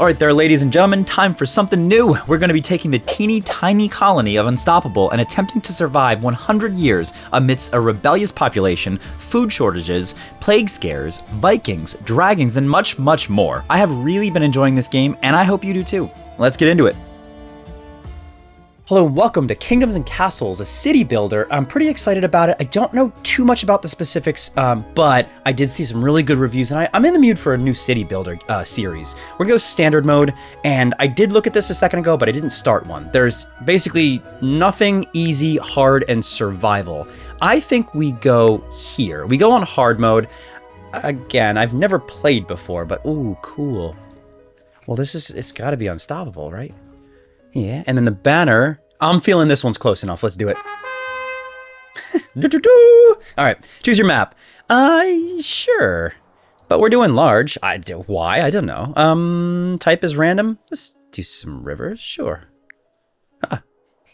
All right there, ladies and gentlemen, time for something new. We're going to be taking the teeny tiny colony of Unstoppable and attempting to survive 100 years amidst a rebellious population, food shortages, plague scares, Vikings, dragons, and much, much more. I have really been enjoying this game, and I hope you do too. Let's get into it. Hello and welcome to Kingdoms and Castles, a city builder. I'm pretty excited about it. I don't know too much about the specifics, but I did see some really good reviews, and I'm in the mood for a new city builder series. We're gonna go standard mode, and I did look at this a second ago, but I didn't start one. There's basically nothing, easy, hard, and survival. I think we go here. We go on hard mode. Again, I've never played before, but ooh, cool. Well, it's gotta be unstoppable, right? Yeah, and then the banner, I'm feeling this one's close enough. Let's do it. All right, choose your map. Sure. But we're doing large. Why? I don't know. Type is random. Let's do some rivers. Sure.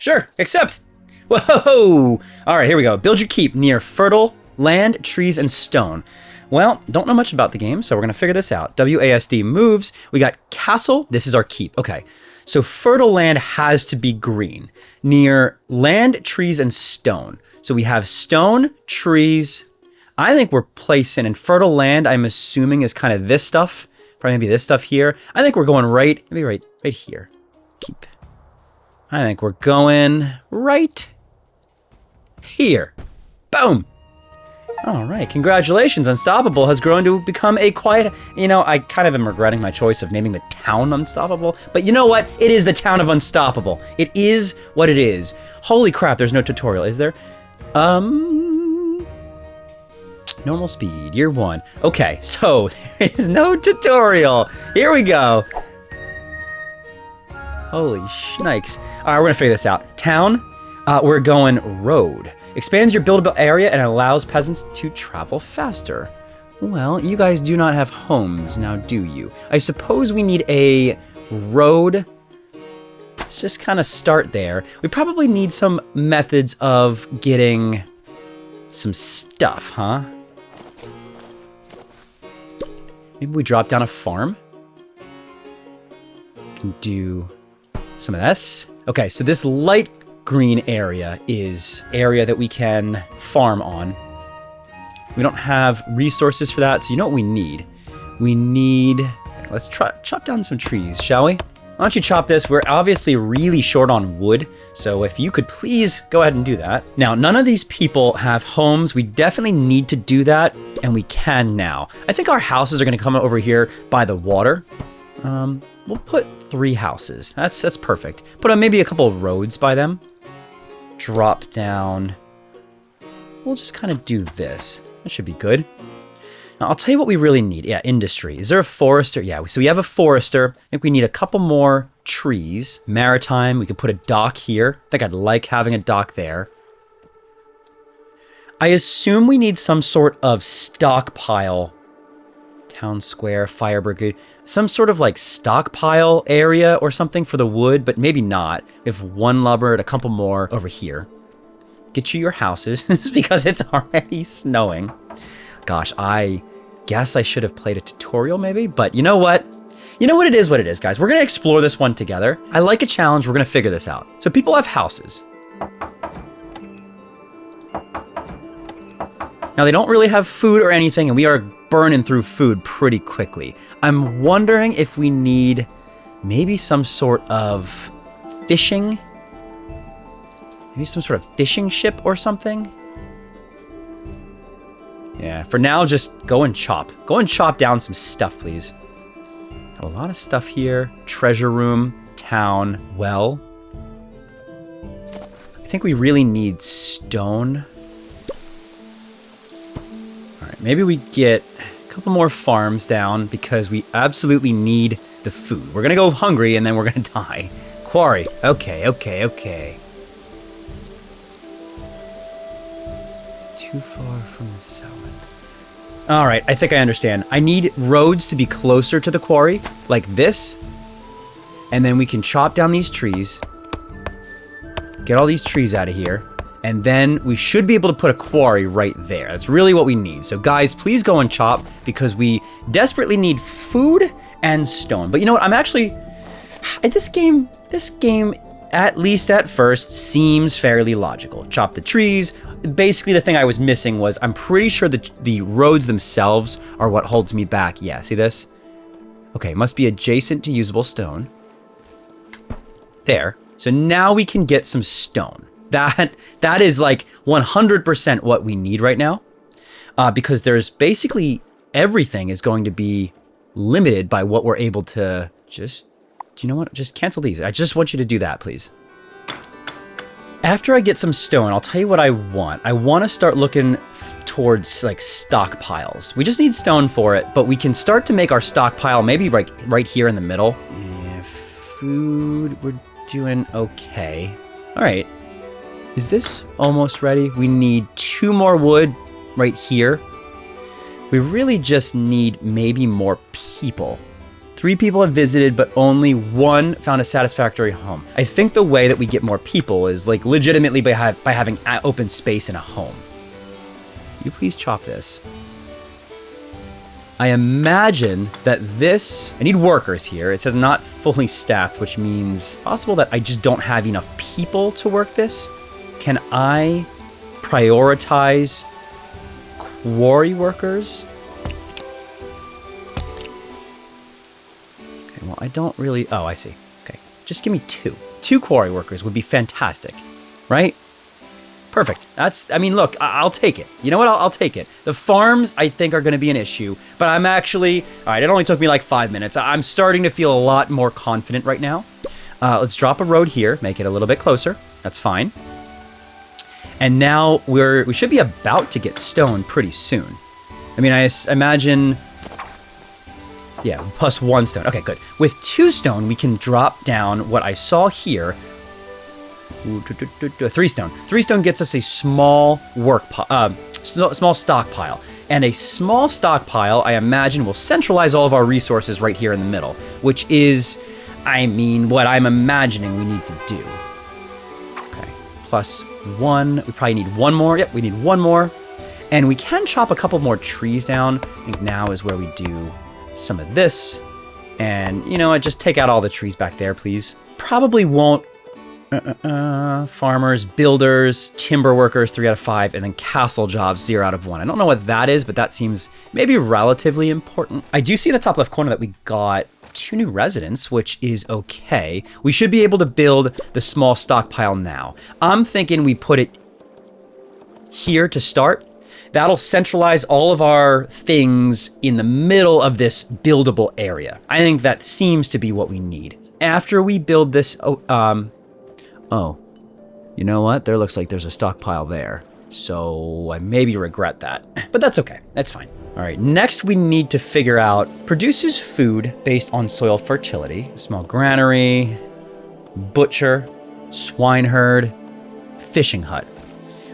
Sure, accept. Whoa. All right, here we go. Build your keep near fertile land, trees, and stone. Well, don't know much about the game, so we're going to figure this out. WASD moves. We got castle. This is our keep. Okay. So fertile land has to be green, near land, trees, and stone. So we have stone, trees. I think we're placing in fertile land, I'm assuming is kind of this stuff. Probably maybe this stuff here. I think we're going maybe right here. Keep. I think we're going right here. Boom. All right, congratulations. Unstoppable has grown to become a quiet, I kind of am regretting my choice of naming the town Unstoppable, but you know what? It is the town of Unstoppable. It is what it is. Holy crap, there's no tutorial, is there? Normal speed, year one. Okay, so there is no tutorial. Here we go. Holy shnikes. All right, we're gonna figure this out. Town, we're going road. Expands your buildable area and allows peasants to travel faster. Well, you guys do not have homes now, do you? I suppose we need a road. Let's just kind of start there. We probably need some methods of getting some stuff, huh? Maybe we drop down a farm. We can do some of this. Okay, so this light green area is area that we can farm on. We don't have resources for that, so you know what we need? Let's chop down some trees, shall we? Why don't you chop this? We're obviously really short on wood, so if you could please go ahead and do that. Now, none of these people have homes. We definitely need to do that, and we can now. I think our houses are gonna come over here by the water. We'll put 3 houses. That's perfect. Put maybe a couple of roads by them. Drop down. We'll just kind of do this. That should be good. Now, I'll tell you what we really need. Yeah, industry. Is there a forester? Yeah, so we have a forester. I think we need a couple more trees. Maritime, we could put a dock here. I think I'd like having a dock there. I assume we need some sort of stockpile. Town square, fire brigade. Some sort of like stockpile area or something for the wood, but maybe not. We have 1 lumber and a couple more over here. Get you your houses because it's already snowing. Gosh, I guess I should have played a tutorial maybe, but you know what? You know what it is, guys. We're gonna explore this one together. I like a challenge, we're gonna figure this out. So people have houses. Now they don't really have food or anything, and we are burning through food pretty quickly. I'm wondering if we need maybe some sort of fishing. Maybe some sort of fishing ship or something. Yeah, for now, just go and chop. Go and chop down some stuff, please. Got a lot of stuff here. Treasure room, town, well. I think we really need stone. Maybe we get a couple more farms down because we absolutely need the food. We're gonna go hungry and then we're gonna die. Quarry. Okay. Too far from the settlement. All right, I think I understand. I need roads to be closer to the quarry, like this. And then we can chop down these trees. Get all these trees out of here. And then we should be able to put a quarry right there. That's really what we need. So guys, please go and chop because we desperately need food and stone. But you know what? I'm actually... This game, at least at first, seems fairly logical. Chop the trees. Basically, the thing I was missing was I'm pretty sure that the roads themselves are what holds me back. Yeah, see this? Okay, must be adjacent to usable stone. There. So now we can get some stone. That is like 100% what we need right now. Because there's basically everything is going to be limited by what we're able to just... Do you know what? Just cancel these. I just want you to do that, please. After I get some stone, I'll tell you what I want. I want to start looking towards like stockpiles. We just need stone for it, but we can start to make our stockpile maybe right here in the middle. Yeah, food, we're doing okay. All right. Is this almost ready? We need 2 more wood right here. We really just need maybe more people. 3 people have visited, but only 1 found a satisfactory home. I think the way that we get more people is like legitimately by having open space in a home. You please chop this. I imagine that this... I need workers here. It says not fully staffed, which means possible that I just don't have enough people to work this. Can I prioritize quarry workers? Well, I don't really... Oh, I see. Okay. Just give me 2. 2 quarry workers would be fantastic. Right? Perfect. That's... I mean, look, I'll take it. You know what? I'll take it. The farms, I think, are going to be an issue. But I'm actually... All right, it only took me like 5 minutes. I'm starting to feel a lot more confident right now. Let's drop a road here. Make it a little bit closer. That's fine. And now we should be about to get stone pretty soon. I mean, I imagine... Yeah, plus 1 stone. Okay, good. With 2 stone, we can drop down what I saw here. 3 stone. 3 stone gets us a small small stockpile. And a small stockpile, I imagine, will centralize all of our resources right here in the middle, which is, I mean, what I'm imagining we need to do. Okay, plus 1. We probably need 1 more. Yep, we need 1 more. And we can chop a couple more trees down. I think now is where we do some of this, and you know what, just take out all the trees back there, please. Probably won't. Farmers, builders, timber workers, 3 out of 5, and then castle jobs, 0 out of 1. I don't know what that is, but that seems maybe relatively important. I do see in the top left corner that we got 2 new residents, which is okay. We should be able to build the small stockpile now. I'm thinking we put it here to start. That'll centralize all of our things in the middle of this buildable area. I think that seems to be what we need. After we build this... Oh, you know what? There looks like there's a stockpile there. So I maybe regret that. But that's okay. That's fine. All right, next we need to figure out... Produces food based on soil fertility. Small granary, butcher, swineherd, fishing hut.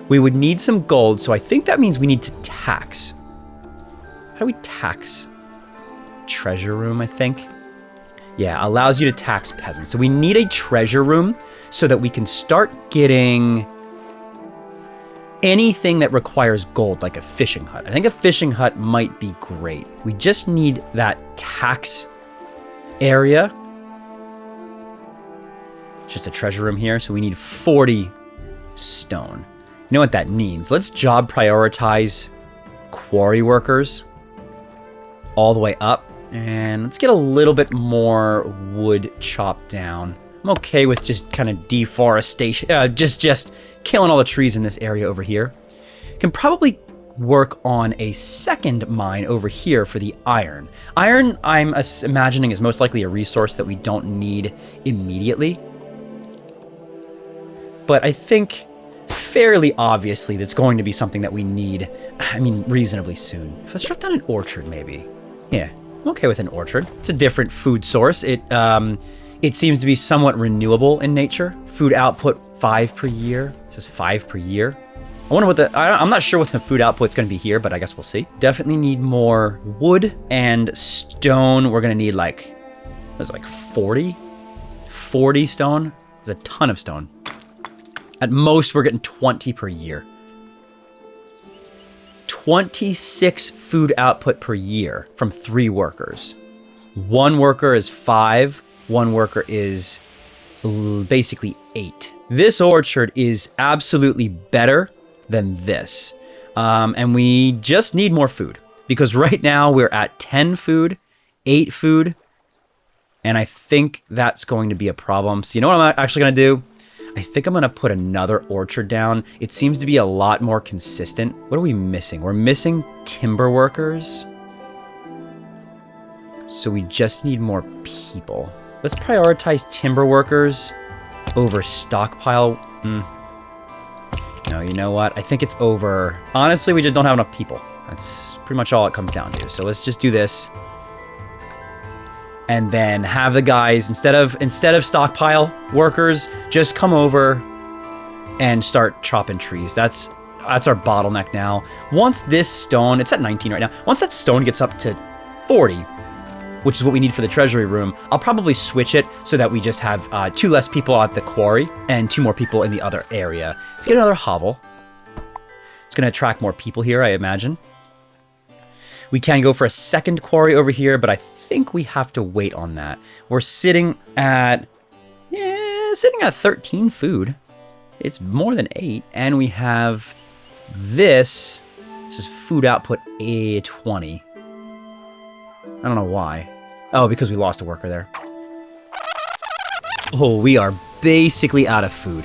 We would need some gold, so I think that means we need to tax. How do we tax? Treasure room, I think. Yeah, allows you to tax peasants. So we need a treasure room so that we can start getting anything that requires gold, like a fishing hut. I think a fishing hut might be great. We just need that tax area. Just a treasure room here, so we need 40 stone. You know what that means. Let's job prioritize quarry workers all the way up. And let's get a little bit more wood chopped down. I'm okay with just kind of deforestation, just killing all the trees in this area over here. Can probably work on a second mine over here for the iron. Iron, I'm imagining, is most likely a resource that we don't need immediately. But I think... fairly obviously, that's going to be something that we need, I mean, reasonably soon. Let's drop down an orchard, maybe. Yeah, I'm okay with an orchard. It's a different food source. It seems to be somewhat renewable in nature. Food output 5 per year. It says 5 per year. I wonder what I'm not sure what the food output's going to be here, but I guess we'll see. Definitely need more wood and stone. We're going to need like, what is it, like 40? 40 stone? There's a ton of stone. At most, we're getting 20 per year. 26 food output per year from 3 workers. 1 worker is 5. 1 worker is basically 8. This orchard is absolutely better than this. And we just need more food. Because right now we're at 10 food, 8 food. And I think that's going to be a problem. So you know what I'm actually going to do? I think I'm going to put another orchard down. It seems to be a lot more consistent. What are we missing? We're missing timber workers. So we just need more people. Let's prioritize timber workers over stockpile. No, you know what? I think it's over. Honestly, we just don't have enough people. That's pretty much all it comes down to. So let's just do this. And then have the guys, instead of stockpile workers, just come over and start chopping trees. That's our bottleneck now. Once this stone, it's at 19 right now. Once that stone gets up to 40, which is what we need for the treasury room, I'll probably switch it so that we just have 2 less people at the quarry and 2 more people in the other area. Let's get another hovel. It's going to attract more people here, I imagine. We can go for a second quarry over here, but I think we have to wait on that. We're sitting at 13 food. It's more than 8, and we have this. This is food output A20. I don't know why. Oh, because we lost a worker there. Oh, we are basically out of food.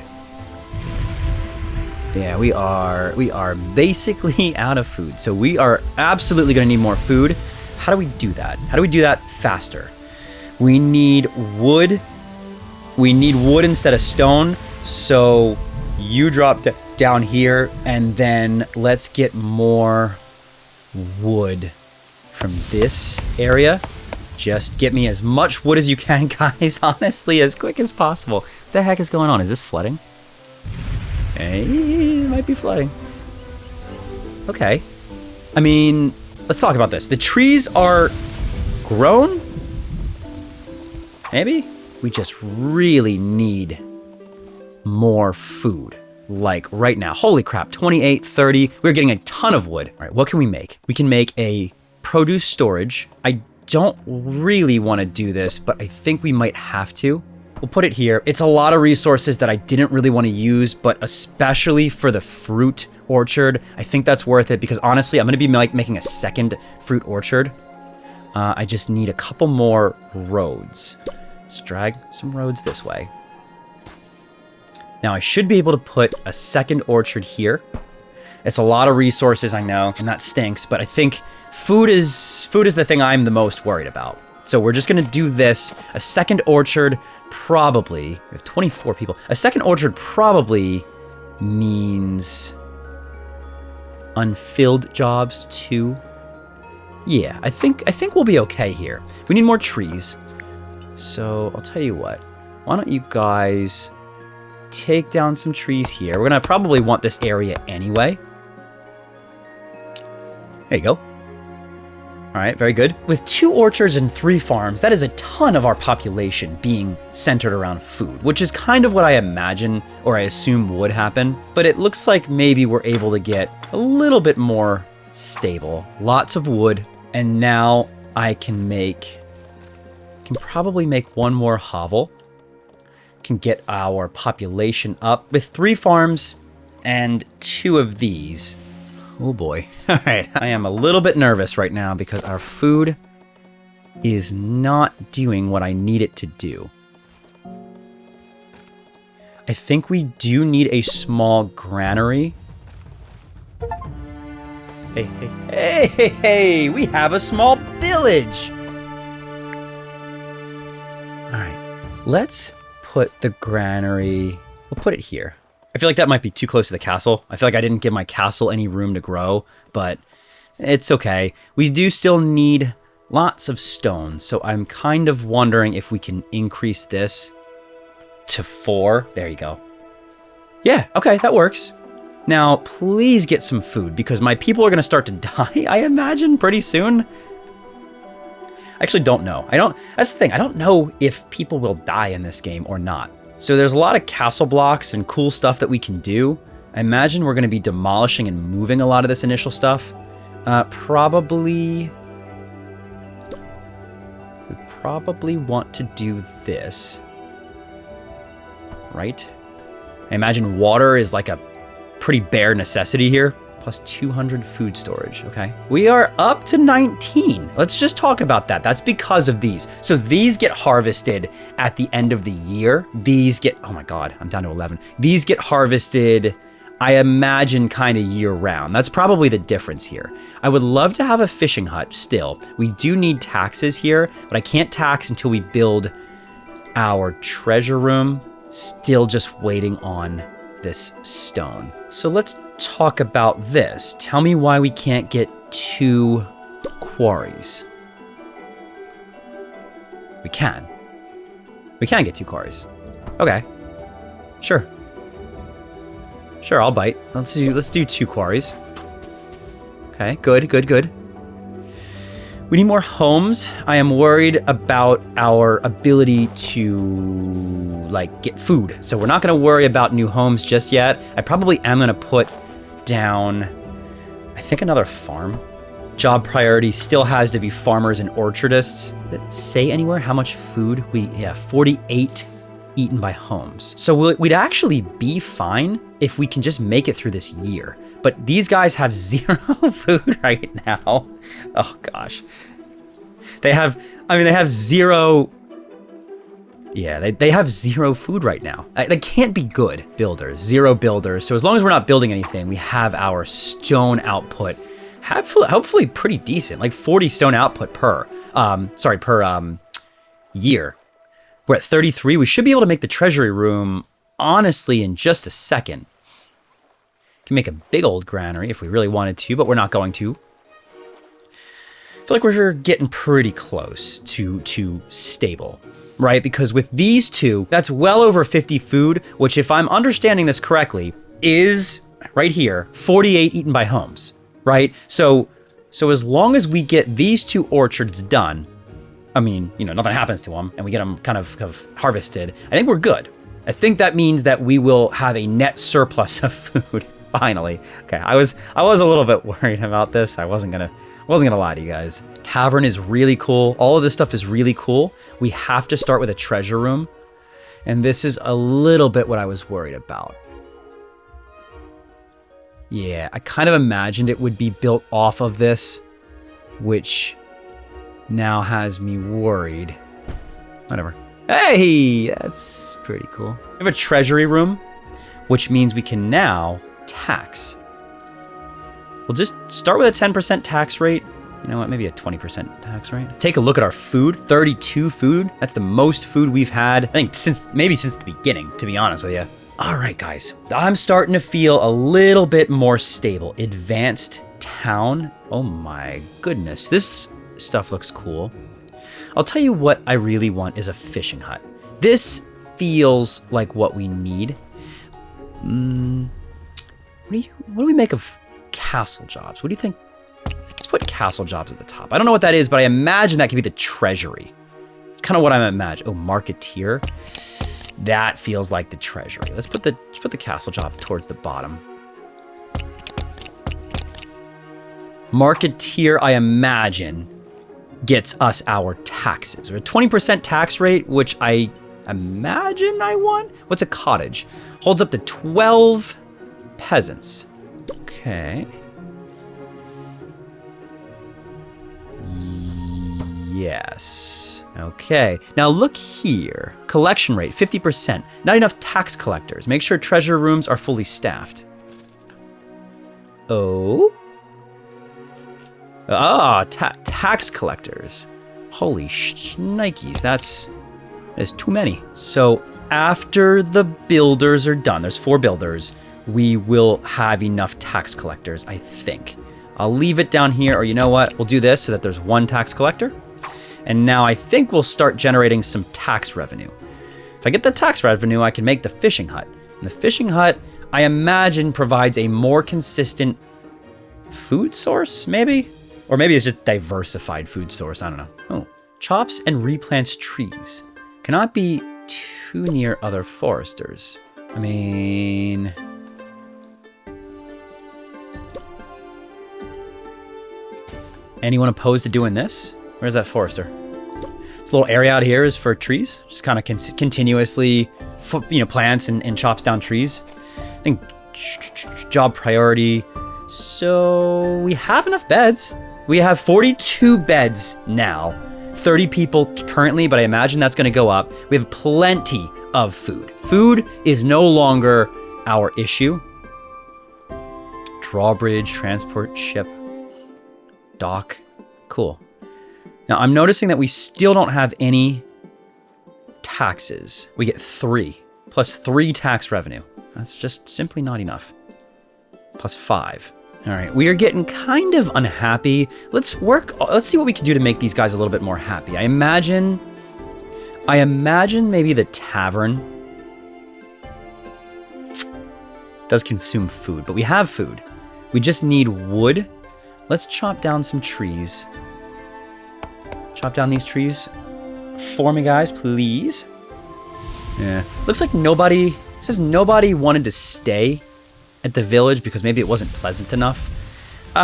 Yeah, we are basically out of food. So we are absolutely going to need more food. How do we do that? How do we do that faster? We need wood. We need wood instead of stone. So you drop down here, and then let's get more wood from this area. Just get me as much wood as you can, guys. Honestly, as quick as possible. What the heck is going on? Is this flooding? Hey, it might be flooding. Okay. I mean, let's talk about this. The trees are grown? Maybe? We just really need more food. Like right now. Holy crap, 28, 30. We're getting a ton of wood. All right, what can we make? We can make a produce storage. I don't really want to do this, but I think we might have to. We'll put it here. It's a lot of resources that I didn't really want to use, but especially for the fruit orchard, I think that's worth it because honestly, I'm going to be making a second fruit orchard. I just need a couple more roads. Let's drag some roads this way. Now I should be able to put a second orchard here. It's a lot of resources, I know, and that stinks, but I think food is the thing I'm the most worried about. So we're just gonna do this. A second orchard probably, we have 24 people. A second orchard probably means unfilled jobs too. Yeah, I think we'll be okay here. We need more trees. So I'll tell you what, why don't you guys take down some trees here. We're gonna probably want this area anyway. There you go. All right, very good. With 2 orchards and 3 farms, that is a ton of our population being centered around food, which is kind of what I imagine or I assume would happen. But it looks like maybe we're able to get a little bit more stable. Lots of wood. And now I can probably make 1 more hovel. Can get our population up with 3 farms and 2 of these. Oh boy. All right. I am a little bit nervous right now because our food is not doing what I need it to do. I think we do need a small granary. Hey, we have a small village. All right. Let's put the granary, we'll put it here. I feel like that might be too close to the castle. I feel like I didn't give my castle any room to grow, but it's okay. We do still need lots of stone, so I'm kind of wondering if we can increase this to 4. There you go. Yeah, okay, that works. Now, please get some food because my people are going to start to die, I imagine, pretty soon. I actually don't know. That's the thing. I don't know if people will die in this game or not. So there's a lot of castle blocks and cool stuff that we can do. I imagine we're going to be demolishing and moving a lot of this initial stuff. Probably probably want to do this. Right? I imagine water is like a pretty bare necessity here. Plus 200 food storage, okay? We are up to 19. Let's just talk about that. That's because of these. So these get harvested at the end of the year. These get, oh my God, I'm down to 11. These get harvested, I imagine, kind of year round. That's probably the difference here. I would love to have a fishing hut still. We do need taxes here, but I can't tax until we build our treasure room. Still just waiting on this stone. So let's talk about this. Tell me why we can't get 2 quarries. We can. We can get 2 quarries. Okay. Sure. Sure, I'll bite. Let's do 2 quarries. Okay, good, good, good. We need more homes. I am worried about our ability to, like, get food. So we're not going to worry about new homes just yet. I probably am going to put down, I think, another farm. Job priority still has to be farmers and orchardists. Does it say anywhere how much food we, 48 eaten by homes. So we'd actually be fine if we can just make it through this year. But these guys have 0 food right now. Oh gosh. They have 0. Yeah, they have 0 food right now. They can't be good builders. 0 builders. So as long as we're not building anything, we have our stone output hopefully pretty decent. Like 40 stone output per year. We're at 33. We should be able to make the treasury room, honestly, in just a second. Can make a big old granary if we really wanted to, but we're not going to. I feel like we're getting pretty close to stable, right? Because with these 2, that's well over 50 food, which, if I'm understanding this correctly, is right here 48 eaten by homes, right? So as long as we get these 2 orchards done, I mean, nothing happens to them, and we get them kind of harvested, I think we're good. I think that means that we will have a net surplus of food. Finally. Okay, I was a little bit worried about this. I wasn't gonna lie to you guys. Tavern is really cool. All of this stuff is really cool. We have to start with a treasure room, and this is a little bit what I was worried about. Yeah, I kind of imagined it would be built off of this, which now has me worried. Whatever. Hey, that's pretty cool. We have a treasury room, which means we can now tax. We'll just start with a 10% tax rate. You know what, maybe a 20% tax rate. Take a look at our food, 32 food. That's the most food we've had, I think, since the beginning, to be honest with you. All right, guys, I'm starting to feel a little bit more stable. Advanced town. Oh my goodness, this stuff looks cool. I'll tell you what I really want is a fishing hut. This feels like what we need. What do we make of castle jobs? What do you think? Let's put castle jobs at the top. I don't know what that is, but I imagine that could be the treasury. It's kind of what I imagine. Oh, marketeer. That feels like the treasury. Let's put the castle job towards the bottom. Marketeer, I imagine, gets us our taxes. Or a 20% tax rate, which I imagine I want. What's a cottage? Holds up to 12 peasants. Okay. Yes. Okay. Now look here. Collection rate, 50%. Not enough tax collectors. Make sure treasure rooms are fully staffed. Oh? Ah, tax collectors. Holy shnikes, that's too many. So after the builders are done, there's 4 builders, we will have enough tax collectors, I think. I'll leave it down here, or you know what? We'll do this so that there's 1 tax collector. And now I think we'll start generating some tax revenue. If I get the tax revenue, I can make the fishing hut. And the fishing hut, I imagine, provides a more consistent food source, maybe? Or maybe it's just diversified food source, I don't know. Oh, chops and replants trees. Cannot be too near other foresters. I mean... anyone opposed to doing this? Where's that forester? This little area out here is for trees. Just kind of continuously, plants and chops down trees. I think job priority. So we have enough beds. We have 42 beds now. 30 people currently, but I imagine that's going to go up. We have plenty of food. Food is no longer our issue. Drawbridge, transport ship, dock. Cool. Now I'm noticing that we still don't have any taxes. We get 3 plus 3 tax revenue. That's just simply not enough. Plus 5. All right, we are getting kind of unhappy. Let's see what we can do to make these guys a little bit more happy. I imagine maybe the tavern does consume food, but we have food. We just need wood. Let's chop down some trees. Chop down these trees for me, guys, please. Yeah, looks like nobody wanted to stay at the village because maybe it wasn't pleasant enough.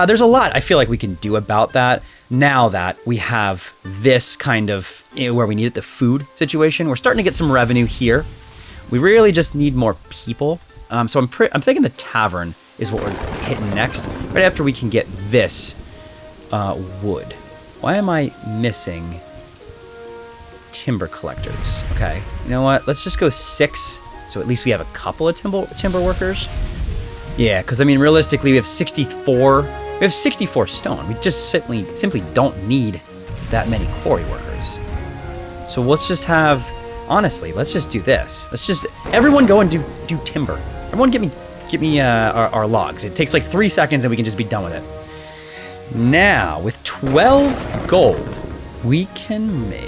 There's a lot I feel like we can do about that now that we have this kind of where we need it, the food situation. We're starting to get some revenue here. We really just need more people. So I'm thinking the tavern is what we're hitting next, right after we can get this wood. Why am I missing timber collectors? Okay, you know what? Let's just go 6, so at least we have a couple of timber workers. Yeah, because I mean, realistically, we have 64. We have 64 stone. We just simply don't need that many quarry workers. So let's just have, honestly, let's just do this. Let's just everyone go and do timber. Everyone get me our logs. It takes like 3 seconds and we can just be done with it. Now with 12 gold, we can make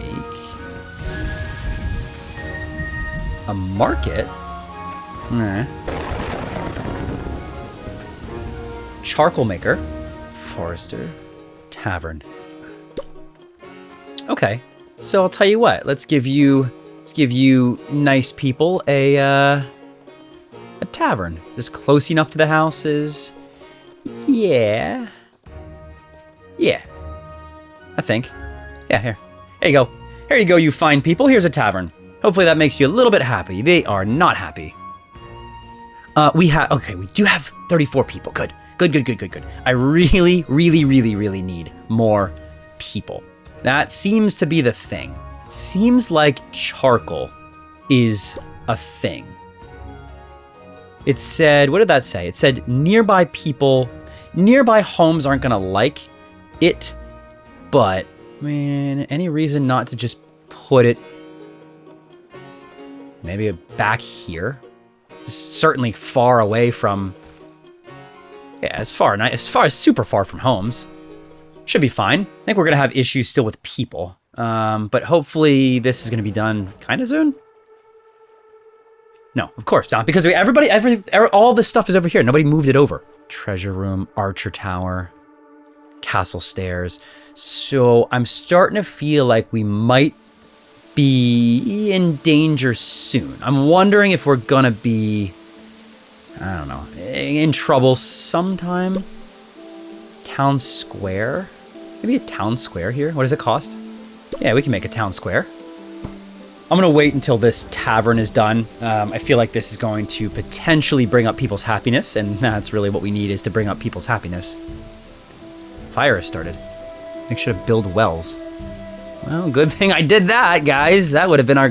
a market. Nah. Charcoal maker, forester, tavern. Okay, so I'll tell you what. Let's give you nice people a tavern. Is this close enough to the houses? Yeah, I think. Yeah, here you go. Here you go, you fine people. Here's a tavern. Hopefully that makes you a little bit happy. They are not happy. We do have 34 people. Good. I really need more people. That seems to be the thing. It seems like charcoal is a thing. It said, what did that say? It said nearby homes aren't gonna like it, but man, any reason not to just put it maybe back here? Certainly far away from, yeah, super far from homes. Should be fine. I think we're gonna have issues still with people, but hopefully this is gonna be done kind of soon. No, of course not, because all this stuff is over here. Nobody moved it over. Treasure room, archer tower, castle stairs. So I'm starting to feel like we might be in danger soon. I'm wondering if we're gonna be, I don't know, in trouble sometime. Town square? Maybe a town square here? What does it cost? Yeah, we can make a town square. I'm gonna wait until this tavern is done. I feel like this is going to potentially bring up people's happiness, and that's really what we need, is to bring up people's happiness. Fire has started. Make sure to build wells. Well, good thing I did that, guys. That would have been our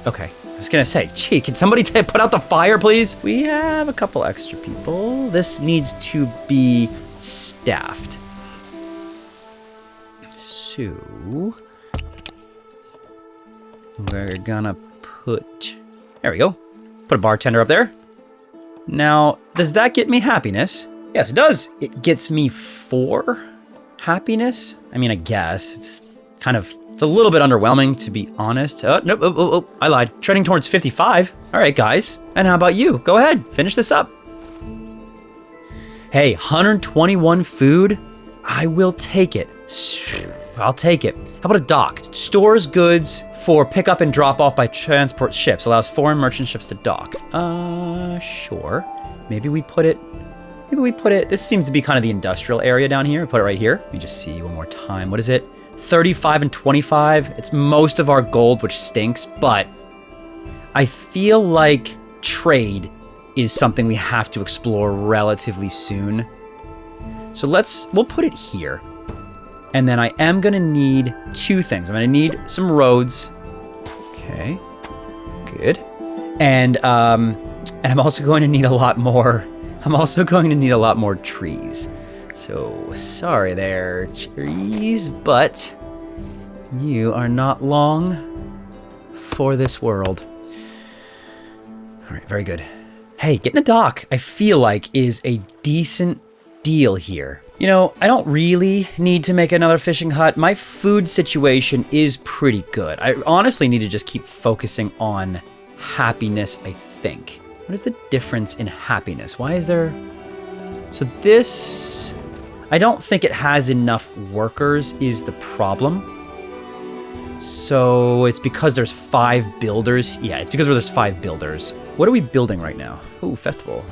okay. I was gonna say, gee, can somebody put out the fire, please? We have a couple extra people. This needs to be staffed. So we're gonna put, there we go. Put a bartender up there. Now, does that get me happiness? Yes, it does. It gets me 4 happiness. I mean, I guess it's a little bit underwhelming, to be honest. Oh, nope. Oh, I lied. Trending towards 55. All right, guys. And how about you? Go ahead. Finish this up. Hey, 121 food. I will take it. I'll take it. How about a dock? Stores goods for pickup and drop off by transport ships. Allows foreign merchant ships to dock. Sure. Maybe we put it Maybe we put it, this seems to be kind of the industrial area down here. Put it right here. Let me just see one more time. What is it? 35 and 25. It's most of our gold, which stinks, but I feel like trade is something we have to explore relatively soon. So we'll put it here. And then I am gonna need two things. I'm gonna need some roads. Okay, good. And I'm also going to need a lot more. I'm also going to need a lot more trees. So sorry there, trees, but you are not long for this world. All right, very good. Hey, getting a dock, I feel like, is a decent deal here. You know, I don't really need to make another fishing hut. My food situation is pretty good. I honestly need to just keep focusing on happiness, I think. What is the difference in happiness? Why is there... So this... I don't think it has enough workers is the problem. So it's because there's 5 builders. Yeah, it's because there's 5 builders. What are we building right now? Ooh, festival.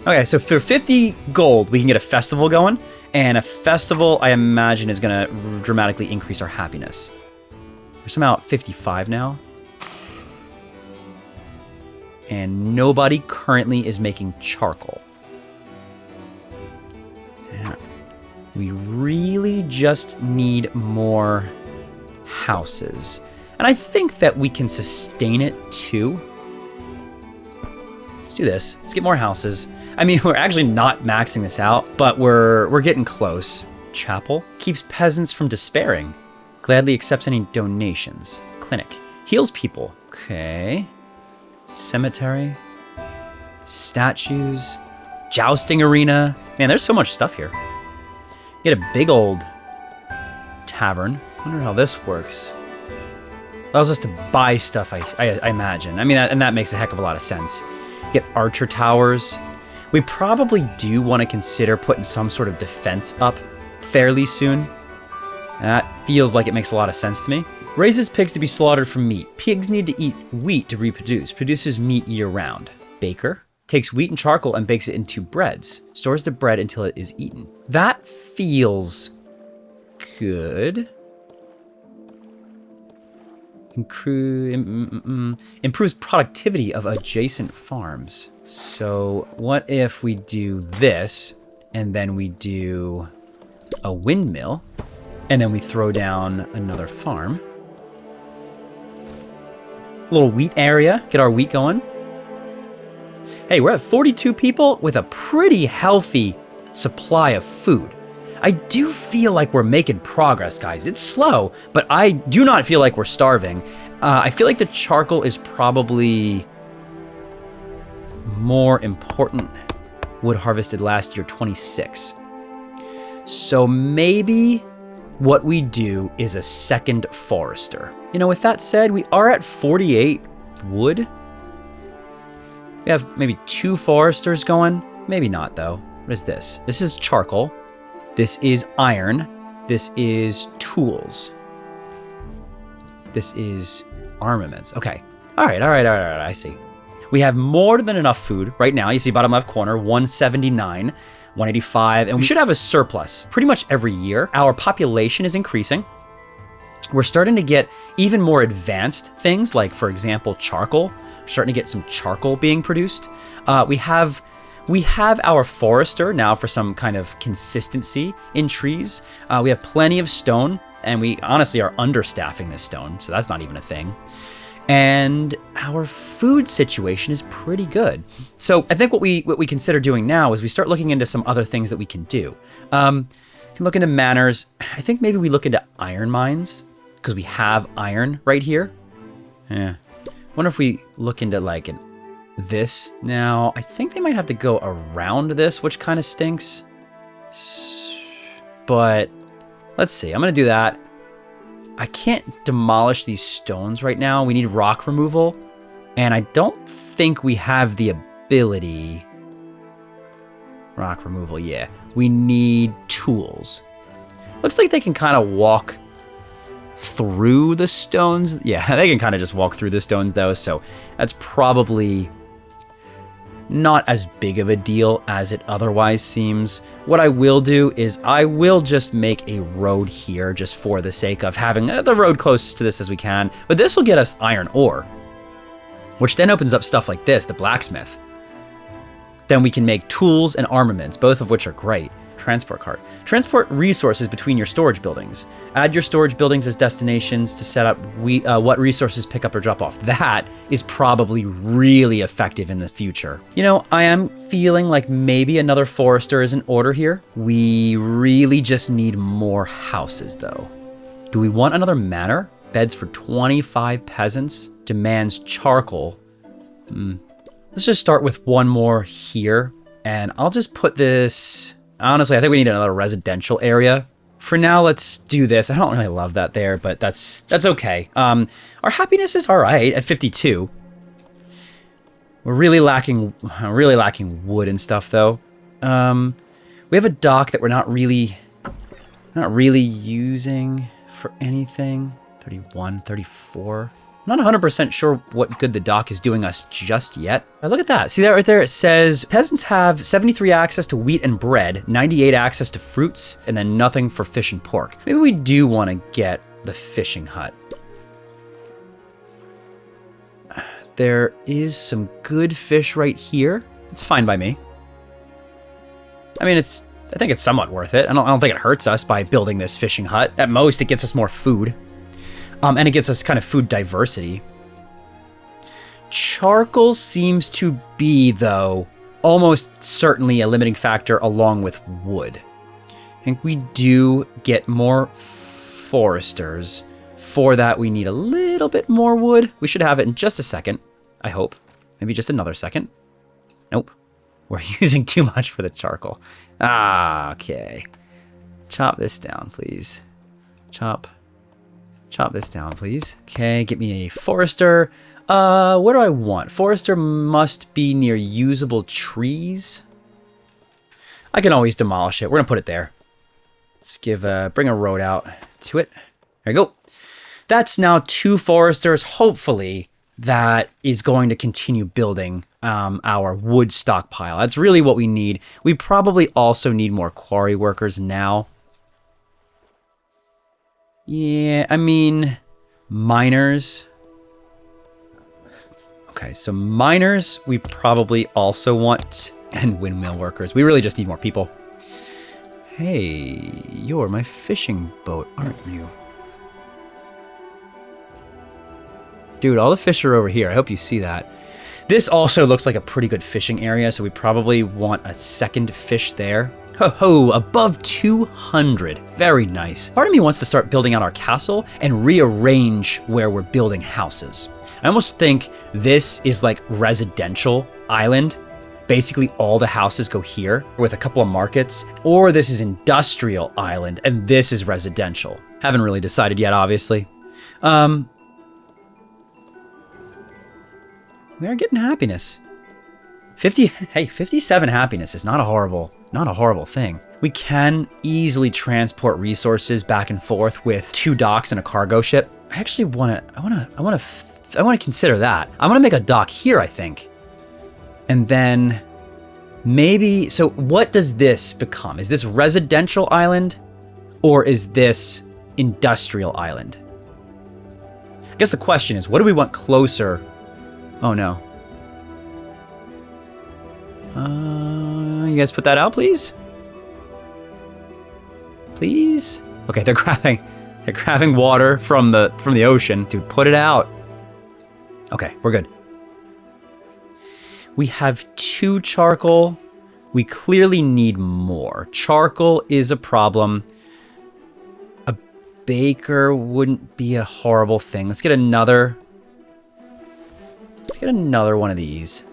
Okay, so for 50 gold, we can get a festival going. And a festival, I imagine, is going to dramatically increase our happiness. We're somehow at 55 now. And nobody currently is making charcoal. Yeah. We really just need more houses. And I think that we can sustain it too. Let's do this. Let's get more houses. I mean, we're actually not maxing this out, but we're getting close. Chapel keeps peasants from despairing. Gladly accepts any donations. Clinic heals people. Okay. Cemetery, statues, jousting arena. Man, there's so much stuff here. Get a big old tavern. I wonder how this works. Allows us to buy stuff, I imagine. I mean, and that makes a heck of a lot of sense. Get archer towers. We probably do want to consider putting some sort of defense up fairly soon. That feels like it makes a lot of sense to me. Raises pigs to be slaughtered for meat. Pigs need to eat wheat to reproduce. Produces meat year-round. Baker takes wheat and charcoal and bakes it into breads. Stores the bread until it is eaten. That feels good. Improves productivity of adjacent farms. So what if we do this, and then we do a windmill, and then we throw down another farm? Little wheat area, get our wheat going. Hey, we're at 42 people with a pretty healthy supply of food. I do feel like we're making progress, guys. It's slow, but I do not feel like we're starving. I feel like the charcoal is probably more important. Wood harvested last year, 26. So maybe what we do is a second forester. You know, with that said, we are at 48 wood. We have maybe 2 foresters going. Maybe not, though. What is this? This is charcoal. This is iron. This is tools. This is armaments. Okay. All right. I see. We have more than enough food right now. You see bottom left corner, 179, 185, and we should have a surplus pretty much every year. Our population is increasing. We're starting to get even more advanced things, like, for example, charcoal. We're starting to get some charcoal being produced. We have our forester now for some kind of consistency in trees. We have plenty of stone, and we honestly are understaffing this stone, so that's not even a thing. And our food situation is pretty good. So I think what we consider doing now is we start looking into some other things that we can do. Can look into manors. I think maybe we look into iron mines, because we have iron right here. Yeah. Wonder if we look into like this now. I think they might have to go around this, which kind of stinks. But let's see. I'm going to do that. I can't demolish these stones right now. We need rock removal. And I don't think we have the ability. Rock removal, yeah. We need tools. Looks like they can kind of walk through the stones. Yeah, they can kind of just walk through the stones though. So that's probably not as big of a deal as it otherwise seems. What I will do is I will just make a road here just for the sake of having the road closest to this as we can. But this will get us iron ore, which then opens up stuff like this, the blacksmith. Then we can make tools and armaments, both of which are great. Transport cart. Transport resources between your storage buildings. Add your storage buildings as destinations to set up what resources pick up or drop off. That is probably really effective in the future. You know, I am feeling like maybe another forester is in order here. We really just need more houses though. Do we want another manor? Beds for 25 peasants. Demands charcoal. Let's just start with one more here. And I'll just put this... Honestly, I think we need another residential area. For now, let's do this. I don't really love that there, but that's okay. Our happiness is all right at 52. We're really lacking wood and stuff, though. We have a dock that we're not really using for anything. 31, 34. I'm not 100% sure what good the dock is doing us just yet. Look at that. See that right there? It says peasants have 73 access to wheat and bread, 98 access to fruits, and then nothing for fish and pork. Maybe we do want to get the fishing hut. There is some good fish right here. It's fine by me. I mean, I think it's somewhat worth it. I don't think it hurts us by building this fishing hut. At most, it gets us more food. And it gets us kind of food diversity. Charcoal seems to be, though, almost certainly a limiting factor along with wood. I think we do get more foresters. For that, we need a little bit more wood. We should have it in just a second, I hope. Maybe just another second. Nope. We're using too much for the charcoal. Okay. Chop this down, please. Chop this down, please. Okay, get me a forester. What do I want? Forester must be near usable trees. I can always demolish it. We're gonna put it there. Let's bring a road out to it. There you go. That's now 2 foresters. Hopefully that is going to continue building our wood stockpile. That's really what we need. We probably also need more quarry workers now. Yeah, I mean, miners. Okay, so miners we probably also want, and windmill workers. We really just need more people. Hey, you're my fishing boat, aren't you? Dude, all the fish are over here. I hope you see that. This also looks like a pretty good fishing area, so we probably want a second fish there. Ho ho, above 200. Very nice. Part of me wants to start building out our castle and rearrange where we're building houses. I almost think this is like residential island. Basically all the houses go here with a couple of markets, or this is industrial island and this is residential. Haven't really decided yet, obviously. We are getting happiness. 57 happiness is not a horrible thing. We can easily transport resources back and forth with 2 docks and a cargo ship. I actually want to consider that. I want to make a dock here, I think. And then maybe, so what does this become? Is this residential island or is this industrial island? I guess the question is, what do we want closer? Oh no. You guys put that out, please? Please? Okay, they're grabbing water from the ocean to put it out. Okay, we're good. We have 2 charcoal. We clearly need more. Charcoal is a problem. A baker wouldn't be a horrible thing. Let's get another one of these.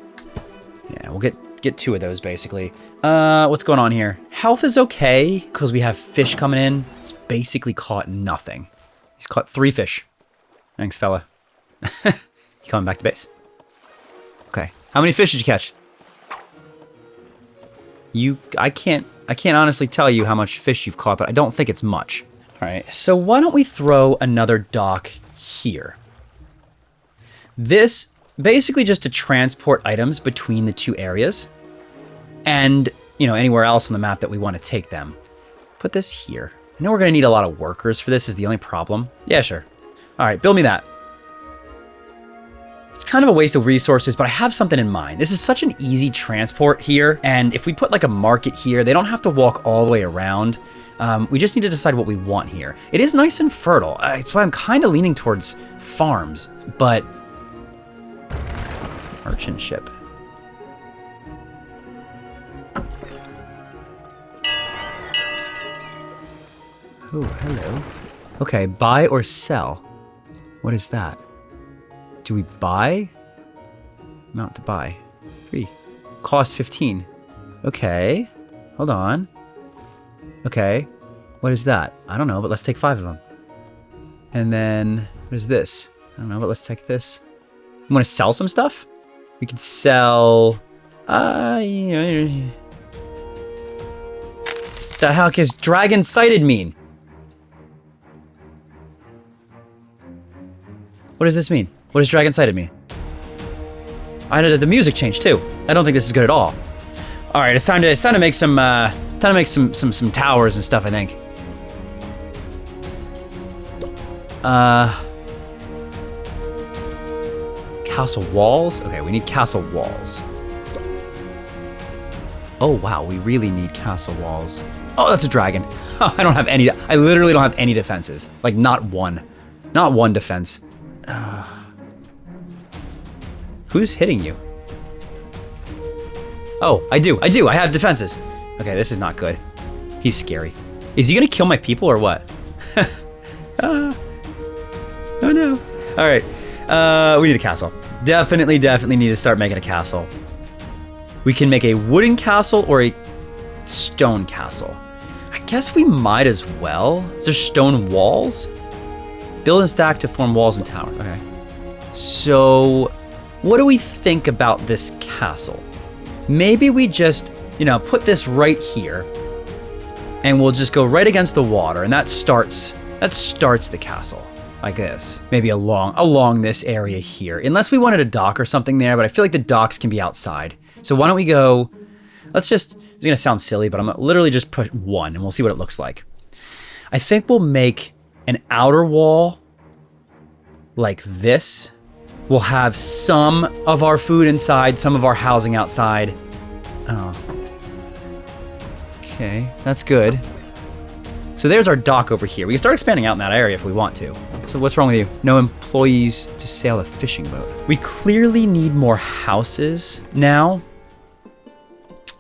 Yeah, we'll get 2 of those basically. What's going on here? Health is okay because we have fish coming in. He's basically caught nothing. He's caught 3 fish. Thanks, fella. You coming back to base? Okay. How many fish did you catch? I can't honestly tell you how much fish you've caught, but I don't think it's much. All right. So why don't we throw another dock here? This basically just to transport items between the two areas and, you know, anywhere else on the map that we want to take them. Put this here. I know we're going to need a lot of workers for this is the only problem. Yeah, sure. All right, build me that. It's kind of a waste of resources, but I have something in mind. This is such an easy transport here, and if we put like a market here, they don't have to walk all the way around. We just need to decide what we want here. It is nice and fertile. It's why I'm kind of leaning towards farms, but merchant ship. Oh, hello. Okay, buy or sell. What is that? Do we buy? Amount to buy. 3. Cost 15. Okay. Hold on. Okay. What is that? I don't know, but let's take 5 of them. And then, what is this? I don't know, but let's take this. You want to sell some stuff? We could sell... The heck is dragon-sighted mean? What does this mean? What does dragon-sighted mean? The music changed too. I don't think this is good at all. All right, it's time to make some some towers and stuff. I think. Castle walls. Okay, we need castle walls. Oh wow, we really need castle walls. Oh, that's a dragon. I don't have any. I literally don't have any defenses. Like not one defense. Who's hitting you? Oh, I do. I have defenses. Okay, this is not good. He's scary. Is he gonna kill my people or what? Oh no. All right, we need a castle. Definitely need to start making a castle. We can make a wooden castle or a stone castle. I guess we might as well. Is there stone walls? Build and stack to form walls and towers. Okay. So, what do we think about this castle? Maybe we just, you know, put this right here and we'll just go right against the water and that starts the castle. Like this. Maybe along this area here. Unless we wanted a dock or something there, but I feel like the docks can be outside. So why don't we go, it's gonna sound silly, but I'm gonna literally just put 1 and we'll see what it looks like. I think we'll make an outer wall like this. We'll have some of our food inside, some of our housing outside. Oh. Okay, that's good. So there's our dock over here. We can start expanding out in that area if we want to. So what's wrong with you? No employees to sail a fishing boat. We clearly need more houses now.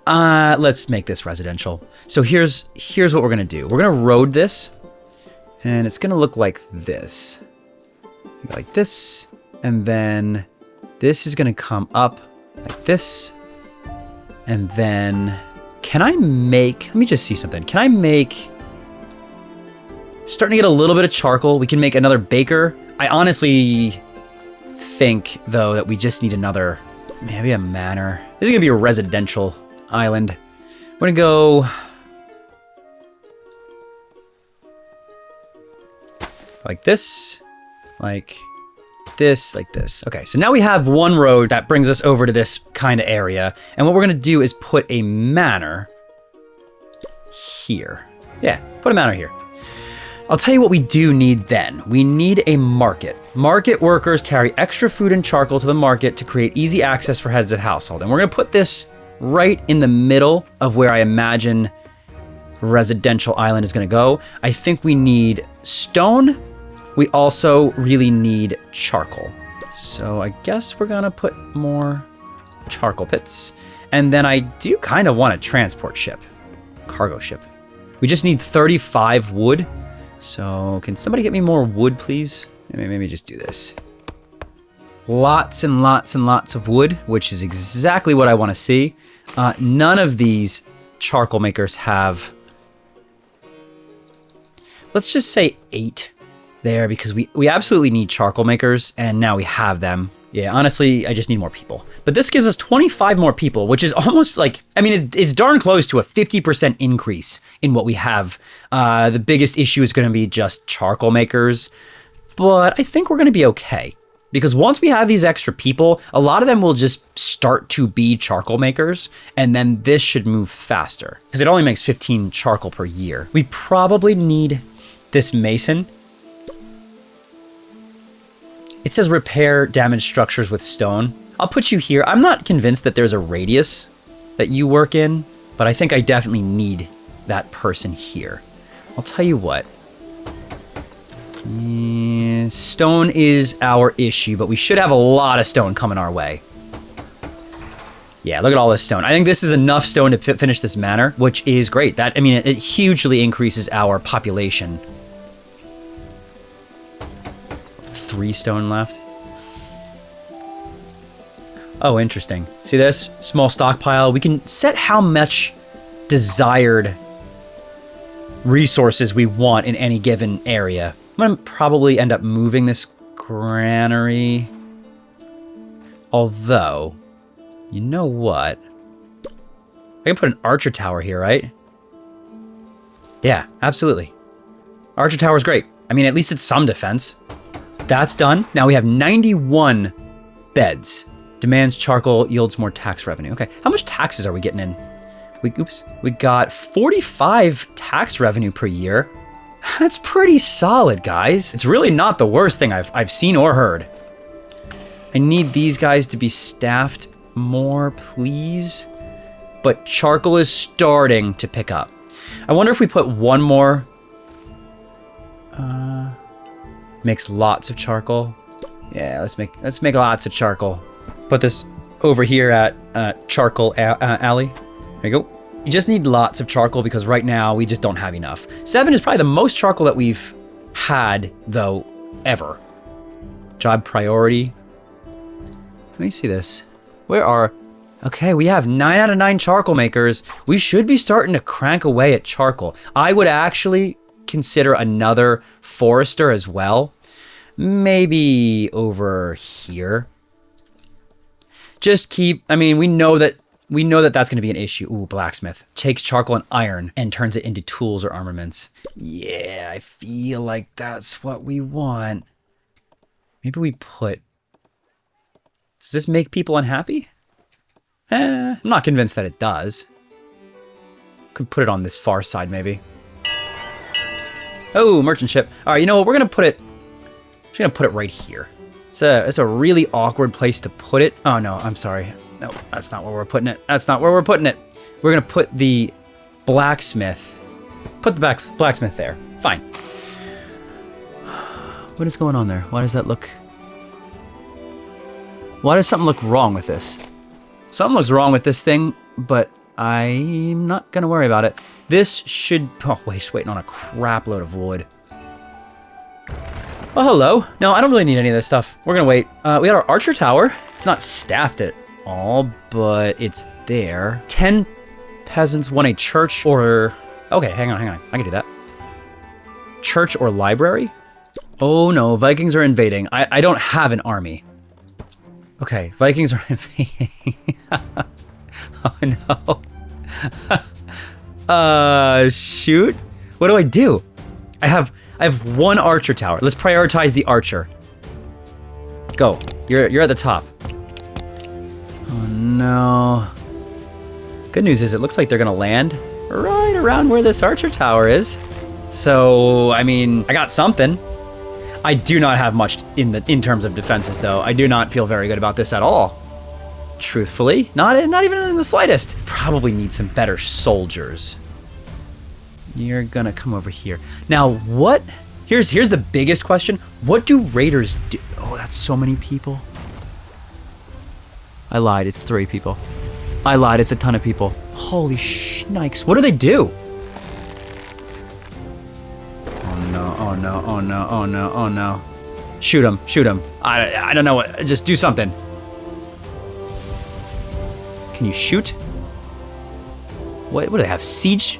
Let's make this residential. So here's what we're gonna do. We're gonna road this, and it's gonna look like this. Like this, and then this is gonna come up like this, and then let me just see something. Can I make, starting to get a little bit of charcoal. We can make another baker. I honestly think though that we just need another, maybe a manor. This is gonna be a residential island. We're gonna go like this, like this. Okay, so now we have one road that brings us over to this kind of area. And what we're gonna do is put a manor here. Yeah, put a manor here. I'll tell you what we do need then. We need a market. Market workers carry extra food and charcoal to the market to create easy access for heads of household. And we're gonna put this right in the middle of where I imagine residential island is gonna go. I think we need stone. We also really need charcoal. So I guess we're gonna put more charcoal pits. And then I do kind of want a transport ship, cargo ship. We just need 35 wood. So can somebody get me more wood, please? Maybe just do this. Lots and lots and lots of wood, which is exactly what I want to see. None of these charcoal makers have, let's just say 8 there, because we absolutely need charcoal makers, and now we have them. Yeah, honestly, I just need more people. But this gives us 25 more people, which is almost like, I mean, it's darn close to a 50% increase in what we have. The biggest issue is going to be just charcoal makers, but I think we're going to be okay. Because once we have these extra people, a lot of them will just start to be charcoal makers, and then this should move faster. Because it only makes 15 charcoal per year. We probably need this mason. It says repair damaged structures with stone. I'll put you here. I'm not convinced that there's a radius that you work in, but I think I definitely need that person here. I'll tell you what. Yeah, stone is our issue, but we should have a lot of stone coming our way. Yeah, look at all this stone. I think this is enough stone to finish this manor, which is great. That, I mean, it hugely increases our population. 3 stone left. Oh, interesting. See this? Small stockpile. We can set how much desired resources we want in any given area. I'm gonna probably end up moving this granary. Although, you know what? I can put an archer tower here, right? Yeah, absolutely. Archer tower is great. I mean, at least it's some defense. That's done. Now we have 91 beds. Demands charcoal, yields more tax revenue. Okay, how much taxes are we getting in? We got 45 tax revenue per year. That's pretty solid, guys. It's really not the worst thing I've seen or heard. I need these guys to be staffed more, please. But charcoal is starting to pick up. I wonder if we put one more. Makes lots of charcoal. Yeah, let's make lots of charcoal. Put this over here at Charcoal Alley. There you go. You just need lots of charcoal because right now we just don't have enough. 7 is probably the most charcoal that we've had, though, ever. Job priority. Let me see this. Okay, we have 9 out of 9 charcoal makers. We should be starting to crank away at charcoal. I would actually consider another forester as well. Maybe over here. Just keep, I mean, we know that that's going to be an issue. Ooh, blacksmith. Takes charcoal and iron and turns it into tools or armaments. Yeah, I feel like that's what we want. Maybe we put... Does this make people unhappy? I'm not convinced that it does. Could put it on this far side, maybe. Oh, merchant ship. All right, you know what? We're going to put it... I'm just going to put it right here. It's a really awkward place to put it. Oh, no, I'm sorry. No, that's not where we're putting it. That's not where we're putting it. We're going to put the blacksmith. Put the blacksmith there. Fine. What is going on there? Why does that look... Why does something look wrong with this? Something looks wrong with this thing, but I'm not going to worry about it. This should... Oh, wait, just waiting on a crap load of wood. Oh, hello. No, I don't really need any of this stuff. We're going to wait. We got our archer tower. It's not staffed at all, but it's there. 10 peasants want a church or... Okay, hang on. I can do that. Church or library? Oh, no. Vikings are invading. I don't have an army. Okay, Vikings are invading. Oh, no. Shoot. What do? I have 1 archer tower. Let's prioritize the archer. Go. You're at the top. Oh no. Good news is it looks like they're gonna land right around where this archer tower is. So, I mean, I got something. I do not have much in terms of defenses, though. I do not feel very good about this at all. Truthfully, not even in the slightest. Probably need some better soldiers. You're gonna come over here. Now, what? Here's the biggest question. What do raiders do? Oh, that's so many people. I lied, it's 3 people. I lied, it's a ton of people. Holy shnikes. What do they do? Oh no, oh no, oh no, oh no, oh no. Shoot him. I don't know what, just do something. Can you shoot? What do they have, siege?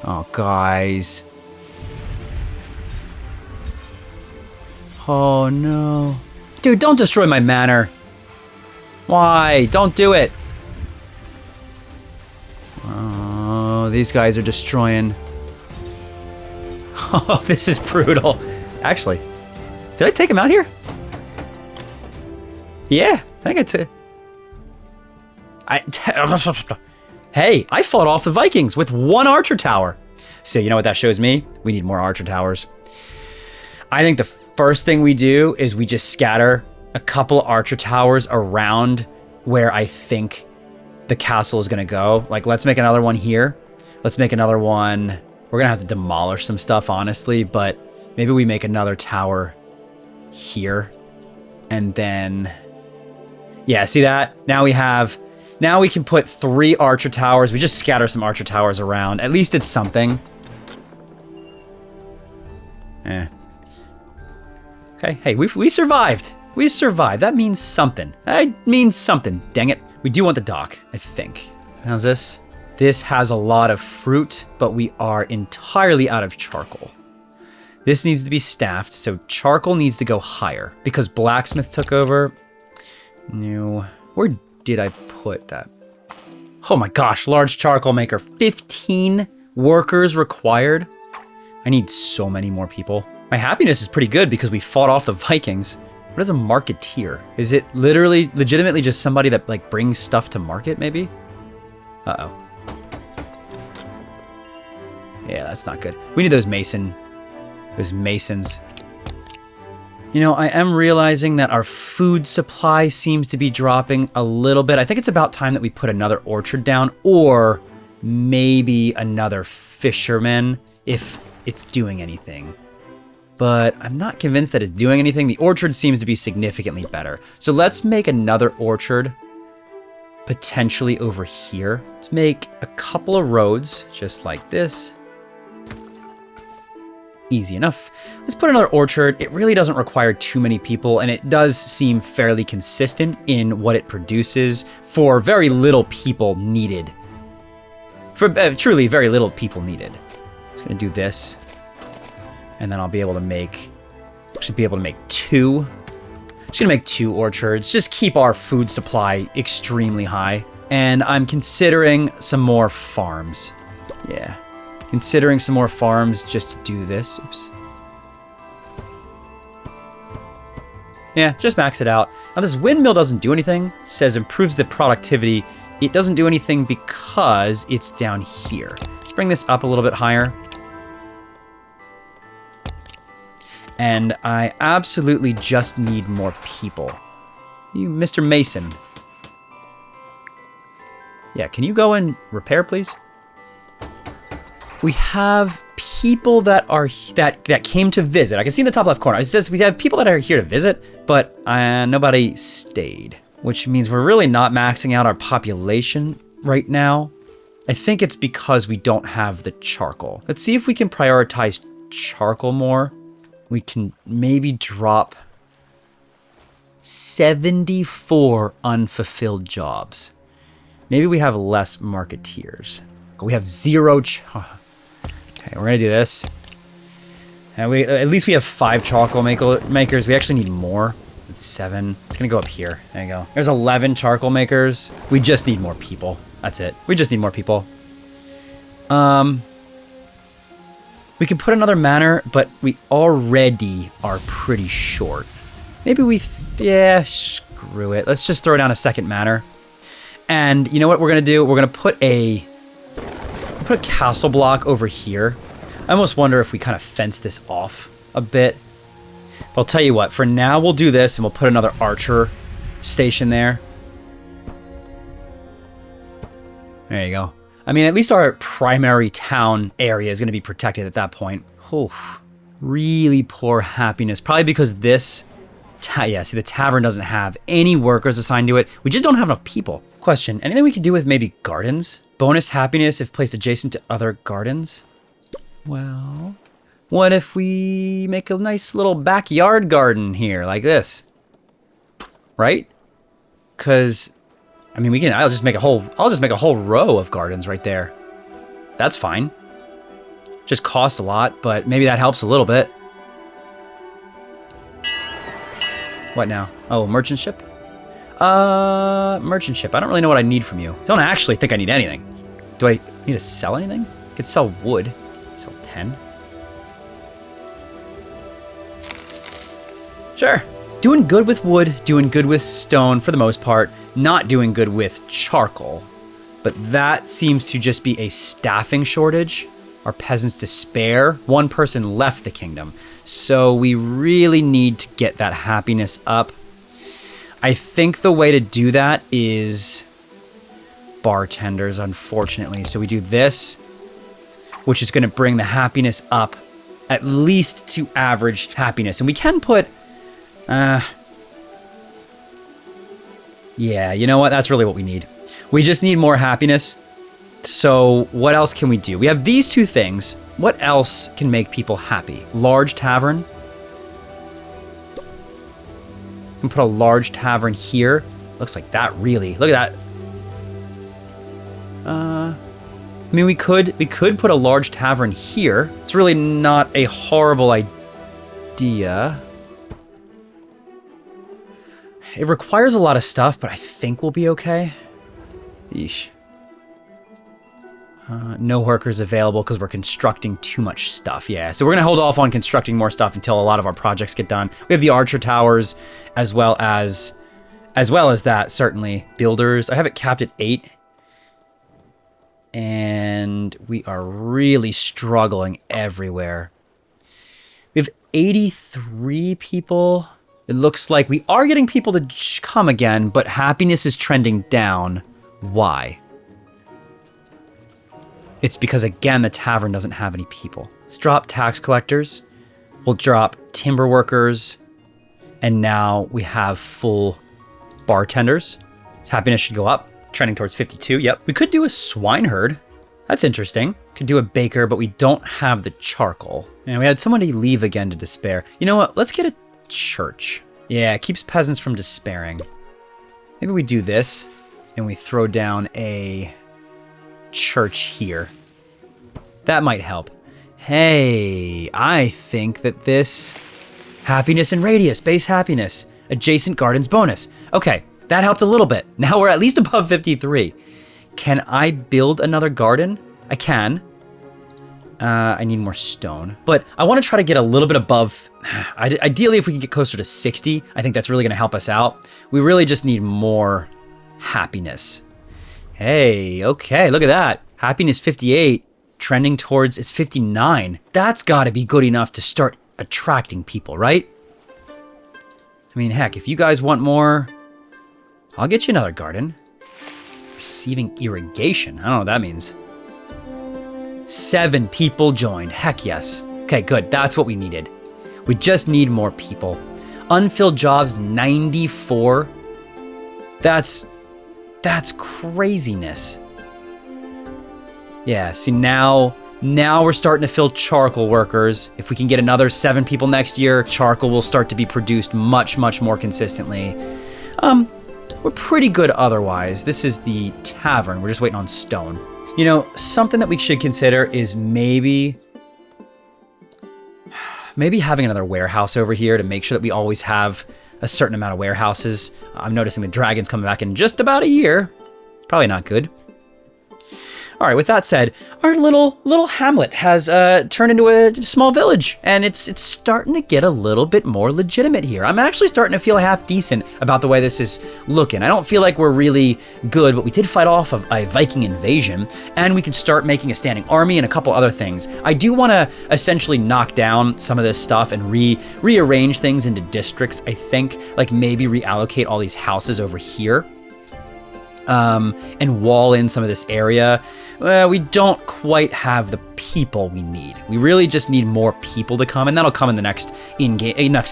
Oh, guys. Oh, no. Dude, don't destroy my manor. Why? Don't do it. Oh, these guys are destroying. Oh, this is brutal. Actually, did I take him out here? Yeah, I think it's it. Hey, I fought off the Vikings with 1 archer tower. So you know what that shows me? We need more archer towers. I think the first thing we do is we just scatter a couple archer towers around where I think the castle is gonna go. Like, let's make another one here. Let's make another one. We're gonna have to demolish some stuff, honestly, but maybe we make another tower here. And then, yeah, see that? Now we can put 3 archer towers. We just scatter some archer towers around. At least it's something. Okay, hey, we survived. We survived. That means something. That means something, dang it. We do want the dock, I think. How's this? This has a lot of fruit, but we are entirely out of charcoal. This needs to be staffed, so charcoal needs to go higher. Because blacksmith took over. No. Where did I put that? Oh my gosh, large charcoal maker. 15 workers required. I need so many more people. My happiness is pretty good because we fought off the Vikings. What is a marketeer? Is it legitimately just somebody that like brings stuff to market, maybe? Uh-oh. Yeah, that's not good. We need those masons. You know, I am realizing that our food supply seems to be dropping a little bit. I think it's about time that we put another orchard down, or maybe another fisherman if it's doing anything. But I'm not convinced that it's doing anything. The orchard seems to be significantly better. So let's make another orchard potentially over here. Let's make a couple of roads just like this. Easy enough. Let's put another orchard. It really doesn't require too many people, and it does seem fairly consistent in what it produces for very little people needed. For truly very little people needed. Just gonna do this. And then I'll be able to make, should be able to make 2. Just gonna make 2 orchards. Just keep our food supply extremely high. And I'm considering some more farms. Yeah. Considering some more farms just to do this. Oops. Yeah, just max it out. Now this windmill doesn't do anything. It says improves the productivity. It doesn't do anything because it's down here. Let's bring this up a little bit higher. And I absolutely just need more people. You, Mr. Mason. Yeah, can you go and repair, please? We have people that are that came to visit. I can see in the top left corner. It says we have people that are here to visit, but nobody stayed, which means we're really not maxing out our population right now. I think it's because we don't have the charcoal. Let's see if we can prioritize charcoal more. We can maybe drop 74 unfulfilled jobs. Maybe we have less marketeers. We have 0. Okay, we're gonna do this. And at least we have 5 charcoal makers. We actually need more. It's 7. It's gonna go up here. There you go. There's 11 charcoal makers. We just need more people. That's it. We just need more people. We can put another manor, but we already are pretty short. Maybe yeah, screw it. Let's just throw down a second manor. And you know what we're gonna do? We're gonna put a castle block over here. I almost wonder if we kind of fence this off a bit. But I'll tell you what, for now we'll do this and we'll put another archer station there. There you go. I mean, at least our primary town area is going to be protected at that point. Oh, really poor happiness. Probably because this, yeah, see, the tavern doesn't have any workers assigned to it. We just don't have enough people. Question, anything we could do with maybe gardens? Bonus happiness if placed adjacent to other gardens? Well, what if we make a nice little backyard garden here like this? Right? Because I mean, I'll just make a whole row of gardens right there. That's fine. Just costs a lot, but maybe that helps a little bit. What now? Oh, merchant ship? Merchant ship. I don't really know what I need from you. I don't actually think I need anything. Do I need to sell anything? I could sell wood. Sell 10. Sure. Doing good with wood, doing good with stone for the most part, not doing good with charcoal. But that seems to just be a staffing shortage. Our peasants despair. One person left the kingdom. So we really need to get that happiness up. I think the way to do that is bartenders, unfortunately. So we do this, which is going to bring the happiness up at least to average happiness. And we can put... yeah, you know what? That's really what we need. We just need more happiness. So what else can we do? We have these two things. What else can make people happy? Large tavern. We can put a large tavern here. Looks like that really... Look at that. I mean, we could put a large tavern here. It's really not a horrible idea. It requires a lot of stuff, but I think we'll be okay. Yeesh. No workers available because we're constructing too much stuff. Yeah, so we're going to hold off on constructing more stuff until a lot of our projects get done. We have the archer towers as well as that, certainly. Builders. I have it capped at 8. And we are really struggling everywhere. We have 83 people. It looks like we are getting people to come again, but happiness is trending down. Why? It's because, again, the tavern doesn't have any people. Let's drop tax collectors. We'll drop timber workers. And now we have full bartenders. Happiness should go up. Trending towards 52. Yep. We could do a swineherd. That's interesting. Could do a baker, but we don't have the charcoal. And we had somebody leave again to despair. You know what? Let's get a church. Yeah, it keeps peasants from despairing. Maybe we do this and we throw down a church here. That might help. Hey, I think that this happiness and radius, base happiness, adjacent gardens bonus. Okay, that helped a little bit. Now we're at least above 53. Can I build another garden? I can. I need more stone, but I want to try to get a little bit above. Ideally, if we can get closer to 60, I think that's really going to help us out. We really just need more happiness. Hey, okay, look at that. Happiness 58, trending towards, it's 59. That's got to be good enough to start attracting people, right? I mean, heck, if you guys want more, I'll get you another garden. Receiving irrigation. I don't know what that means. 7 people joined. Heck yes. Okay, good. That's what we needed. We just need more people. Unfilled jobs, 94. That's craziness. Yeah, see now we're starting to fill charcoal workers. If we can get another 7 people next year, charcoal will start to be produced much, much more consistently. We're pretty good otherwise. This is the tavern. We're just waiting on stone. You know, something that we should consider is maybe having another warehouse over here to make sure that we always have a certain amount of warehouses. I'm noticing the dragon's coming back in just about a year. It's probably not good. All right, with that said, our little hamlet has turned into a small village, and it's starting to get a little bit more legitimate here. I'm actually starting to feel half decent about the way this is looking. I don't feel like we're really good, but we did fight off of a Viking invasion, and we can start making a standing army and a couple other things. I do want to essentially knock down some of this stuff and rearrange things into districts, I think, like maybe reallocate all these houses over here. And wall in some of this area. We don't quite have the people we need. We really just need more people to come, and that'll come in the next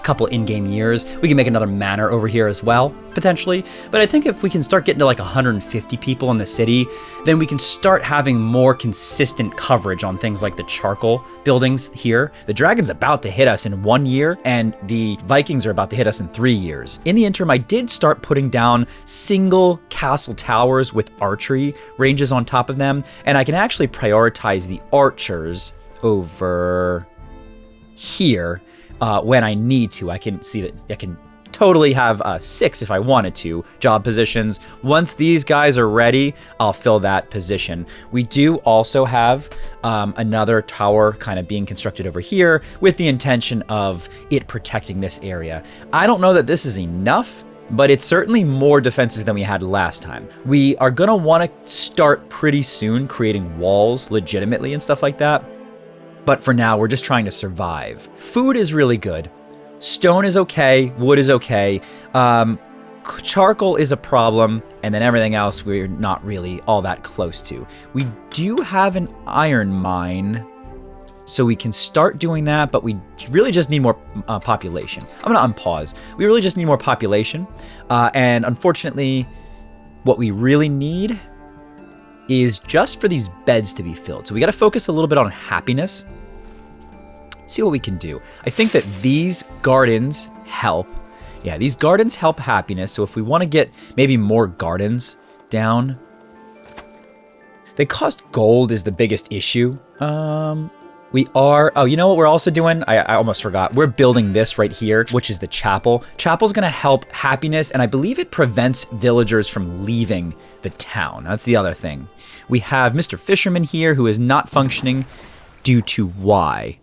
couple in-game years. We can make another manor over here as well, potentially. But I think if we can start getting to like 150 people in the city, then we can start having more consistent coverage on things like the charcoal buildings here. The dragon's about to hit us in 1 year, and the Vikings are about to hit us in 3 years. In the interim, I did start putting down single castle towers with archery ranges on top of them, and I can actually prioritize the archers over here when I need to. I can see that I can totally have 6 if I wanted to job positions. Once these guys are ready, I'll fill that position. We do also have another tower kind of being constructed over here with the intention of it protecting this area. I don't know that this is enough, but it's certainly more defenses than we had last time. We are gonna wanna start pretty soon creating walls legitimately and stuff like that. But for now, we're just trying to survive. Food is really good. Stone is okay, wood is okay. Charcoal is a problem, and then everything else we're not really all that close to. We do have an iron mine, so we can start doing that, but we really just need more population. I'm gonna unpause. We really just need more population, and unfortunately, what we really need is just for these beds to be filled. So we gotta focus a little bit on happiness. See what we can do. I think that these gardens help. Yeah, these gardens help happiness. So if we want to get maybe more gardens down, they cost gold is the biggest issue. We are, oh, you know what we're also doing? I almost forgot. We're building this right here, which is the chapel. Chapel's gonna help happiness, and I believe it prevents villagers from leaving the town. That's the other thing. We have Mr. Fisherman here who is not functioning due to why?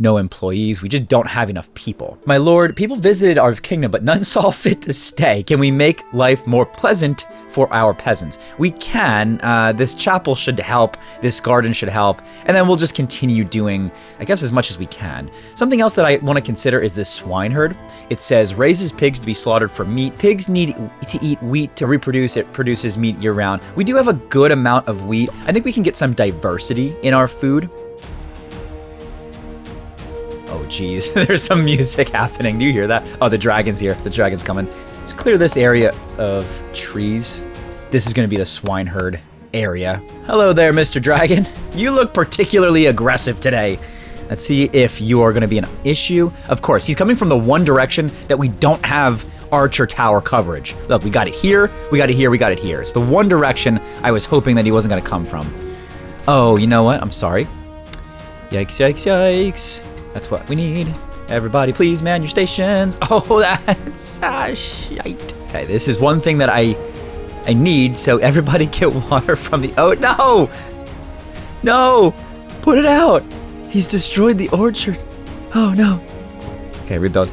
No employees. We just don't have enough people. My lord, people visited our kingdom, but none saw fit to stay. Can we make life more pleasant for our peasants? We can. This chapel should help. This garden should help. And then we'll just continue doing, I guess, as much as we can. Something else that I want to consider is this swine herd. It says, raises pigs to be slaughtered for meat. Pigs need to eat wheat to reproduce. It produces meat year round. We do have a good amount of wheat. I think we can get some diversity in our food. Oh, geez, there's some music happening. Do you hear that? Oh, the dragon's here. The dragon's coming. Let's clear this area of trees. This is going to be the swine herd area. Hello there, Mr. Dragon. You look particularly aggressive today. Let's see if you are going to be an issue. Of course, he's coming from the one direction that we don't have archer tower coverage. Look, we got it here, we got it here, we got it here. It's the one direction I was hoping that he wasn't going to come from. Oh, you know what? I'm sorry. Yikes, yikes, yikes. That's what we need. Everybody, please man your stations. Oh, that's shite. Okay, this is one thing that I need, so everybody get water from the... Oh, no! No! Put it out! He's destroyed the orchard. Oh, no. Okay, rebuild.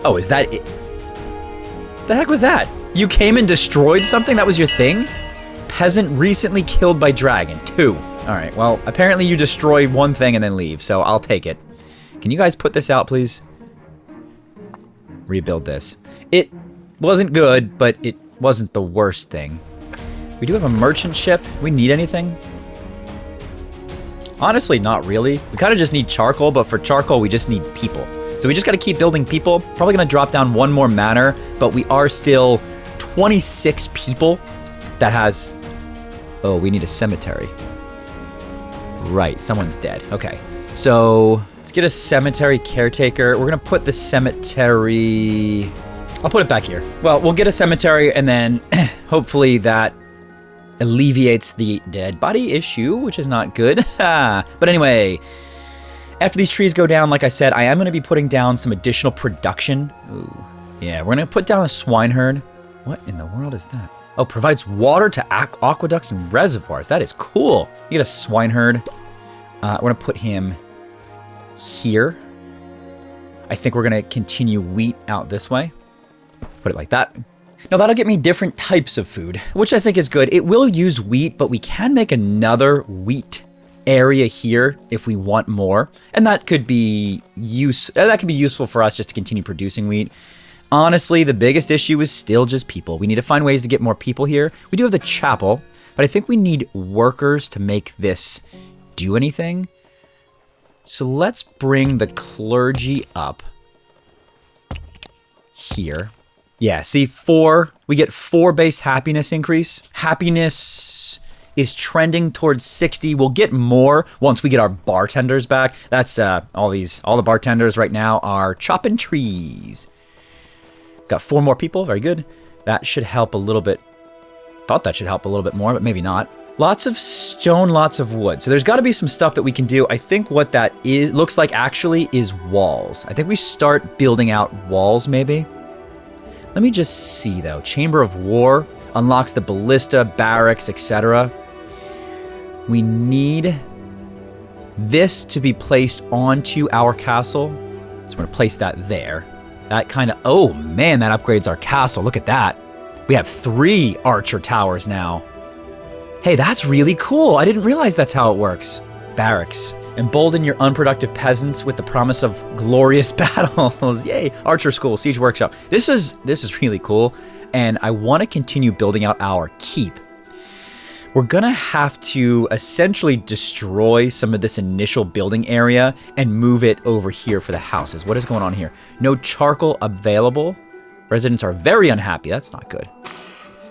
Oh, is that it? The heck was that? You came and destroyed something? That was your thing? Peasant recently killed by dragon. 2. All right, well, apparently you destroy one thing and then leave, so I'll take it. Can you guys put this out, please? Rebuild this. It wasn't good, but it wasn't the worst thing. We do have a merchant ship. We need anything? Honestly, not really. We kind of just need charcoal, but for charcoal, we just need people. So we just got to keep building people. Probably going to drop down one more manor, but we are still 26 people. That has... Oh, we need a cemetery. Right, someone's dead. Okay, so... Let's get a cemetery caretaker. We're going to put the cemetery... I'll put it back here. Well, we'll get a cemetery, and then hopefully that alleviates the dead body issue, which is not good. But anyway, after these trees go down, like I said, I am going to be putting down some additional production. Ooh. Yeah, we're going to put down a swine herd. What in the world is that? Oh, provides water to aqueducts and reservoirs. That is cool. You get a swine herd. We're going to put him... here. I think we're gonna continue wheat out this way. Put it like that. Now that'll get me different types of food, which I think is good. It will use wheat, but we can make another wheat area here if we want more. And that could be useful for us just to continue producing wheat. Honestly, the biggest issue is still just people. We need to find ways to get more people here. We do have the chapel, but I think we need workers to make this do anything. So let's bring the clergy up here. Yeah, see, 4. We get 4 base happiness increase. Happiness is trending towards 60. We'll get more once we get our bartenders back. That's all the bartenders right now are chopping trees. Got 4 more people. Very good. That should help a little bit. Thought that should help a little bit more, but maybe not. Lots of stone, lots of wood. So there's got to be some stuff that we can do. I think what that is looks like actually is walls. I think we start building out walls maybe. Let me just see though. Chamber of War unlocks the ballista, barracks, etc. We need this to be placed onto our castle. So I'm going to place that there. That kind of, oh man, that upgrades our castle. Look at that. We have 3 archer towers now. Hey, that's really cool. I didn't realize that's how it works. Barracks. Embolden your unproductive peasants with the promise of glorious battles. Yay. Archer school, siege workshop. This is really cool. And I want to continue building out our keep. We're gonna have to essentially destroy some of this initial building area and move it over here for the houses. What is going on here? No charcoal available. Residents are very unhappy. That's not good.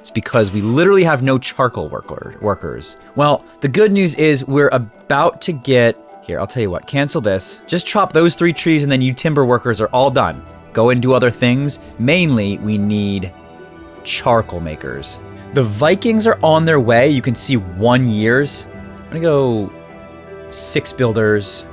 It's because we literally have no charcoal workers. Well, the good news is we're about to get, here, I'll tell you what, cancel this. Just chop those 3 trees and then you timber workers are all done. Go and do other things. Mainly, we need charcoal makers. The Vikings are on their way. You can see 1 years. I'm gonna go 6 builders.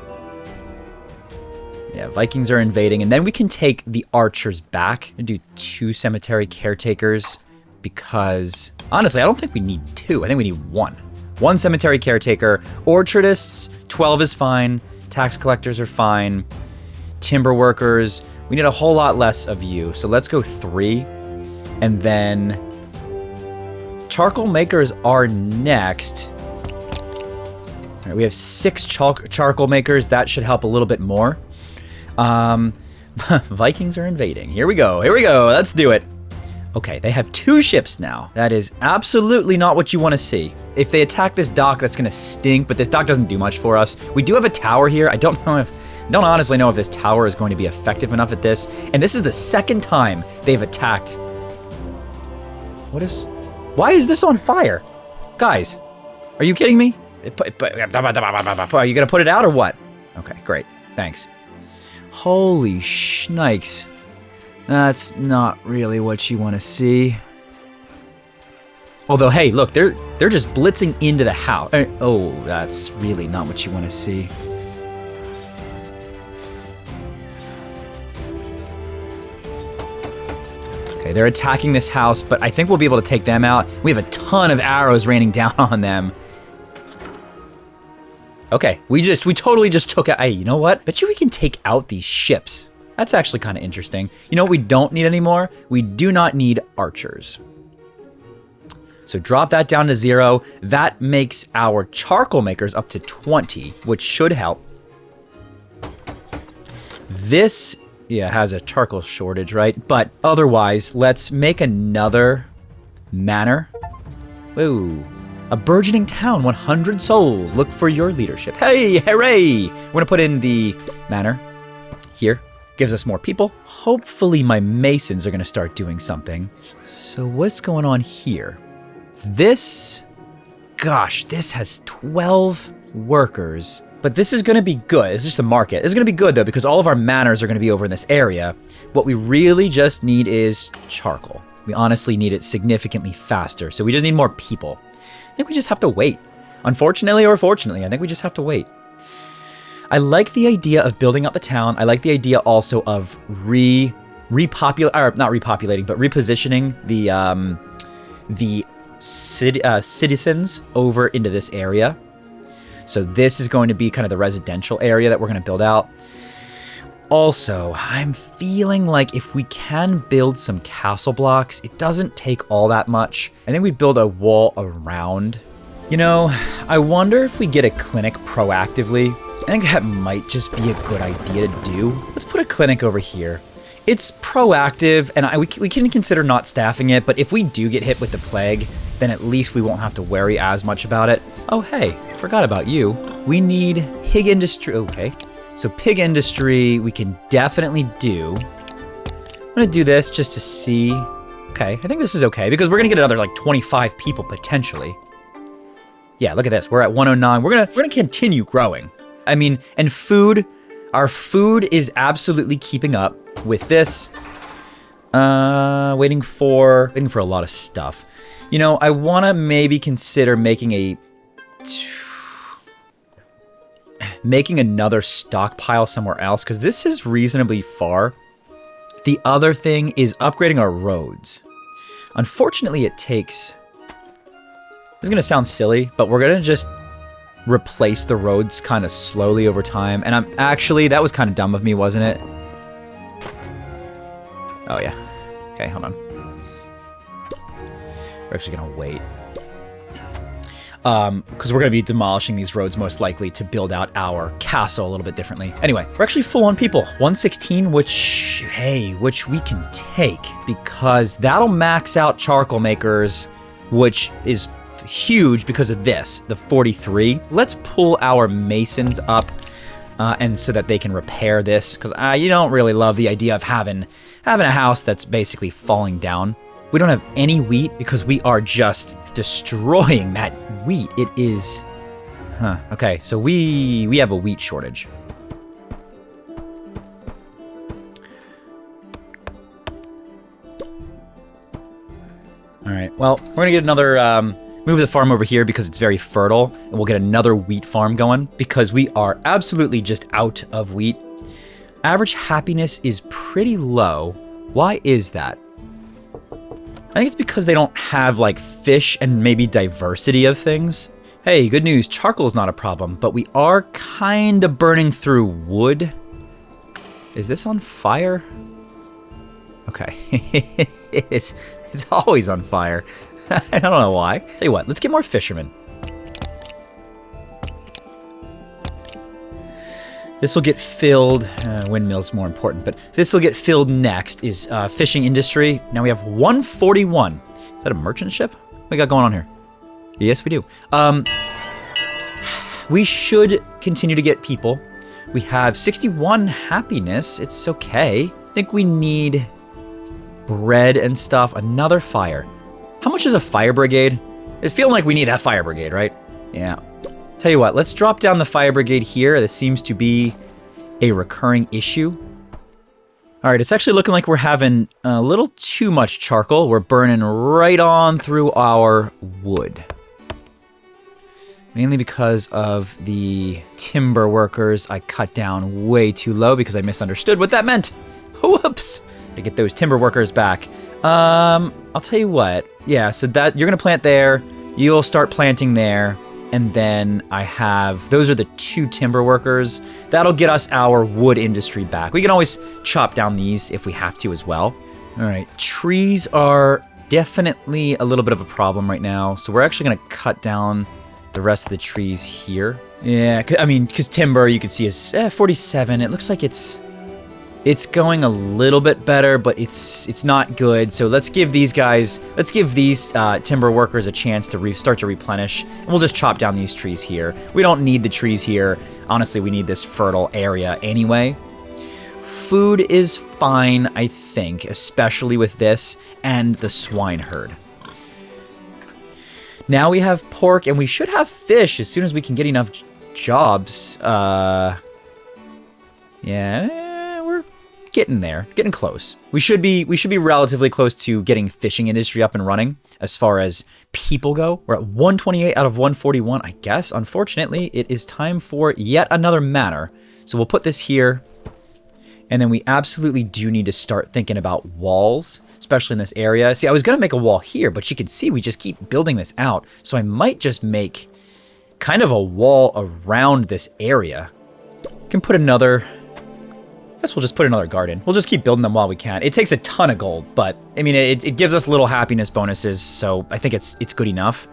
Yeah, Vikings are invading. And then we can take the archers back and do 2 cemetery caretakers because honestly, I don't think we need 2. I think we need 1. 1 cemetery caretaker. Orchardists, 12 is fine. Tax collectors are fine. Timber workers, we need a whole lot less of you. So let's go 3. And then charcoal makers are next. All right, we have 6 charcoal makers. That should help a little bit more. Vikings are invading. Here we go. Here we go. Let's do it. Okay, they have 2 ships now. That is absolutely not what you want to see. If they attack this dock, that's going to stink, but this dock doesn't do much for us. We do have a tower here. I don't honestly know if this tower is going to be effective enough at this. And this is the 2nd time they've attacked. Why is this on fire? Guys, are you kidding me? Are you going to put it out or what? Okay, great. Thanks. Holy shnikes. That's not really what you want to see. Although, hey, look, they're just blitzing into the house. Oh, that's really not what you want to see. Okay, they're attacking this house, but I think we'll be able to take them out. We have a ton of arrows raining down on them. Okay, we totally just took out. Hey, you know what? Bet you we can take out these ships. That's actually kind of interesting. You know what we don't need anymore? We do not need archers. So drop that down to 0. That makes our charcoal makers up to 20, which should help. This, yeah, has a charcoal shortage, right? But otherwise, let's make another manor. Whoa. A burgeoning town, 100 souls. Look for your leadership. Hey, hooray! We're gonna put in the manor here. Gives us more people. Hopefully my masons are gonna start doing something. So what's going on here? This has 12 workers. But this is gonna be good. It's just the market. It's gonna be good though because all of our manors are gonna be over in this area. What we really just need is charcoal. We honestly need it significantly faster. So we just need more people. I think we just have to wait. Unfortunately or fortunately, I think we just have to wait. I like the idea of building up the town. I like the idea also of repositioning the citizens over into this area. So this is going to be kind of the residential area that we're going to build out. Also, I'm feeling like if we can build some castle blocks, it doesn't take all that much. I think we build a wall around. You know, I wonder if we get a clinic proactively. I think that might just be a good idea to do. Let's put a clinic over here. It's proactive, and we can consider not staffing it, but if we do get hit with the plague, then at least we won't have to worry as much about it. Oh, hey, forgot about you. We need pig industry. Okay, so pig industry we can definitely do. I'm gonna do this just to see. Okay, I think this is okay, because we're gonna get another like 25 people potentially. Yeah, look at this. We're at 109. We're gonna continue growing. I mean, and food, our food is absolutely keeping up with this. Waiting for a lot of stuff. You know, I want to maybe consider making another stockpile somewhere else, because this is reasonably far. The other thing is upgrading our roads. Unfortunately, it takes... This is going to sound silly, but we're going to just replace the roads kind of slowly over time. And I'm actually... That was kind of dumb of me, wasn't it? Oh, yeah. Okay, hold on. We're actually going to wait. Because we're going to be demolishing these roads most likely to build out our castle a little bit differently. Anyway, we're actually full on people. 116, which we can take, because that'll max out charcoal makers, which is huge because of this, the 43. Let's pull our masons up, and so that they can repair this, because you don't really love the idea of having a house that's basically falling down. We don't have any wheat because we are just destroying that wheat. It is... Okay, so we have a wheat shortage. Alright, well, we're going to get another... move the farm over here because it's very fertile, and we'll get another wheat farm going because we are absolutely just out of wheat. Average happiness is pretty low. Why is that? I think it's because they don't have, like, fish and maybe diversity of things. Hey, good news. Charcoal is not a problem, but we are kind of burning through wood. Is this on fire? Okay. It's always on fire. I don't know why. Tell you what, let's get more fishermen. This will get filled. Windmill's more important, but this will get filled next is fishing industry. Now we have 141. Is that a merchant ship? What we got going on here? Yes, we do. We should continue to get people. We have 61 happiness. It's okay. I think we need bread and stuff. Another fire. How much is a fire brigade? It's feeling like we need that fire brigade, right? Yeah. Tell you what, let's drop down the fire brigade here. This seems to be a recurring issue. All right, it's actually looking like we're having a little too much charcoal. We're burning right on through our wood. Mainly because of the timber workers. I cut down way too low because I misunderstood what that meant. Whoops! To get those timber workers back. I'll tell you what. Yeah, so that you're gonna plant there. You'll start planting there. And then I have, those are the 2 timber workers. That'll get us our wood industry back. We can always chop down these if we have to as well. All right, trees are definitely a little bit of a problem right now. So we're actually gonna cut down the rest of the trees here. Yeah, I mean, because timber you can see is 47. It looks like it's going a little bit better, but it's not good. So let's give these timber workers a chance to start to replenish. And we'll just chop down these trees here. We don't need the trees here. Honestly, we need this fertile area anyway. Food is fine, I think, especially with this and the swine herd. Now we have pork, and we should have fish as soon as we can get enough jobs. Yeah. Getting there, getting close. We should be relatively close to getting fishing industry up and running as far as people go. We're at 128 out of 141, I guess. Unfortunately, it is time for yet another manor. So we'll put this here. And then we absolutely do need to start thinking about walls, especially in this area. See, I was going to make a wall here, but you can see we just keep building this out. So I might just make kind of a wall around this area. Can put another... I guess we'll just put another garden. We'll just keep building them while we can. It takes a ton of gold, but I mean, it gives us little happiness bonuses, so I think it's good enough.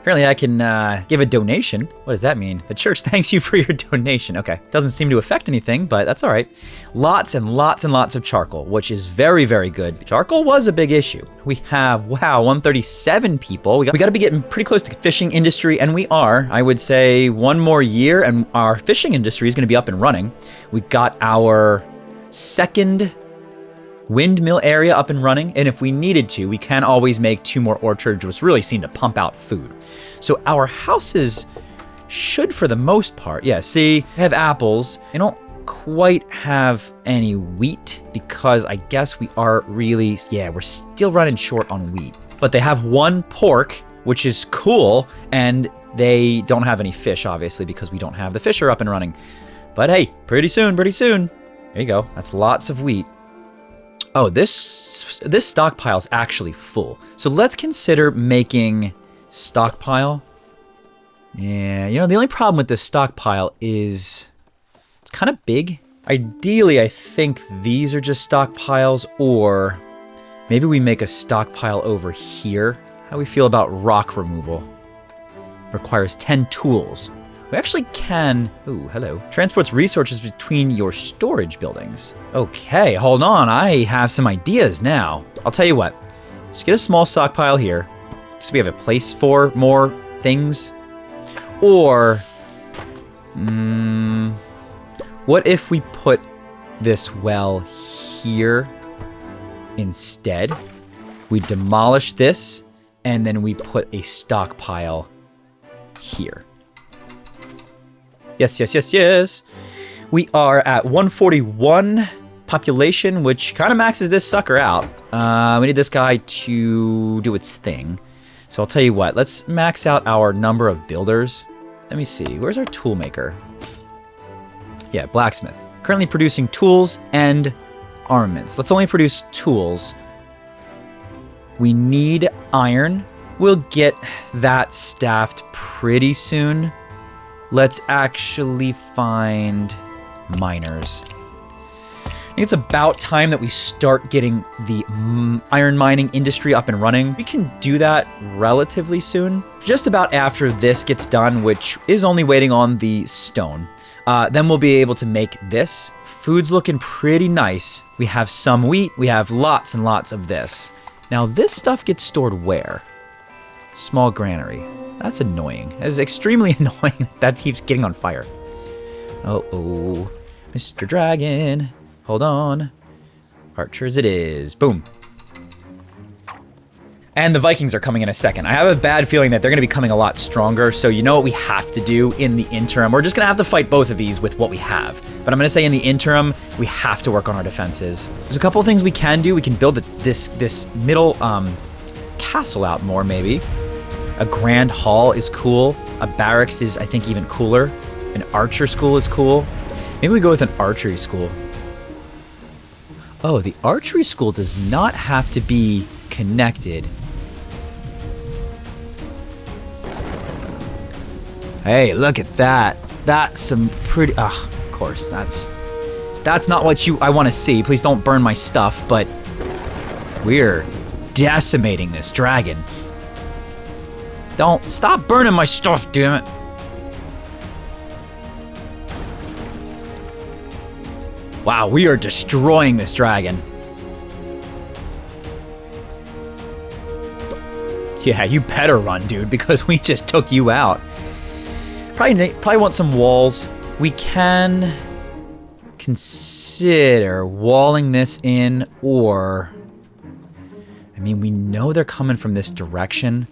Apparently I can give a donation. What does that mean? The church thanks you for your donation. Okay, doesn't seem to affect anything, but that's all right. Lots and lots and lots of charcoal, which is very, very good. Charcoal was a big issue. We have, wow, 137 people. We got to be getting pretty close to fishing industry, and we are. I would say 1 more year, and our fishing industry is going to be up and running. We got our second windmill area up and running, and if we needed to, we can always make 2 more orchards, which really seem to pump out food. So our houses should, for the most part, yeah, see, have apples. They don't quite have any wheat because I guess we are really, yeah, we're still running short on wheat. but they have 1 pork, which is cool, and they don't have any fish, obviously, because we don't have the fisher up and running. But hey, pretty soon. There you go. That's lots of wheat. Oh, this stockpile is actually full. So let's consider making stockpile. Yeah, you know, the only problem with this stockpile is it's kind of big. Ideally, I think these are just stockpiles, or maybe we make a stockpile over here. How do we feel about rock removal? Requires 10 tools. We actually can... Ooh, hello. Transports resources between your storage buildings. Okay, hold on. I have some ideas now. I'll tell you what. Let's get a small stockpile here, just so we have a place for more things. Or... what if we put this well here instead? We demolish this, and then we put a stockpile here. Yes. We are at 141 population, which kind of maxes this sucker out. We need this guy to do its thing. So I'll tell you what, let's max out our number of builders. Let me see, where's our tool maker? Yeah, blacksmith. Currently producing tools and armaments. Let's only produce tools. We need iron. We'll get that staffed pretty soon. Let's actually find miners. I think it's about time that we start getting the iron mining industry up and running. We can do that relatively soon. Just about after this gets done, which is only waiting on the stone. Then we'll be able to make this. Food's looking pretty nice. We have some wheat. We have lots and lots of this. Now this stuff gets stored where? Small granary. That's annoying. That is extremely annoying. That keeps getting on fire. Uh-oh. Mr. Dragon. Hold on. Archers it is. Boom. And the Vikings are coming in a second. I have a bad feeling that they're going to be coming a lot stronger, so you know what we have to do in the interim? We're just going to have to fight both of these with what we have. But I'm going to say in the interim, we have to work on our defenses. There's a couple of things we can do. We can build this middle castle out more, maybe. A grand hall is cool. A barracks is, I think, even cooler. An archer school is cool. Maybe we go with an archery school. Oh, the archery school does not have to be connected. Hey, look at that. That's some pretty... of course, that's not what I want to see. Please don't burn my stuff, but we're decimating this dragon. Don't stop burning my stuff, damn it. Wow, we are destroying this dragon. Yeah, you better run, dude, because we just took you out. Probably want some walls. We can consider walling this in, or... I mean, we know they're coming from this direction.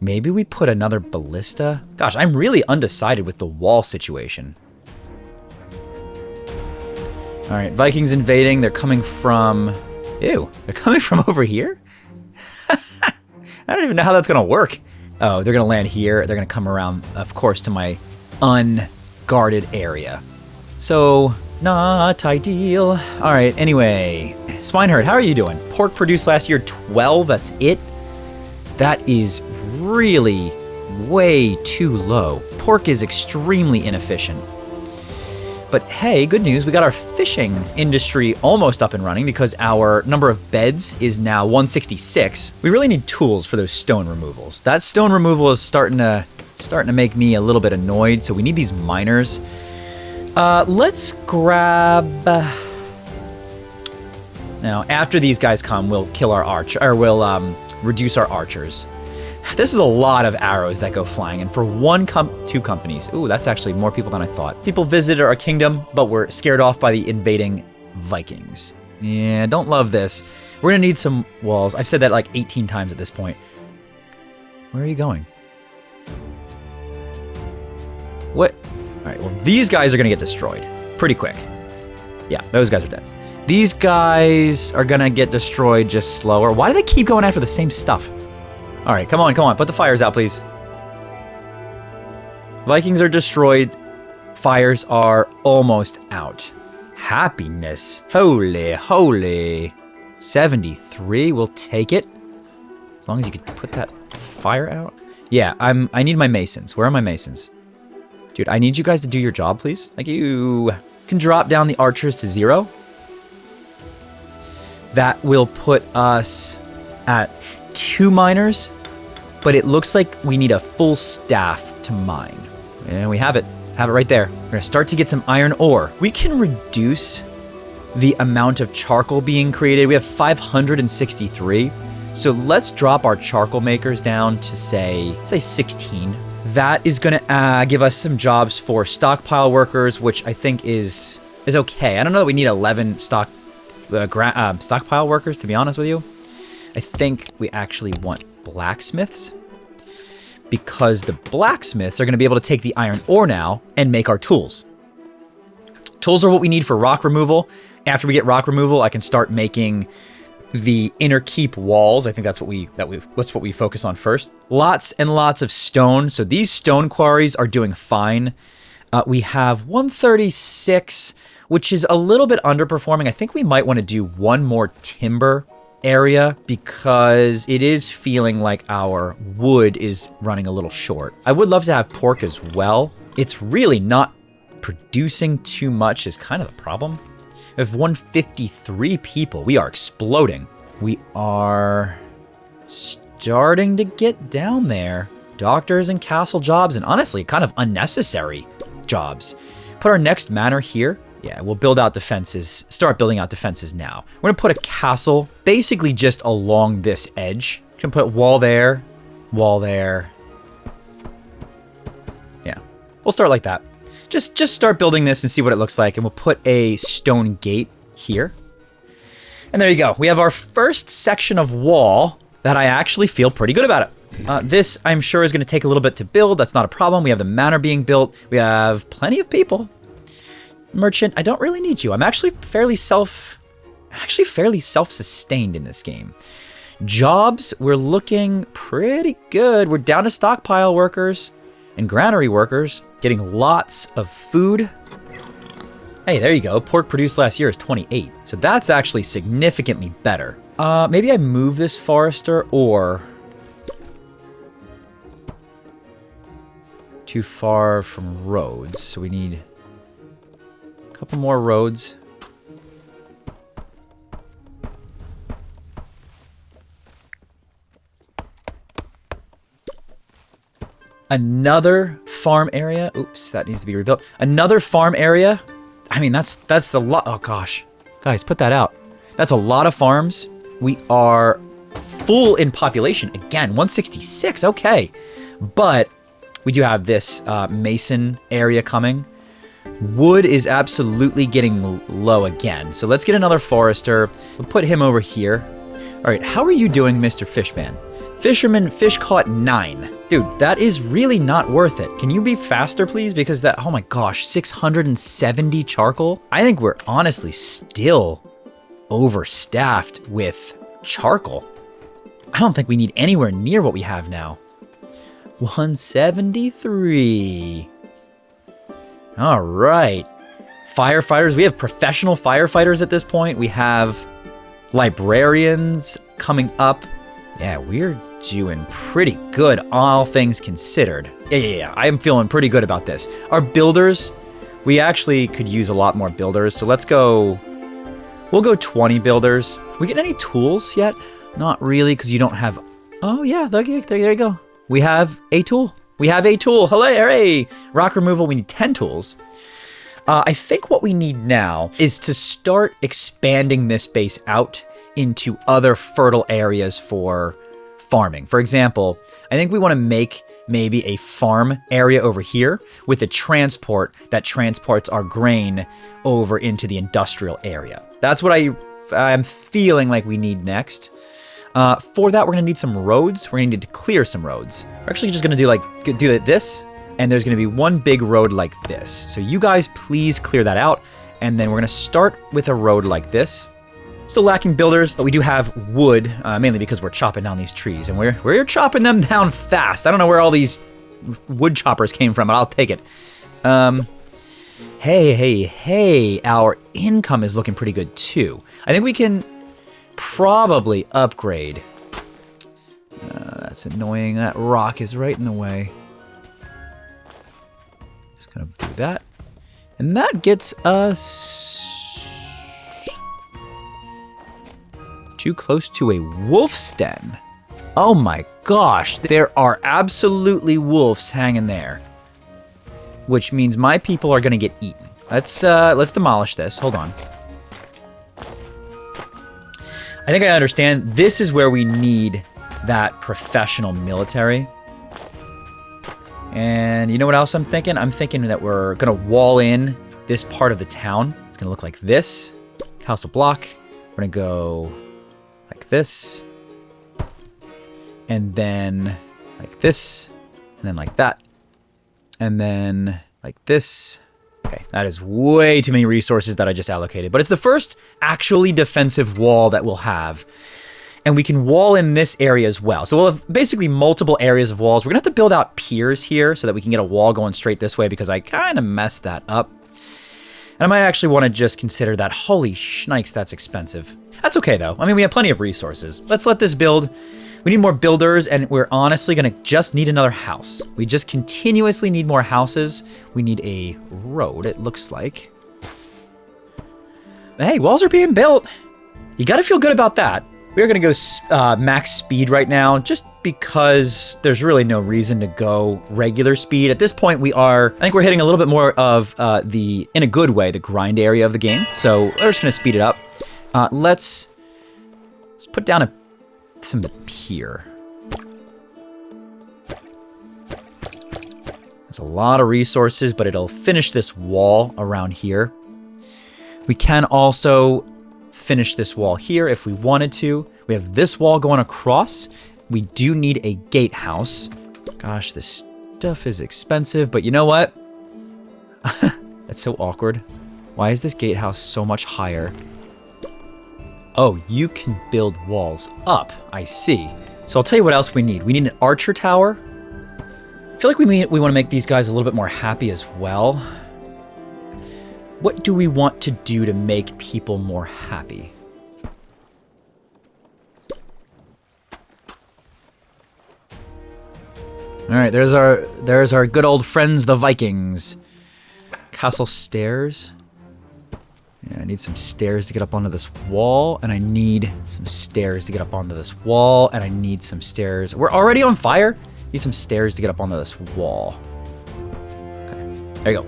Maybe we put another ballista? Gosh, I'm really undecided with the wall situation. Alright, Vikings invading. They're coming from... Ew, they're coming from over here? I don't even know how that's going to work. Oh, they're going to land here. They're going to come around, of course, to my unguarded area. So, not ideal. Alright, anyway. Swineherd, how are you doing? Pork produced last year 12, that's it? That is really way too low. Pork is extremely inefficient. But hey, good news, we got our fishing industry almost up and running because our number of beds is now 166. We really need tools for those stone removals. That stone removal is starting to make me a little bit annoyed, so we need these miners. Let's grab... Now, after these guys come, we'll kill our we'll reduce our archers. This is a lot of arrows that go flying, and for two companies. Ooh, that's actually more people than I thought. People visited our kingdom, but were scared off by the invading Vikings. Yeah, don't love this. We're gonna need some walls. I've said that like 18 times at this point. Where are you going? What? All right, well, these guys are gonna get destroyed pretty quick. Yeah, those guys are dead. These guys are gonna get destroyed just slower. Why do they keep going after the same stuff? All right, come on, come on. Put the fires out, please. Vikings are destroyed. Fires are almost out. Happiness. Holy, holy. 73, we'll take it. As long as you could put that fire out. Yeah, I need my masons. Where are my masons? Dude, I need you guys to do your job, please. Like, you can drop down the archers to 0. That will put us at 2 miners, but it looks like we need a full staff to mine. And we have it. Have it right there. We're gonna start to get some iron ore. We can reduce the amount of charcoal being created. We have 563. So let's drop our charcoal makers down to say 16. That is gonna give us some jobs for stockpile workers, which I think is okay. I don't know that we need 11 stockpile workers, to be honest with you. I think we actually want blacksmiths, because the blacksmiths are going to be able to take the iron ore now and make our tools. Tools are what we need for rock removal. After we get rock removal, I can start making the inner keep walls. I think that's what we focus on first. Lots and lots of stone. So these stone quarries are doing fine. We have 136, which is a little bit underperforming. I think we might want to do one more timber area because it is feeling like our wood is running a little short. I would love to have pork as well. It's really not producing too much is kind of the problem. We have 153 people. We are exploding. We are starting to get down there. Doctors and castle jobs, and honestly, kind of unnecessary jobs. Put our next manor here. Yeah, we'll build out defenses, start building out defenses now. We're gonna put a castle basically just along this edge. We can put wall there, wall there. Yeah, we'll start like that. Just start building this and see what it looks like, and we'll put a stone gate here. And there you go. We have our first section of wall that I actually feel pretty good about it. This, I'm sure, is gonna take a little bit to build. That's not a problem. We have the manor being built. We have plenty of people. Merchant, I don't really need you. I'm actually fairly self-sustained in this game. Jobs, we're looking pretty good. We're down to stockpile workers and granary workers, getting lots of food. Hey, there you go. Pork produced last year is 28. So that's actually significantly better. Maybe I move this forester or too far from roads. So we need couple more roads. Another farm area. Oops, that needs to be rebuilt. Another farm area. I mean, that's the lot. Oh gosh, guys, put that out. That's a lot of farms. We are full in population again. 166. Okay, but we do have this mason area coming. Wood is absolutely getting low again. So let's get another forester. We'll put him over here. All right, how are you doing, Mr. Fishman? Fisherman, fish caught 9. Dude, that is really not worth it. Can you be faster, please? Because that, oh my gosh, 670 charcoal? I think we're honestly still overstaffed with charcoal. I don't think we need anywhere near what we have now. 173. All right. Firefighters. We have professional firefighters at this point. We have librarians coming up. Yeah, we're doing pretty good, all things considered. Yeah. I am feeling pretty good about this. Our builders, we actually could use a lot more builders. So let's go. We'll go 20 builders. We get any tools yet? Not really, because you don't have. Oh, yeah. There you go. We have a tool. We have a tool. Hooray! Rock removal, we need 10 tools. I think what we need now is to start expanding this base out into other fertile areas for farming. For example, I think we want to make maybe a farm area over here with a transport that transports our grain over into the industrial area. That's what I'm feeling like we need next. For that, we're going to need some roads. We're going to need to clear some roads. We're actually just going to do this, and there's going to be one big road like this. So you guys please clear that out, and then we're going to start with a road like this. Still lacking builders, but we do have wood, mainly because we're chopping down these trees, and we're chopping them down fast. I don't know where all these wood choppers came from, but I'll take it. Hey, our income is looking pretty good too. I think we can probably upgrade. That's annoying. That rock is right in the way. Just gonna do that. And that gets us too close to a wolf's den. Oh my gosh, there are absolutely wolves hanging there. Which means my people are gonna get eaten. Let's demolish this. Hold on. I think I understand. This is where we need that professional military. And you know what else I'm thinking? I'm thinking that we're gonna wall in this part of the town. It's gonna look like this. Castle block. We're gonna go like this. And then like this. And then like that. And then like this. Okay, that is way too many resources that I just allocated. But it's the first actually defensive wall that we'll have. And we can wall in this area as well. So we'll have basically multiple areas of walls. We're gonna have to build out piers here so that we can get a wall going straight this way because I kind of messed that up. And I might actually want to just consider that. Holy shnikes, that's expensive. That's okay though. I mean, we have plenty of resources. Let's let this build. We need more builders, and we're honestly gonna just need another house. We just continuously need more houses. We need a road, it looks like. But hey, walls are being built. You gotta feel good about that. We're gonna go max speed right now, just because there's really no reason to go regular speed. At this point, I think we're hitting a little bit more of in a good way, the grind area of the game. So we're just gonna speed it up. Let's put down some of the pier. That's a lot of resources, but it'll finish this wall around here. We can also finish this wall here if we wanted to. We have this wall going across. We do need a gatehouse. Gosh, this stuff is expensive, but you know what? That's so awkward. Why is this gatehouse so much higher? Oh, you can build walls up. I see. So I'll tell you what else we need. We need an archer tower. I feel like we want to make these guys a little bit more happy as well. What do we want to do to make people more happy? All right, there's our good old friends, the Vikings. Castle stairs. Yeah, I need some stairs to get up onto this wall, and I need some stairs to get up onto this wall, and I need some stairs. We're already on fire. Need some stairs to get up onto this wall. Okay, there you go.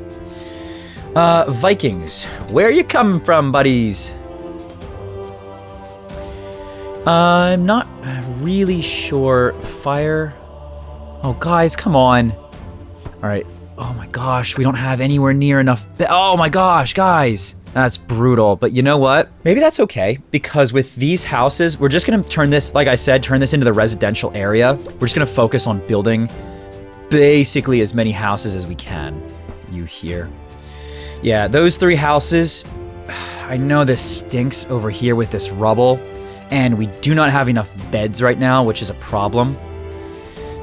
Vikings, where you coming from, buddies? I'm not really sure. Fire. Oh, guys, come on. All right. Oh my gosh, we don't have anywhere near enough. Oh my gosh, guys. That's brutal, but you know what? Maybe that's okay, because with these houses, we're just gonna turn this, like I said, turn this into the residential area. We're just gonna focus on building basically as many houses as we can. You here. Yeah, those 3 houses, I know this stinks over here with this rubble, and we do not have enough beds right now, which is a problem.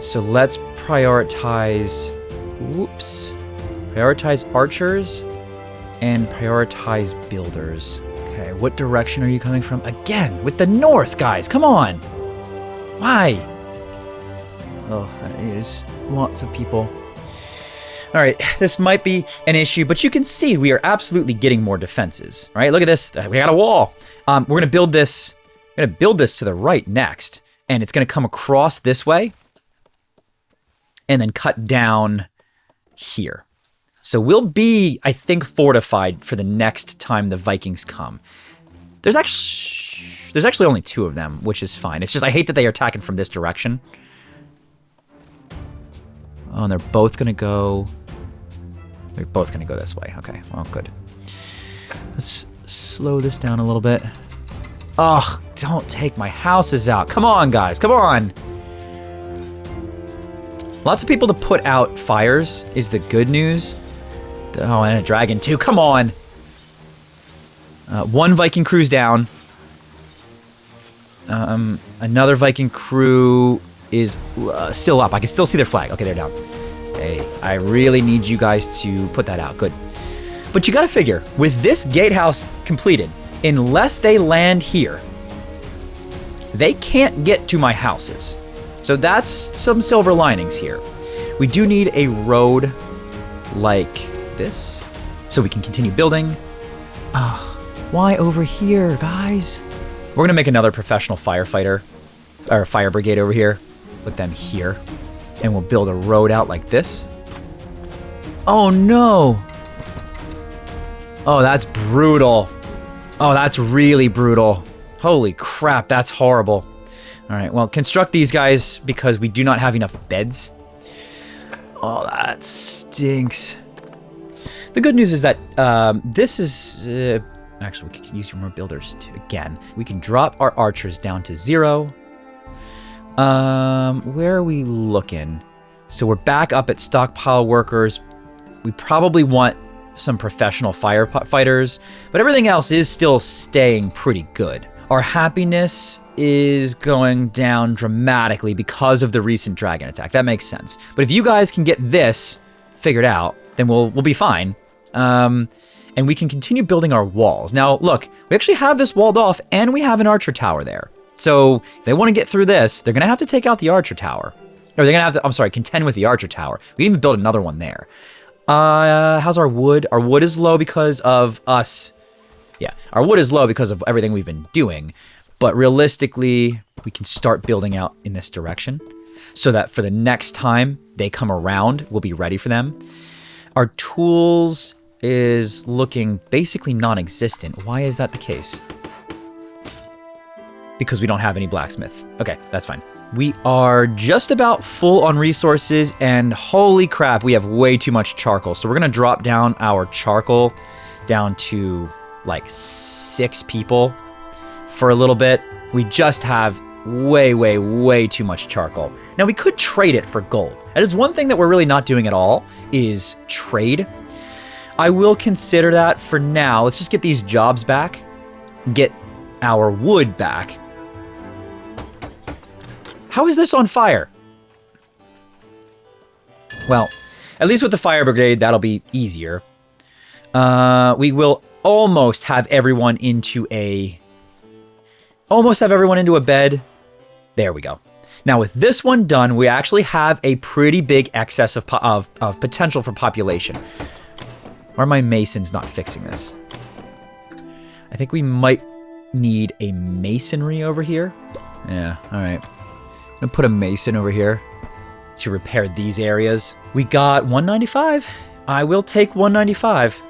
So let's prioritize, prioritize archers and prioritize builders. Okay, what direction are you coming from? Again, with the north, guys, come on. Why? Oh, that is lots of people. All right, this might be an issue, but you can see we are absolutely getting more defenses, right? Look at this, we got a wall. We're gonna build this, to the right next, and it's gonna come across this way and then cut down here. So we'll be, I think, fortified for the next time the Vikings come. There's actually only 2 of them, which is fine. It's just I hate that they are attacking from this direction. Oh, and they're both gonna go this way. Okay, well, good. Let's slow this down a little bit. Ugh, don't take my houses out. Come on, guys, come on. Lots of people to put out fires is the good news. Oh, and a dragon too, come on. 1 Viking crew's down. Another Viking crew is still up. I can still see their flag. Okay, they're down. Hey, I really need you guys to put that out. Good. But you gotta figure, with this gatehouse completed, unless they land here, they can't get to my houses. So that's some silver linings here. We do need a road like this, so we can continue building. Why over here, guys? We're gonna make another professional firefighter, or fire brigade over here. Put them here. And we'll build a road out like this. Oh no! Oh, that's brutal. Oh, that's really brutal. Holy crap, that's horrible. All right, well, construct these guys because we do not have enough beds. Oh, that stinks. The good news is that this is... actually, we can use more builders too. Again, we can drop our archers down to 0. Where are we looking? So we're back up at stockpile workers. We probably want some professional firefighters, but everything else is still staying pretty good. Our happiness is going down dramatically because of the recent dragon attack. That makes sense. But if you guys can get this figured out, then we'll be fine. And we can continue building our walls. Now, look, we actually have this walled off, and we have an archer tower there. So if they want to get through this, they're going to have to take out the archer tower. Or they're going to have to, I'm sorry, contend with the archer tower. We can even build another one there. How's our wood? Our wood is low because of us. Yeah, our wood is low because of everything we've been doing. But realistically, we can start building out in this direction so that for the next time they come around, we'll be ready for them. Our tools is looking basically non-existent. Why is that the case? Because we don't have any blacksmith. Okay, that's fine. We are just about full on resources, and holy crap, we have way too much charcoal. So we're gonna drop down our charcoal down to like 6 people for a little bit. We just have way too much charcoal. Now we could trade it for gold. That is one thing that we're really not doing at all, is trade. I will consider that for now. Let's just get these jobs back, get our wood back. How is this on fire? Well, at least with the fire brigade, that'll be easier. We will almost have everyone into a... bed. There we go. Now with this one done, we actually have a pretty big excess of potential for population. Why are my masons not fixing this? I think we might need a masonry over here. Yeah, all right. I'm gonna put a mason over here to repair these areas. We got 195. I will take 195.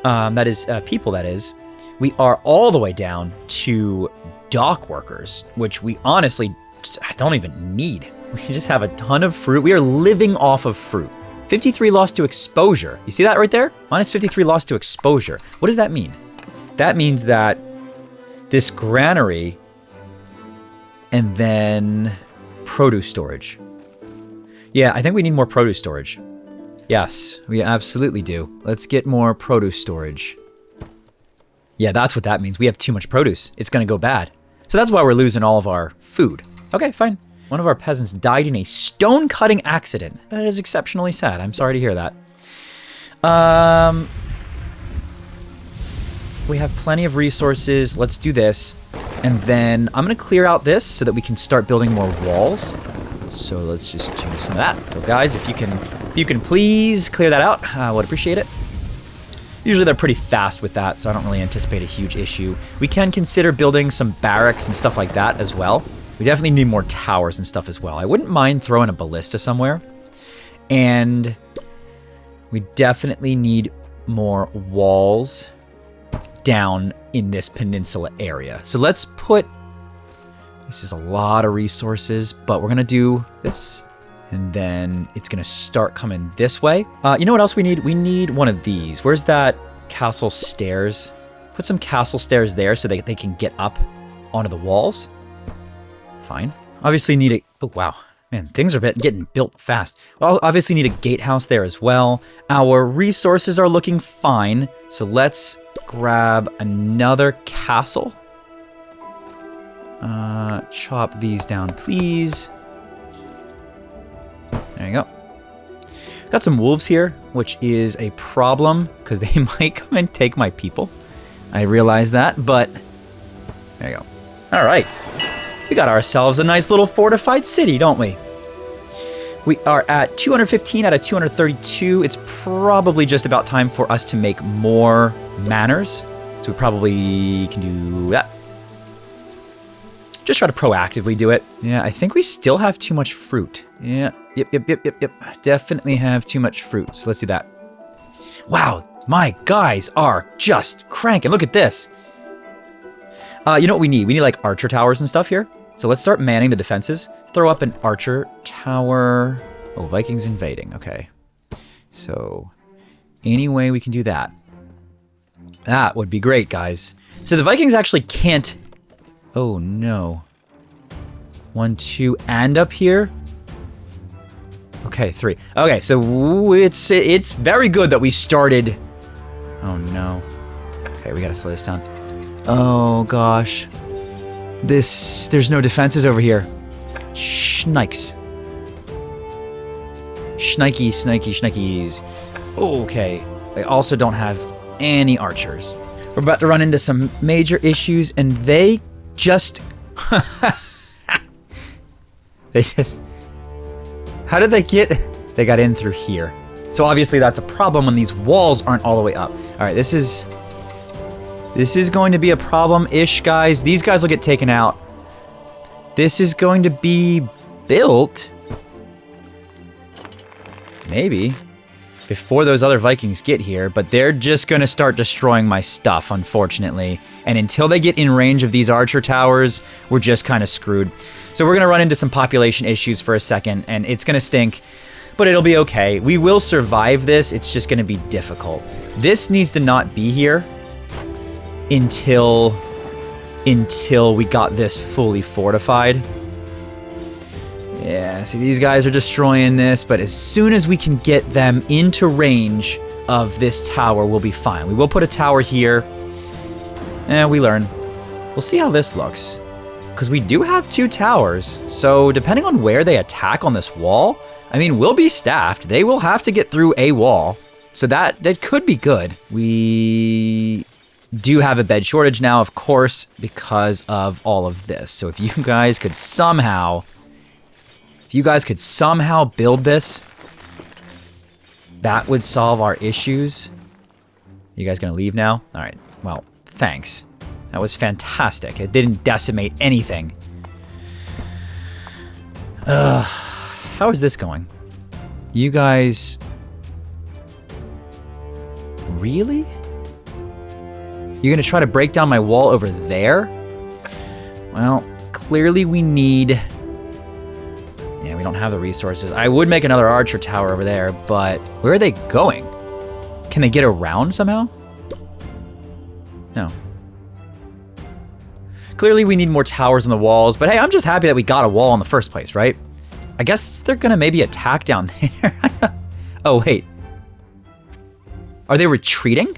That is people, that is. We are all the way down to dock workers, which we honestly don't even need. We just have a ton of fruit. We are living off of fruit. 53 lost to exposure. You see that right there? Minus 53 lost to exposure. What does that mean? That means that this granary and then produce storage. Yeah, I think we need more produce storage. Yes, we absolutely do. Let's get more produce storage. Yeah, that's what that means. We have too much produce. It's going to go bad. So that's why we're losing all of our food. Okay, fine. One of our peasants died in a stone cutting accident. That is exceptionally sad. I'm sorry to hear that. We have plenty of resources. Let's do this. And then I'm going to clear out this so that we can start building more walls. So let's just do some of that. So guys, if you can please clear that out, I would appreciate it. Usually they're pretty fast with that, so I don't really anticipate a huge issue. We can consider building some barracks and stuff like that as well. We definitely need more towers and stuff as well. I wouldn't mind throwing a ballista somewhere. And we definitely need more walls down in this peninsula area. So let's put... This is a lot of resources, but we're going to do this. And then it's going to start coming this way. You know what else we need? We need one of these. Where's that castle stairs? Put some castle stairs there so they can get up onto the walls. Fine. Obviously need a... Oh, wow. Man, things are getting built fast. Well, obviously need a gatehouse there as well. Our resources are looking fine. So let's grab another castle. Chop these down, please. There you go. Got some wolves here, which is a problem because they might come and take my people. I realize that, but there you go. All right. We got ourselves a nice little fortified city, don't we? We are at 215 out of 232. It's probably just about time for us to make more manors. So we probably can do that. Just try to proactively do it. Yeah, I think we still have too much fruit. Yeah, yep. Definitely have too much fruit. So let's do that. Wow, my guys are just cranking. Look at this. You know what we need? We need like archer towers and stuff here. So let's start manning the defenses. Throw up an archer tower. Oh, Vikings invading. Okay. So any way we can do that. That would be great, guys. So the Vikings actually can't... Oh, no. 1, 2, and up here? Okay, 3. Okay, so it's very good that we started... Oh, no. Okay, we gotta slow this down. Oh, gosh. There's no defenses over here. Schnikes. Shnikes. Okay. I also don't have any archers. We're about to run into some major issues, and they just... How did they get... They got in through here. So obviously that's a problem when these walls aren't all the way up. All right, this is going to be a problem-ish, guys. These guys will get taken out. This is going to be built... Maybe. Before those other Vikings get here, but they're just going to start destroying my stuff, unfortunately. And until they get in range of these archer towers, we're just kind of screwed. So we're going to run into some population issues for a second, and it's going to stink, but it'll be okay. We will survive this. It's just going to be difficult. This needs to not be here until we got this fully fortified. Yeah, see, these guys are destroying this, but as soon as we can get them into range of this tower, we'll be fine. We will put a tower here, and we learn. We'll see how this looks, because we do have 2 towers, so depending on where they attack on this wall, I mean, we'll be staffed. They will have to get through a wall, so that could be good. We do have a bed shortage now, of course, because of all of this. So if you guys could somehow... If you guys could somehow build this, that would solve our issues. You guys gonna leave now? All right, well, thanks. That was fantastic. It didn't decimate anything. How is this going? You guys... Really? You're gonna try to break down my wall over there? Well, clearly we need... Yeah, we don't have the resources. I would make another archer tower over there, but where are they going? Can they get around somehow? No. Clearly we need more towers on the walls, but hey, I'm just happy that we got a wall in the first place, right? I guess they're gonna maybe attack down there. Oh, wait. Are they retreating?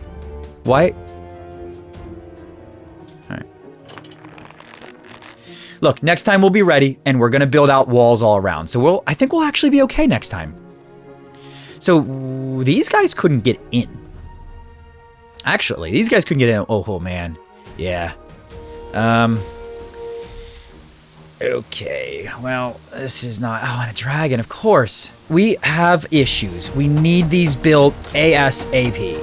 Why? Look, next time we'll be ready, and we're gonna build out walls all around. So I think we'll actually be okay next time. So these guys couldn't get in. Actually, these guys couldn't get in. Oh man, yeah. Okay, well, this is not... Oh, and a dragon, of course. We have issues. We need these built ASAP.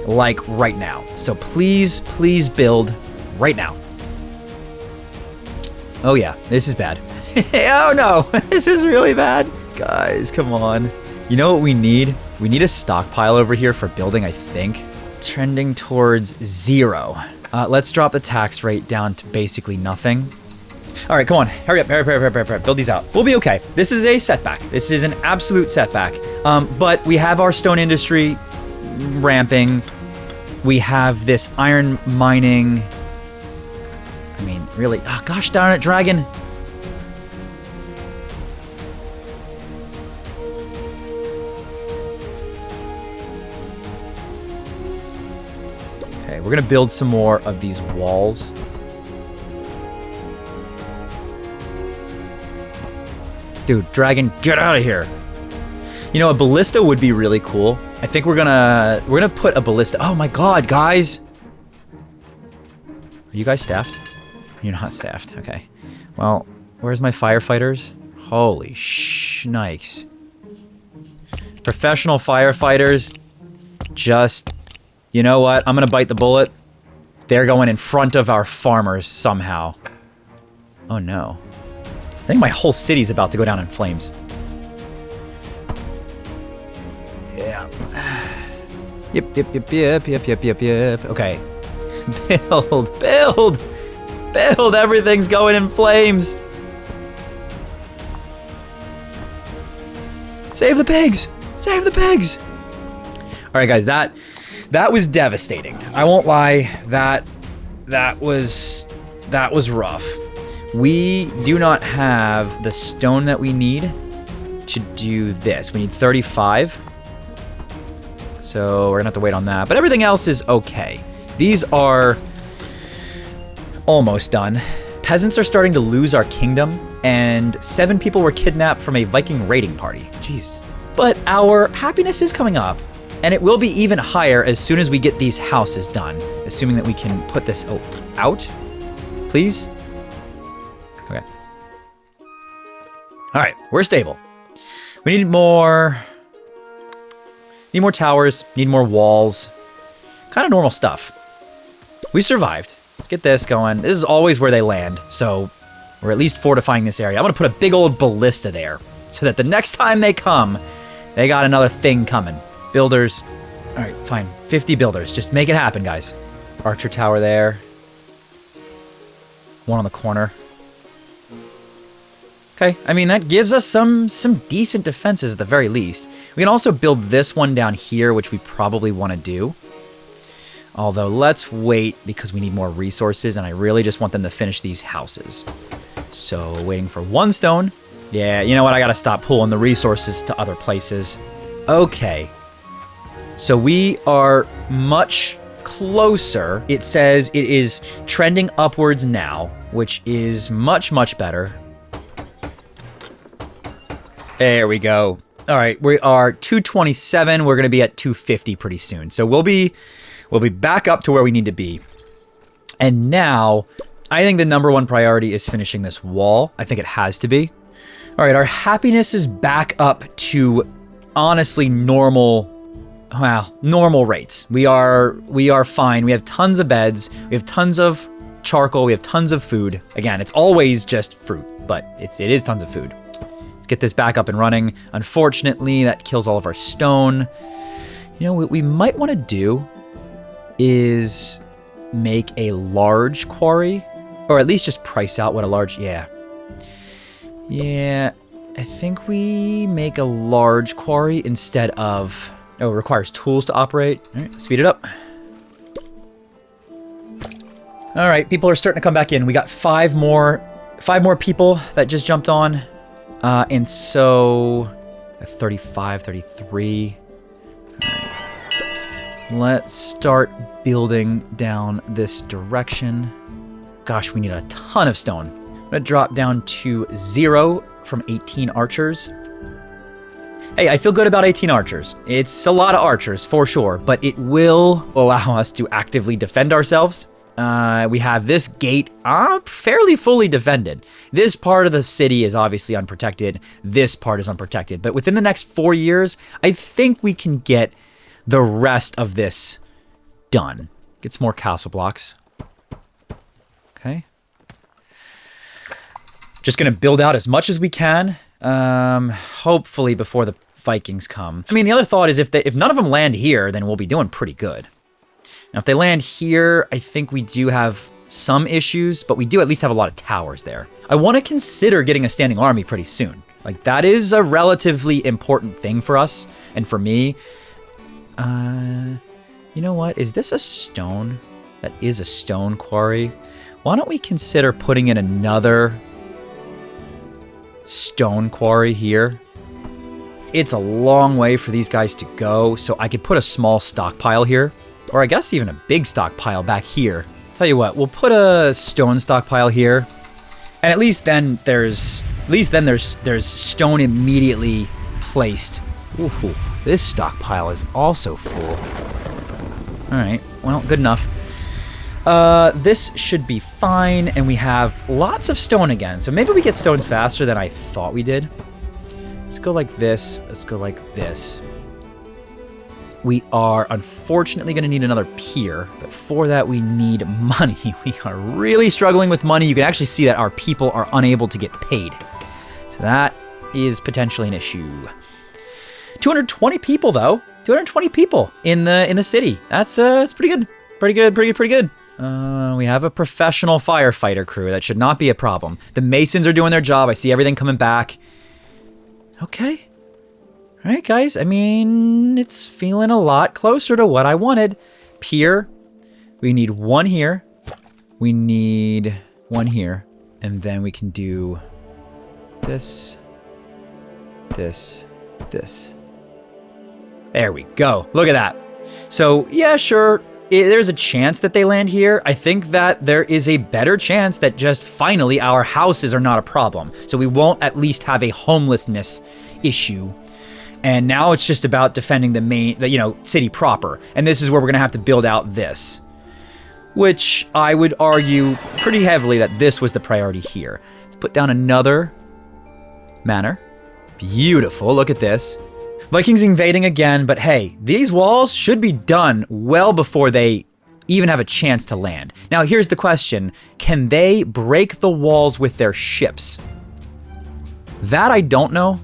Like right now. So please build right now. Oh yeah, this is bad. Oh no, this is really bad. Guys, come on. You know what we need? We need a stockpile over here for building, I think. Trending towards 0. Let's drop the tax rate down to basically nothing. All right, come on, hurry up. Build these out. We'll be okay. This is a setback. This is an absolute setback. But we have our stone industry ramping. We have this iron mining. I mean, really, oh, gosh darn it, dragon. Okay, we're gonna build some more of these walls. Dude, dragon, get out of here. You know, a ballista would be really cool. I think we're gonna put a ballista. Oh my god, guys. Are you guys staffed? You're not staffed. Okay. Well, where's my firefighters? Holy shnikes. Professional firefighters. Just, you know what? I'm gonna bite the bullet. They're going in front of our farmers somehow. Oh no. I think my whole city's about to go down in flames. Yeah. Yep. Okay. Build! Everything's going in flames! Save the pigs! Save the pigs! Alright guys, that was devastating. I won't lie, that was rough. We do not have the stone that we need to do this. We need 35. So we're gonna have to wait on that. But everything else is okay. These are almost done. Peasants are starting to lose our kingdom, and 7 people were kidnapped from a Viking raiding party. Jeez. But our happiness is coming up, and it will be even higher as soon as we get these houses done. Assuming that we can put this out, please. Okay. All right, we're stable. We need more towers, need more walls. Kind of normal stuff. We survived. Let's get this going. This is always where they land, so we're at least fortifying this area. I'm gonna put a big old ballista there, so that the next time they come, they got another thing coming. Builders. All right, fine. 50 builders. Just make it happen, guys. Archer tower there. One on the corner. Okay, I mean, that gives us some decent defenses at the very least. We can also build this one down here, which we probably want to do. Although, let's wait because we need more resources, and I really just want them to finish these houses. So, waiting for 1 stone. Yeah, you know what? I gotta stop pulling the resources to other places. Okay. So, we are much closer. It says it is trending upwards now, which is much, much better. There we go. All right, we are 227. We're going to be at 250 pretty soon. So we'll be back up to where we need to be. And now, I think the #1 priority is finishing this wall. I think it has to be. All right, our happiness is back up to honestly normal rates. We are fine. We have tons of beds. We have tons of charcoal. We have tons of food. Again, it's always just fruit, but it is tons of food. Get this back up and running. Unfortunately, that kills all of our stone. You know, what we might want to do is make a large quarry, or at least just price out what a large, yeah, I think we make a large quarry instead of, oh, it requires tools to operate. All right, speed it up. All right, people are starting to come back in. We got 5 more people that just jumped on. And so 35, 33. Right. Let's start building down this direction. Gosh, we need a ton of stone. I'm gonna drop down to 0 from 18 archers. Hey, I feel good about 18 archers. It's a lot of archers for sure, but it will allow us to actively defend ourselves. We have this gate fairly fully defended. This part of the city is obviously unprotected. This part is unprotected. But within the next 4 years, I think we can get the rest of this done. Get some more castle blocks. Okay. Just going to build out as much as we can. Hopefully before the Vikings come. I mean, the other thought is if none of them land here, then we'll be doing pretty good. Now, if they land here, I think we do have some issues, but we do at least have a lot of towers there. I want to consider getting a standing army pretty soon. Like, that is a relatively important thing for us and for me. You know what? Is this a stone? That is a stone quarry. Why don't we consider putting in another stone quarry here? It's a long way for these guys to go, so I could put a small stockpile here. Or I guess even a big stockpile back here. Tell you what, we'll put a stone stockpile here. And at least then there's At least then there's stone immediately placed. Ooh, this stockpile is also full. All right, well, good enough. This should be fine, and we have lots of stone again. So maybe we get stone faster than I thought we did. Let's go like this. Let's go like this. We are unfortunately going to need another pier, but for that we need money. We are really struggling with money. You can actually see that our people are unable to get paid. So that is potentially an issue. 220 people though. 220 people in the city. That's pretty good. Pretty good. We have a professional firefighter crew. That should not be a problem. The masons are doing their job. I see everything coming back. Okay. All right, guys. I mean, it's feeling a lot closer to what I wanted. Pier. We need one here. We need one here. And then we can do this, this, this. There we go. Look at that. So, yeah, sure. There's a chance that they land here. I think that there is a better chance that just finally our houses are not a problem. So we won't at least have a homelessness issue. And now it's just about defending the city proper. And this is where we're going to have to build out this. Which I would argue pretty heavily that this was the priority here. Let's put down another manor. Beautiful. Look at this. Vikings invading again, but hey, these walls should be done well before they even have a chance to land. Now, here's the question. Can they break the walls with their ships? That I don't know.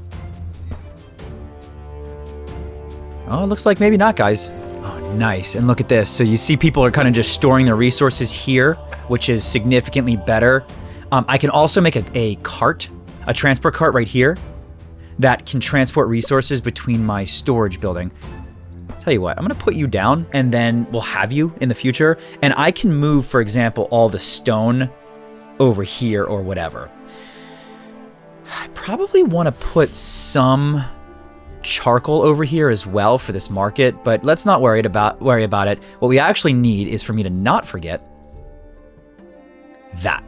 Oh, it looks like maybe not, guys. Oh, nice. And look at this. So you see people are kind of just storing their resources here, which is significantly better. I can also make a cart, a transport cart right here, that can transport resources between my storage building. Tell you what, I'm gonna put you down and then we'll have you in the future. And I can move, for example, all the stone over here or whatever. I probably wanna put some charcoal over here as well for this market, but let's not worry about it. What we actually need is for me to not forget that.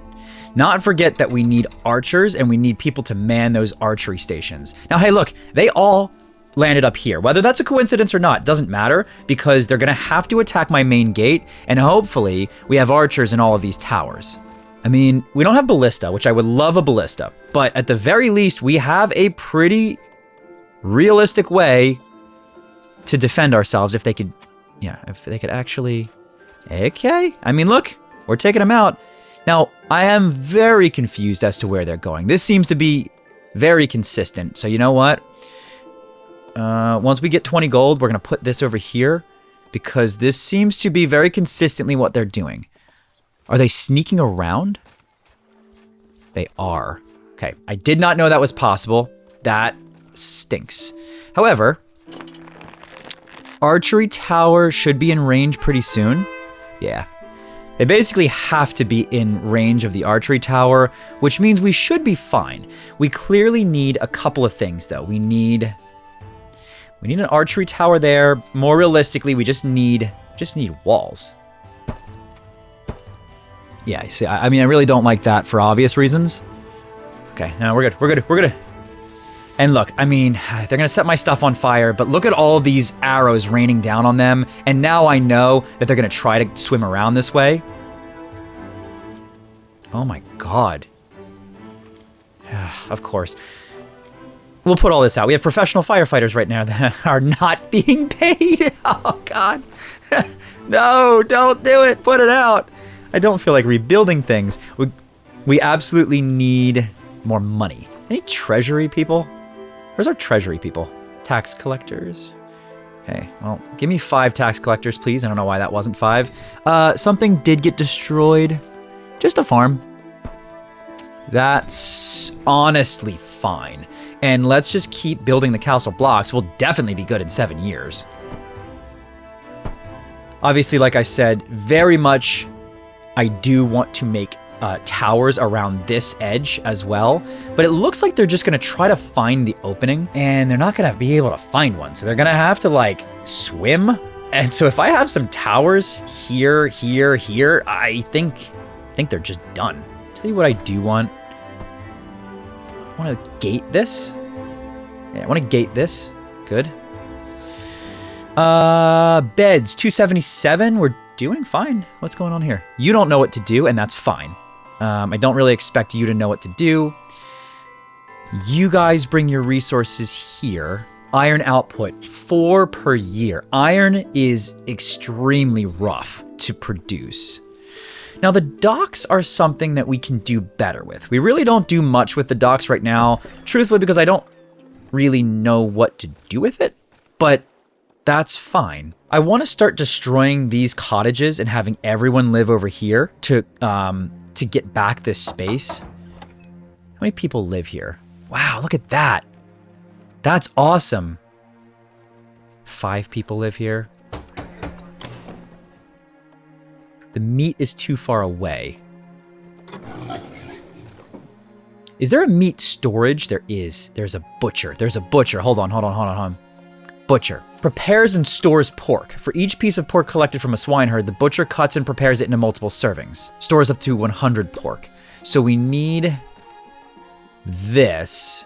Not forget that we need archers and we need people to man those archery stations. Now, hey, look, they all landed up here. Whether that's a coincidence or not, doesn't matter because they're gonna have to attack my main gate and hopefully we have archers in all of these towers. I mean, we don't have ballista, which I would love a ballista, but at the very least, we have a pretty realistic way to defend ourselves if they could actually, okay. I mean, look, we're taking them out. Now, I am very confused as to where they're going. This seems to be very consistent. So you know what? Once we get 20 gold, we're going to put this over here because this seems to be very consistently what they're doing. Are they sneaking around? They are. Okay, I did not know that was possible. That stinks. However, archery tower should be in range pretty soon. Yeah. They basically have to be in range of the archery tower, which means we should be fine. We clearly need a couple of things, though. We need an archery tower there. More realistically, we just need walls. Yeah, see, I mean, I really don't like that for obvious reasons. Okay, no, we're good. And look, I mean, they're going to set my stuff on fire, but look at all these arrows raining down on them. And now I know that they're going to try to swim around this way. Oh my God. Of course. We'll put all this out. We have professional firefighters right now that are not being paid. Oh God. No, don't do it. Put it out. I don't feel like rebuilding things. We absolutely need more money. Any treasury people? Where's our treasury people? Tax collectors. Okay, well, give me 5 tax collectors, please. I don't know why that wasn't 5. Something did get destroyed. Just a farm. That's honestly fine. And let's just keep building the castle blocks. We'll definitely be good in 7 years. Obviously, like I said, very much I do want to make towers around this edge as well, but it looks like they're just gonna try to find the opening and they're not gonna be able to find one. So they're gonna have to like swim. And so if I have some towers here, I think they're just done. Tell you what I do want. want to gate this. Yeah, I want to gate this. Good. Beds, 277. We're doing fine. What's going on here? You don't know what to do, and that's fine. I don't really expect you to know what to do. You guys bring your resources here. Iron output, 4 per year. Iron is extremely rough to produce. Now, the docks are something that we can do better with. We really don't do much with the docks right now, truthfully, because I don't really know what to do with it, but that's fine. I want to start destroying these cottages and having everyone live over here to get back this space. How many people live here? Wow, look at that. That's awesome. 5 people live here. The meat is too far away. Is there a meat storage? There is. There's a butcher. There's a butcher. Hold on. Butcher. Prepares and stores pork. For each piece of pork collected from a swine herd, the butcher cuts and prepares it into multiple servings. Stores up to 100 pork. So we need this.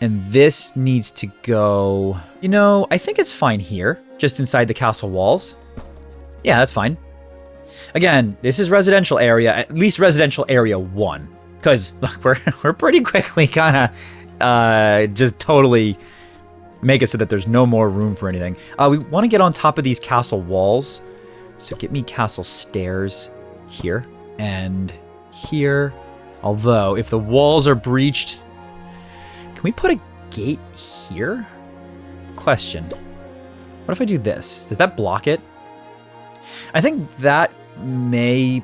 And this needs to go... You know, I think it's fine here, just inside the castle walls. Yeah, that's fine. Again, this is residential area, at least residential area 1. Because, look, we're pretty quickly kind of just totally make it so that there's no more room for anything. We want to get on top of these castle walls. So get me castle stairs here and here. Although, if the walls are breached... Can we put a gate here? Question. What if I do this? Does that block it? I think that may...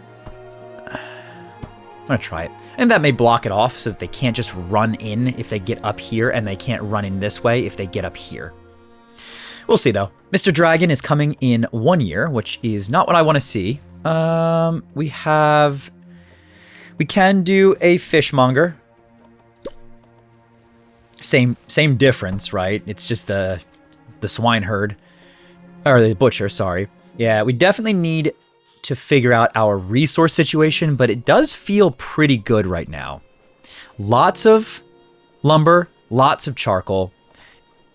I'm going to try it. And that may block it off so that they can't just run in if they get up here, and they can't run in this way if they get up here. We'll see, though. Mr. Dragon is coming in 1 year, which is not what I want to see. We can do a fishmonger. Same difference, right? It's just the swine herd. Or the butcher, sorry. Yeah, we definitely need to figure out our resource situation, but it does feel pretty good right now. Lots of lumber, lots of charcoal,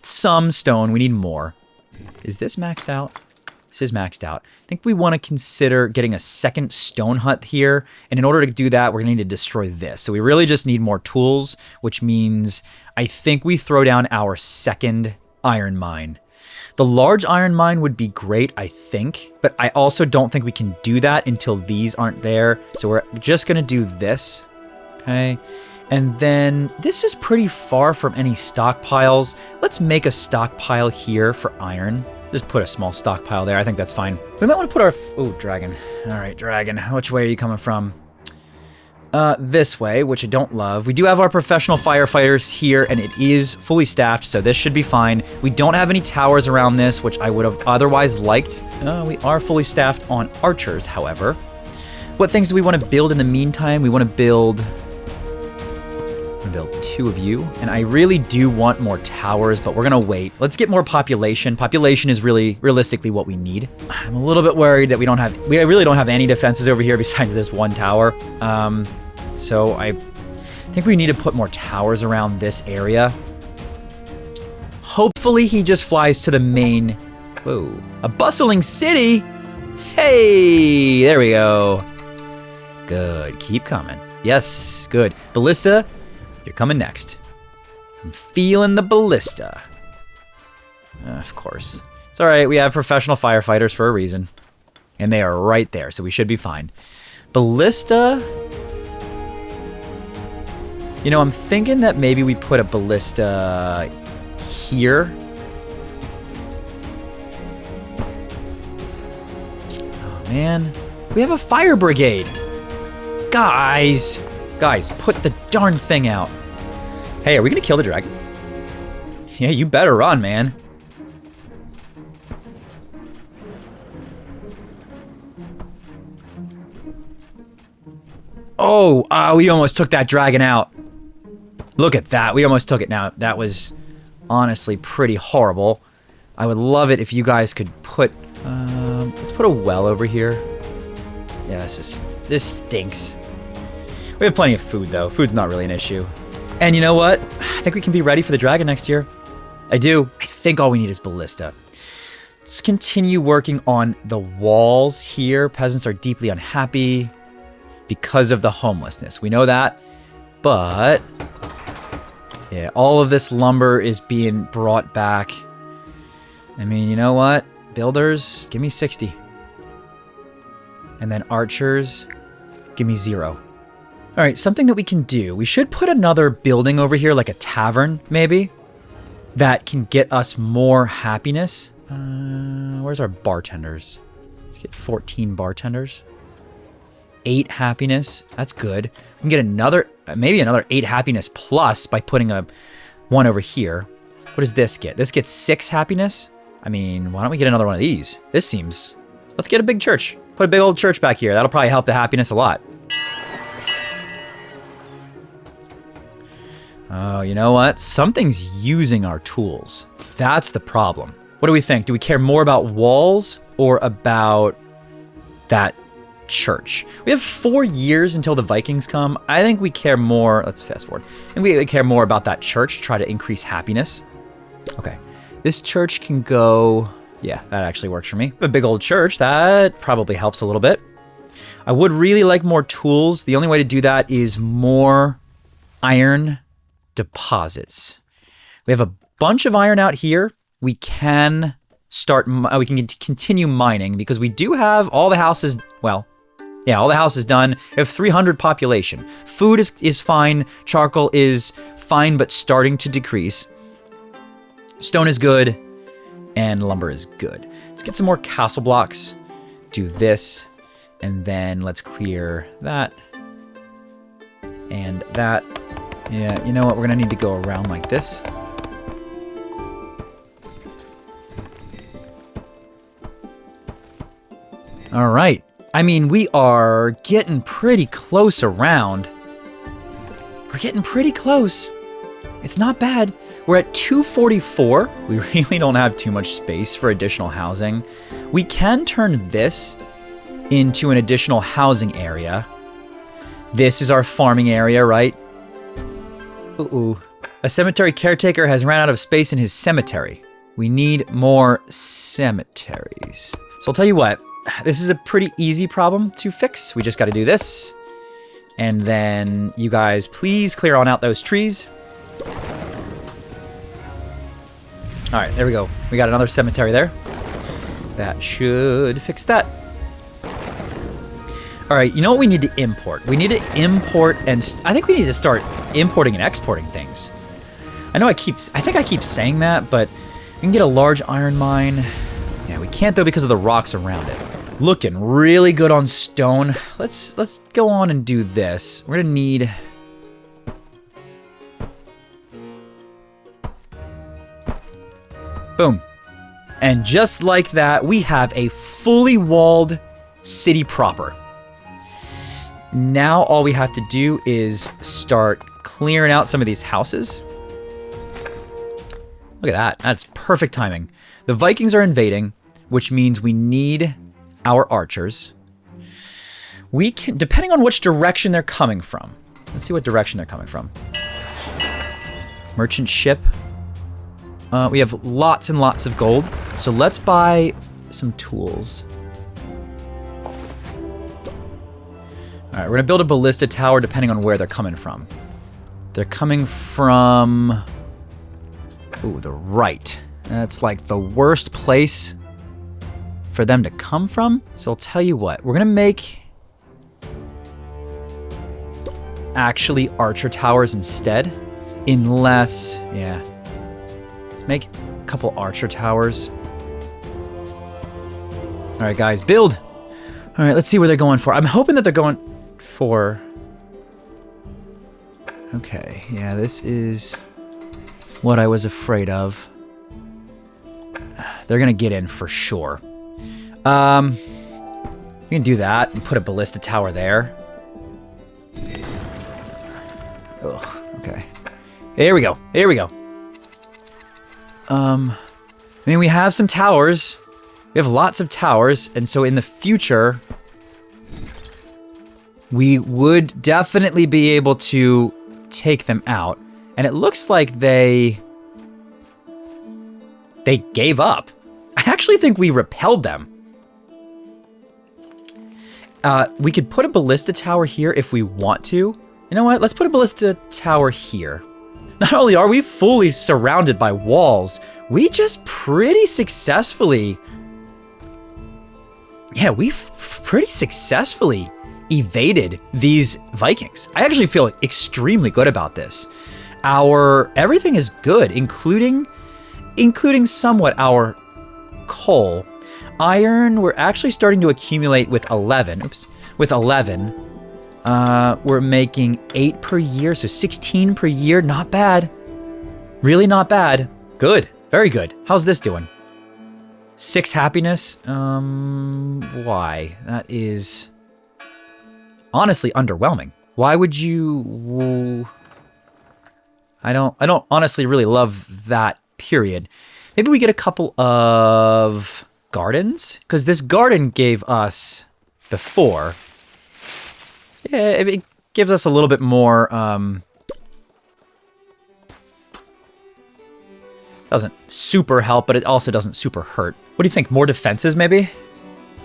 some stone. We need more. Is this maxed out? This is maxed out. I think we want to consider getting a second stone hut here, and in order to do that, we're going to need to destroy this. So we really just need more tools, which means I think we throw down our second iron mine. The large iron mine would be great, I think, but I also don't think we can do that until these aren't there. So we're just going to do this, okay? And then this is pretty far from any stockpiles. Let's make a stockpile here for iron. Just put a small stockpile there. I think that's fine. We might want to put our... Oh, dragon. All right, dragon. Which way are you coming from? This way, which I don't love. We do have our professional firefighters here, and it is fully staffed, so this should be fine. We don't have any towers around this, which I would have otherwise liked. We are fully staffed on archers, however. What things do we want to build in the meantime? We want to build 2 of you, and I really do want more towers, but we're gonna wait. Let's get more population. Population is really realistically what we need. I'm a little bit worried that we really don't have any defenses over here besides this one tower. So I think we need to put more towers around this area. Hopefully he just flies to the main... Whoa. A bustling city? Hey, there we go. Good, keep coming. Yes, good. Ballista, you're coming next. I'm feeling the ballista. Of course. It's all right, we have professional firefighters for a reason. And they are right there, so we should be fine. Ballista... You know, I'm thinking that maybe we put a ballista here. Oh, man. We have a fire brigade. Guys, put the darn thing out. Hey, are we going to kill the dragon? Yeah, you better run, man. Oh, we almost took that dragon out. Look at that. We almost took it now. That was honestly pretty horrible. I would love it if you guys could put... let's put a well over here. Yeah, this stinks. We have plenty of food, though. Food's not really an issue. And you know what? I think we can be ready for the dragon next year. I do. I think all we need is ballista. Let's continue working on the walls here. Peasants are deeply unhappy because of the homelessness. We know that. But yeah, all of this lumber is being brought back. I mean, you know what? Builders, give me 60. And then archers, give me 0. All right, something that we can do. We should put another building over here, like a tavern, maybe, that can get us more happiness. Where's our bartenders? Let's get 14 bartenders. 8 happiness. That's good. We can get another, maybe another 8 happiness plus by putting one over here. What does this get? This gets 6 happiness. I mean, why don't we get another one of these? This seems... Let's get a big church. Put a big old church back here. That'll probably help the happiness a lot. Oh, you know what? Something's using our tools. That's the problem. What do we think? Do we care more about walls or about that church? We have 4 years until the Vikings come. I think we care more... Let's fast forward. I think we care more about that church, try to increase happiness. Okay. This church can go... Yeah, that actually works for me. A big old church, that probably helps a little bit. I would really like more tools. The only way to do that is more iron deposits. We have a bunch of iron out here. We can start, we can continue mining because we do have all the houses, well, yeah, all the houses done. We have 300 population. Food is fine. Charcoal is fine, but starting to decrease. Stone is good. And lumber is good. Let's get some more castle blocks. Do this. And then let's clear that. And that. Yeah, you know what? We're going to need to go around like this. All right. I mean, we are getting pretty close around. We're getting pretty close. It's not bad. We're at 244. We really don't have too much space for additional housing. We can turn this into an additional housing area. This is our farming area, right? Ooh. A cemetery caretaker has ran out of space in his cemetery. We need more cemeteries. So I'll tell you what, this is a pretty easy problem to fix. We just got to do this. And then you guys, please clear on out those trees. All right, there we go. We got another cemetery there. That should fix that. All right, you know what we need to import? We need to import, and I think we need to start importing and exporting things. I think I keep saying that, but we can get a large iron mine. Yeah, we can't though because of the rocks around it. Looking really good on stone. Let's go on and do this. We're gonna need... Boom. And just like that, we have a fully walled city proper. Now all we have to do is start clearing out some of these houses. Look at that. That's perfect timing. The Vikings are invading, which means we need our archers. We can, depending on which direction they're coming from. Let's see what direction they're coming from. Merchant ship. We have lots and lots of gold, so let's buy some tools. All right, we're gonna build a ballista tower depending on where they're coming from. They're coming from, ooh, the right. That's like the worst place for them to come from. So I'll tell you what, we're gonna make actually archer towers instead, unless, yeah. Make a couple archer towers. All right, guys, build. All right, let's see where they're going for. I'm hoping that they're going for... Okay, yeah, this is what I was afraid of. They're gonna get in for sure. We can do that and put a ballista tower there. Ugh, okay. Here we go, here we go. I mean, we have some towers. We have lots of towers, and so in the future, we would definitely be able to take them out. And it looks like they gave up. I actually think we repelled them. We could put a ballista tower here if we want to. You know what? Let's put a ballista tower here. Not only are we fully surrounded by walls, we just pretty successfully... Yeah, we pretty successfully evaded these Vikings. I actually feel extremely good about this. Everything is good, including somewhat our coal. Iron, we're actually starting to accumulate with 11. Oops. With 11. We're making 8 per year, so 16 per year. Not bad. Really not bad. Good. Very good. How's this doing? 6 happiness? Why? That is honestly underwhelming. Why would you... I don't honestly really love that period. Maybe we get a couple of gardens? Because this garden gave us before. Yeah, it gives us a little bit more, doesn't super help, but it also doesn't super hurt. What do you think? More defenses, maybe?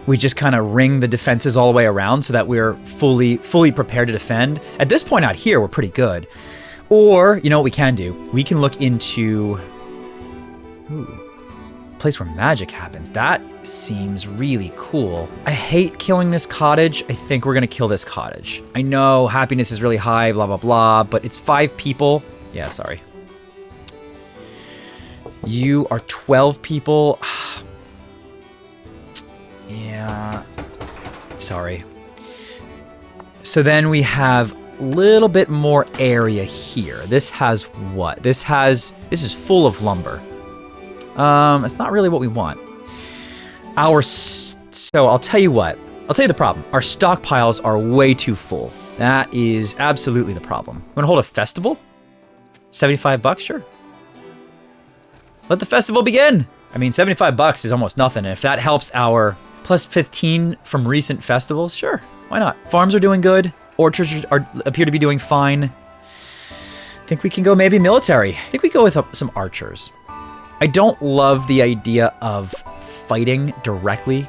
We just kind of ring the defenses all the way around so that we're fully prepared to defend. At this point out here, we're pretty good. Or, you know what we can do? We can look into... Ooh. Place where magic happens. That seems really cool. I hate killing this cottage. I think we're gonna kill this cottage. I know happiness is really high, blah, blah, blah, but it's 5 people. Yeah, sorry. You are 12 people. Yeah, sorry. So then we have a little bit more area here. This has what? This is full of lumber. It's not really what we want. So I'll tell you what. I'll tell you the problem. Our stockpiles are way too full. That is absolutely the problem. Want to hold a festival? $75, sure. Let the festival begin. I mean, $75 is almost nothing. And if that helps our plus 15 from recent festivals, sure. Why not? Farms are doing good. Orchards appear to be doing fine. I think we can go maybe military. I think we go with some archers. I don't love the idea of fighting directly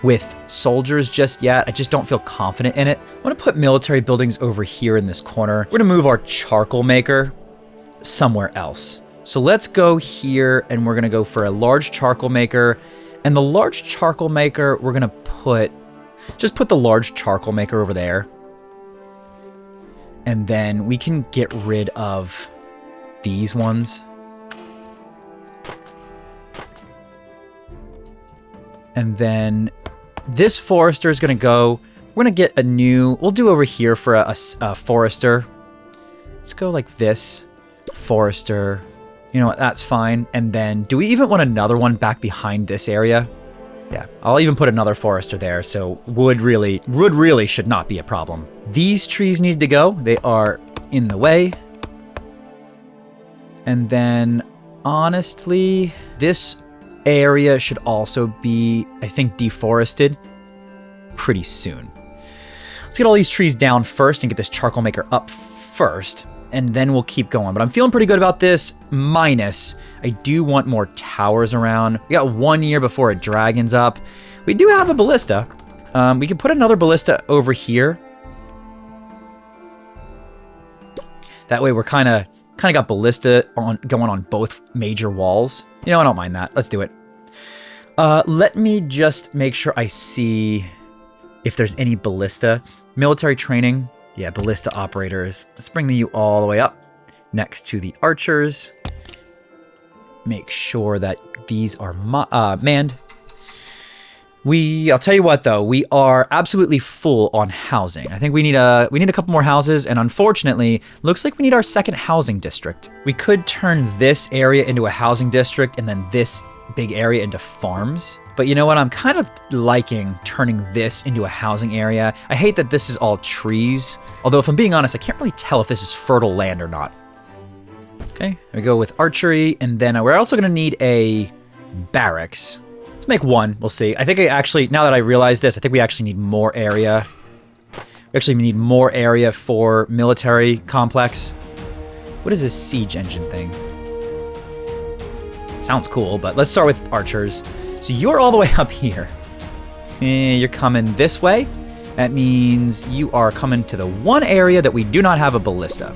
with soldiers just yet. I just don't feel confident in it. I want to put military buildings over here in this corner. We're going to move our charcoal maker somewhere else. So let's go here and we're going to go for a large charcoal maker. And the large charcoal maker, we're going to just put the large charcoal maker over there. And then we can get rid of these ones. And then this forester is going to go. We're going to get a new... We'll do over here for a forester. Let's go like this. Forester. You know what? That's fine. And then do we even want another one back behind this area? Yeah, I'll even put another forester there. So wood really should not be a problem. These trees need to go. They are in the way. And then honestly, this area should also be, I think, deforested pretty soon. Let's get all these trees down first and get this charcoal maker up first, and then we'll keep going. But I'm feeling pretty good about this, minus I do want more towers around. We got 1 year before a dragon's up. We do have a ballista. We can put another ballista over here. That way we're kind of got ballista going on both major walls. You know, I don't mind that. Let's do it. Let me just make sure I see if there's any ballista. Military training. Yeah, ballista operators. Let's bring you all the way up next to the archers. Make sure that these are manned. I'll tell you what though, we are absolutely full on housing. I think we need a couple more houses, and unfortunately, looks like we need our second housing district. We could turn this area into a housing district and then this big area into farms. But you know what? I'm kind of liking turning this into a housing area. I hate that this is all trees. Although if I'm being honest, I can't really tell if this is fertile land or not. Okay, here we go with archery, and then we're also gonna need a barracks. Let's make one, we'll see. I think now that I realize this, I think we actually need more area. We actually need more area for military complex. What is this siege engine thing? Sounds cool, but let's start with archers. So you're all the way up here. You're coming this way. That means you are coming to the one area that we do not have a ballista.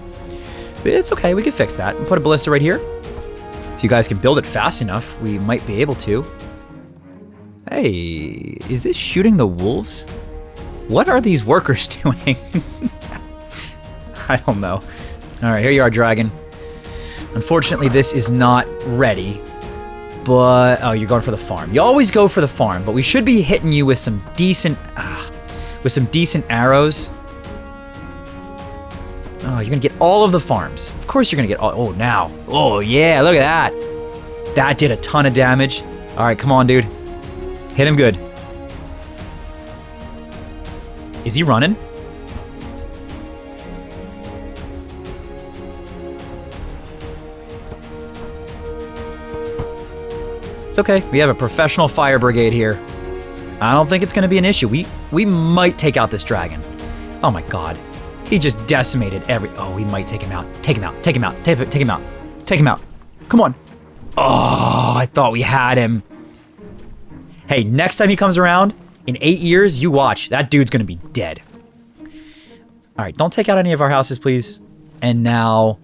But it's okay, we can fix that. And put a ballista right here. If you guys can build it fast enough, we might be able to. Hey, is this shooting the wolves? What are these workers doing? I don't know. All right, here you are, dragon. Unfortunately, this is not ready. But, oh, you're going for the farm. You always go for the farm, but we should be hitting you with some decent arrows. Oh, you're gonna get all of the farms. Of course you're gonna get all, oh, now. Oh, yeah, look at that. That did a ton of damage. All right, come on, dude. Hit him good. Is he running? It's okay. We have a professional fire brigade here. I don't think it's going to be an issue. We might take out this dragon. Oh my god. He just decimated every... Oh, we might take him out. Take him out. Take him out. Take him out. Take him out. Come on. Oh, I thought we had him. Hey, next time he comes around, in 8 years, you watch. That dude's going to be dead. All right, don't take out any of our houses, please. And now,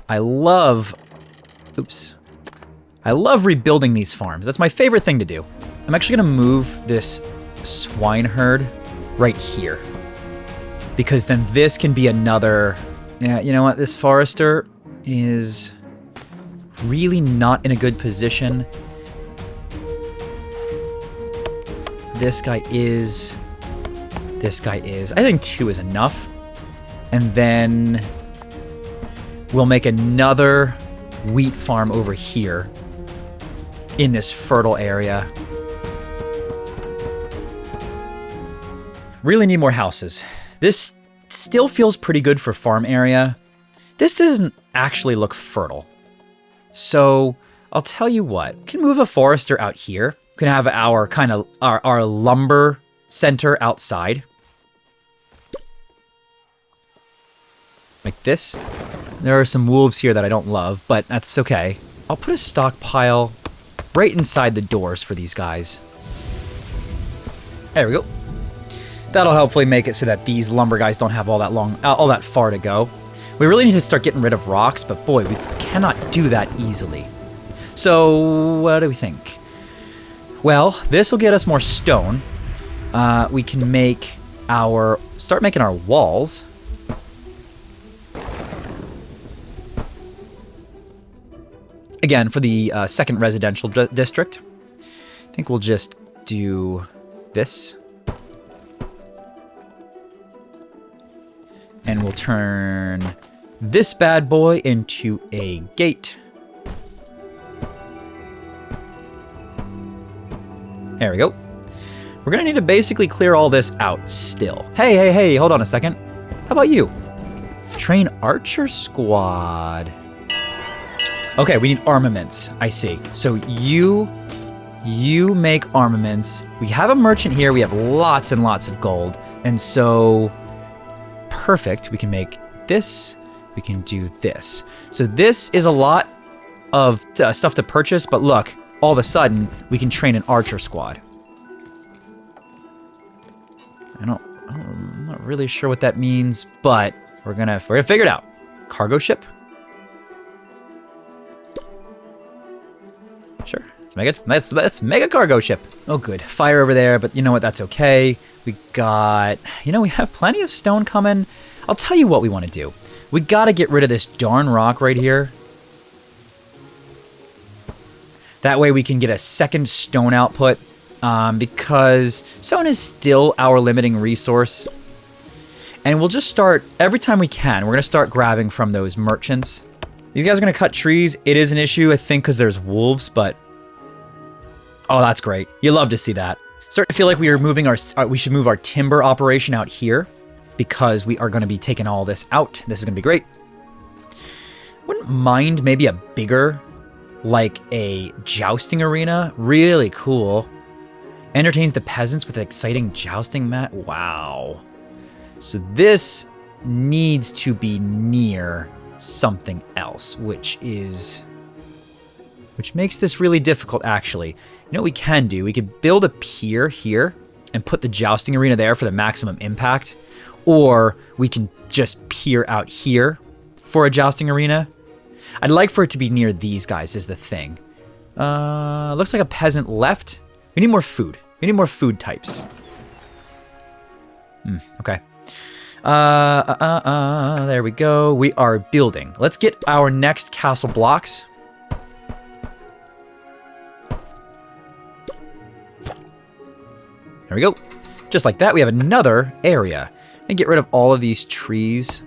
I love rebuilding these farms. That's my favorite thing to do. I'm actually going to move this swine herd right here. Because then this can be another... Yeah, you know what? This forester is really not in a good position. This guy is. This guy is. I think 2 is enough. And then we'll make another wheat farm over here in this fertile area. Really need more houses. This still feels pretty good for farm area. This doesn't actually look fertile. So I'll tell you what, we can move a forester out here. We can have our kind of our lumber center outside. Like this. There are some wolves here that I don't love, but that's okay. I'll put a stockpile right inside the doors for these guys. There we go. That'll hopefully make it so that these lumber guys don't have all that far to go. We really need to start getting rid of rocks, but boy, we cannot do that easily. So, what do we think? Well, this will get us more stone. We can start making our walls. Again, for the second residential district. I think we'll just do this. And we'll turn this bad boy into a gate. There we go. We're gonna need to basically clear all this out still. Hey, hold on a second. How about you? Train archer squad. Okay, we need armaments. I see. So you make armaments. We have a merchant here. We have lots and lots of gold. And so... perfect. We can make this. We can do this. So this is a lot of stuff to purchase, but look, all of a sudden, we can train an archer squad. I'm not really sure what that means, but we're gonna figure it out. Cargo ship? Sure. Let's make a cargo ship. Oh, good. Fire over there, but you know what? That's okay. We got... we have plenty of stone coming. I'll tell you what we want to do. We got to get rid of this darn rock right here. That way we can get a second stone output. Because stone is still our limiting resource. And we'll just start... every time we can, we're going to start grabbing from those merchants. These guys are going to cut trees. It is an issue, I think, because there's wolves, but... oh, that's great. You love to see that. Start to feel like we should move our timber operation out here because we are going to be taking all this out. This is going to be great. Wouldn't mind maybe a bigger, like a jousting arena. Really cool. Entertains the peasants with an exciting jousting mat. Wow. So this needs to be near something else, which makes this really difficult, actually. You know what we can do? We could build a pier here and put the jousting arena there for the maximum impact. Or we can just pier out here for a jousting arena. I'd like for it to be near these guys is the thing. Looks like a peasant left. We need more food. We need more food types. Okay. There we go. We are building. Let's get our next castle blocks. There we go. Just like that, we have another area. And get rid of all of these trees.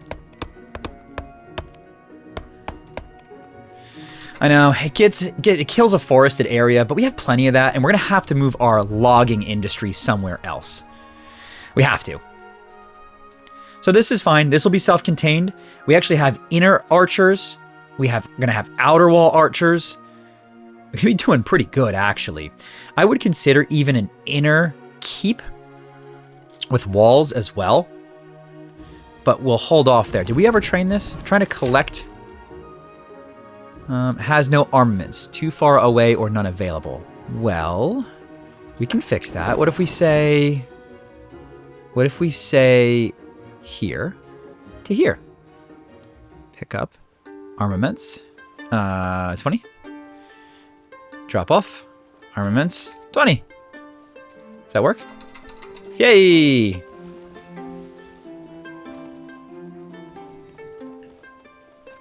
I know, it kills a forested area, but we have plenty of that, and we're going to have to move our logging industry somewhere else. We have to. So this is fine. This will be self-contained. We actually have inner archers. We're going to have outer wall archers. We're going to be doing pretty good, actually. I would consider even an inner keep with walls as well. But we'll hold off there. Did we ever train this? I'm trying to collect... has no armaments. Too far away or none available. Well, we can fix that. What if we say... here to here? Pick up armaments. 20. Drop off armaments. 20. Does that work? Yay!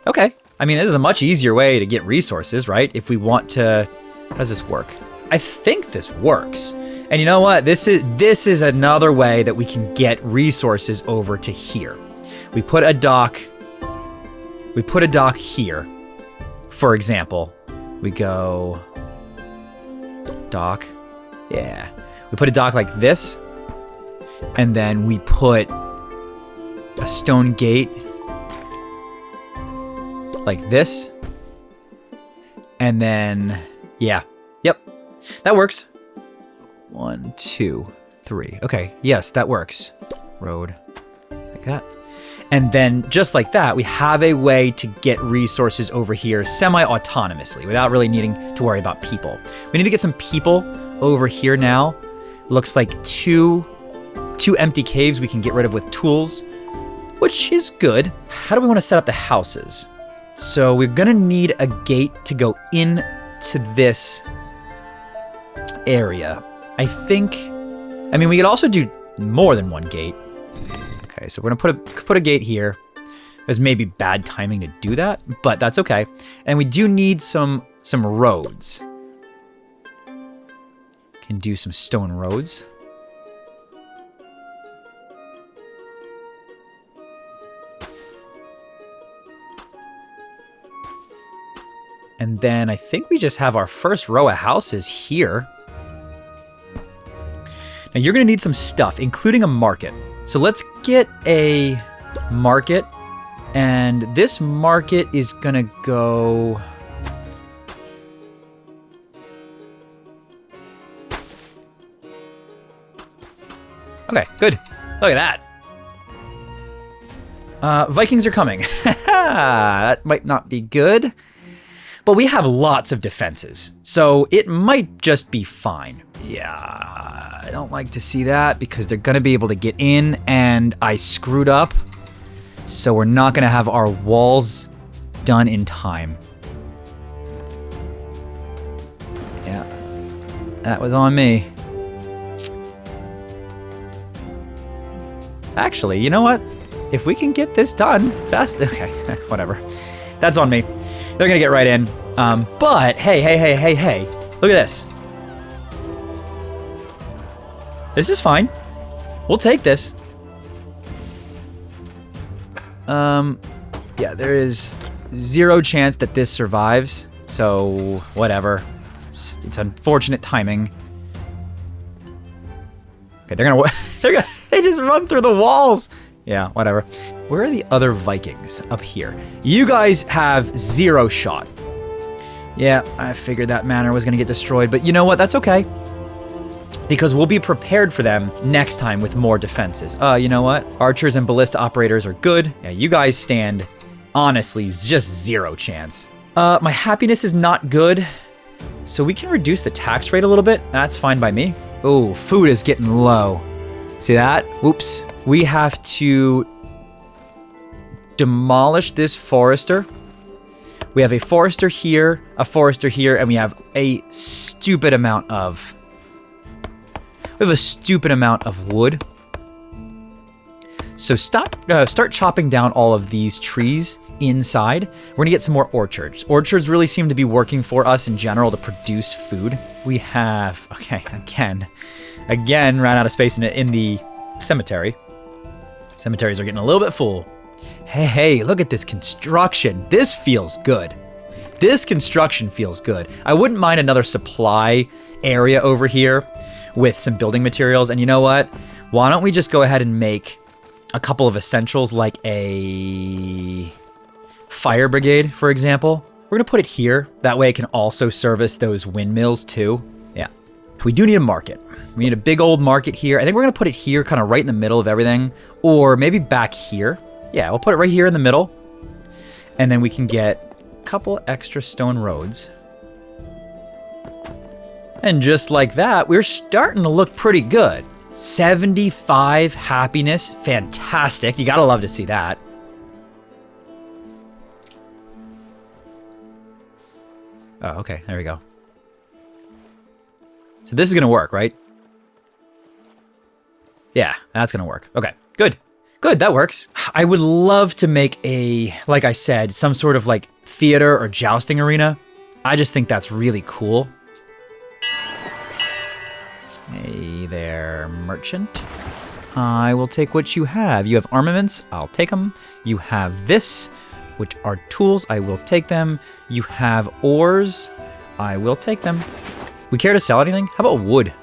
Okay. I mean, this is a much easier way to get resources, right? If we want to... How does this work? I think this works. And you know what? This is another way that we can get resources over to here. We put a dock... We put a dock here. For example, we go... Dock. Yeah. We put a dock like this. And then we put a stone gate like this. And then, yeah. Yep. That works. 1, 2, 3. Okay. Yes, that works. Road. Like that. And then, just like that, we have a way to get resources over here semi-autonomously without really needing to worry about people. We need to get some people over here now. Looks like two empty caves we can get rid of with tools, which is good. How do we want to set up the houses? So we're going to need a gate to go into this area. I mean, we could also do more than one gate. Okay, so we're going to put a gate here. There's maybe bad timing to do that, but that's okay. And we do need some roads. Can do some stone roads. And then I think we just have our first row of houses here. Now you're going to need some stuff, including a market. So let's get a market. And this market is going to go... Okay, good. Look at that. Vikings are coming. That might not be good. But we have lots of defenses, so it might just be fine. Yeah, I don't like to see that because they're going to be able to get in, and I screwed up. So we're not going to have our walls done in time. Yeah, that was on me. Actually, you know what? If we can get this done fast, okay, whatever. That's on me. They're gonna get right in. But hey, look at this. This is fine. We'll take this. Yeah, there is 0 chance that this survives. So whatever. It's unfortunate timing. Okay, they're gonna they just run through the walls. Yeah, whatever. Where are the other Vikings? Up here. You guys have 0 shot. Yeah, I figured that manor was going to get destroyed, but you know what? That's okay. Because we'll be prepared for them next time with more defenses. You know what? Archers and ballista operators are good. Yeah, you guys stand Honestly, just zero chance. My happiness is not good, so we can reduce the tax rate a little bit. That's fine by me. Oh, food is getting low. See that? Whoops. We have to demolish this forester. We have a forester here, and we have a stupid amount of... We have a stupid amount of wood. So start chopping down all of these trees inside. We're gonna get some more orchards. Orchards really seem to be working for us in general to produce food. We have, okay, again, ran out of space in the cemetery. Cemeteries are getting a little bit full. Hey, look at this construction. This feels good. This construction feels good. I wouldn't mind another supply area over here with some building materials. And you know what? Why don't we just go ahead and make a couple of essentials like a fire brigade, for example. We're gonna put it here. That way it can also service those windmills too. Yeah. We do need a market. We need a big old market here. I think we're gonna put it here, kind of right in the middle of everything. Or maybe back here. Yeah, we'll put it right here in the middle. And then we can get a couple extra stone roads. And just like that, we're starting to look pretty good. 75 happiness. Fantastic. You gotta love to see that. Oh, okay. There we go. So this is gonna work, right? Yeah, that's gonna work. Okay, good. Good, that works. I would love to make a, like I said, some sort of like theater or jousting arena. I just think that's really cool. Hey there, merchant. I will take what you have. You have armaments, I'll take them. You have this, which are tools, I will take them. You have ores, I will take them. We care to sell anything? How about wood?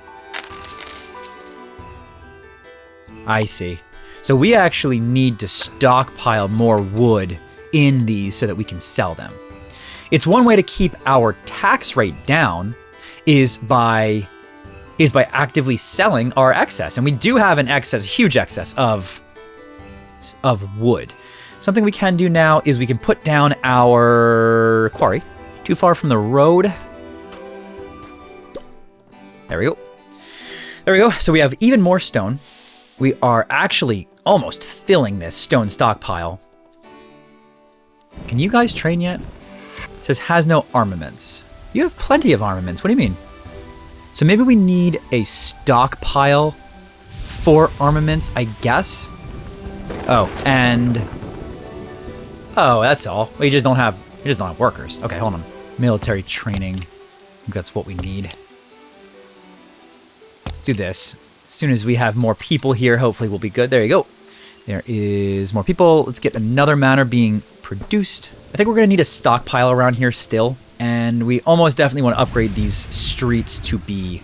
I see. So we actually need to stockpile more wood in these so that we can sell them. It's one way to keep our tax rate down is by actively selling our excess. And we do have an excess, huge excess of wood. Something we can do now is we can put down our quarry. Too far from the road. There we go. There we go. So we have even more stone. We are actually almost filling this stone stockpile. Can you guys train yet? It says has no armaments. You have plenty of armaments. What do you mean? So maybe we need a stockpile for armaments, I guess. Oh, and oh, that's all. We just don't have workers. Okay, hold on. Military training. I think that's what we need. Let's do this. As soon as we have more people here, hopefully we'll be good. There you go. There is more people. Let's get another manor being produced. I think we're going to need a stockpile around here still. And we almost definitely want to upgrade these streets to be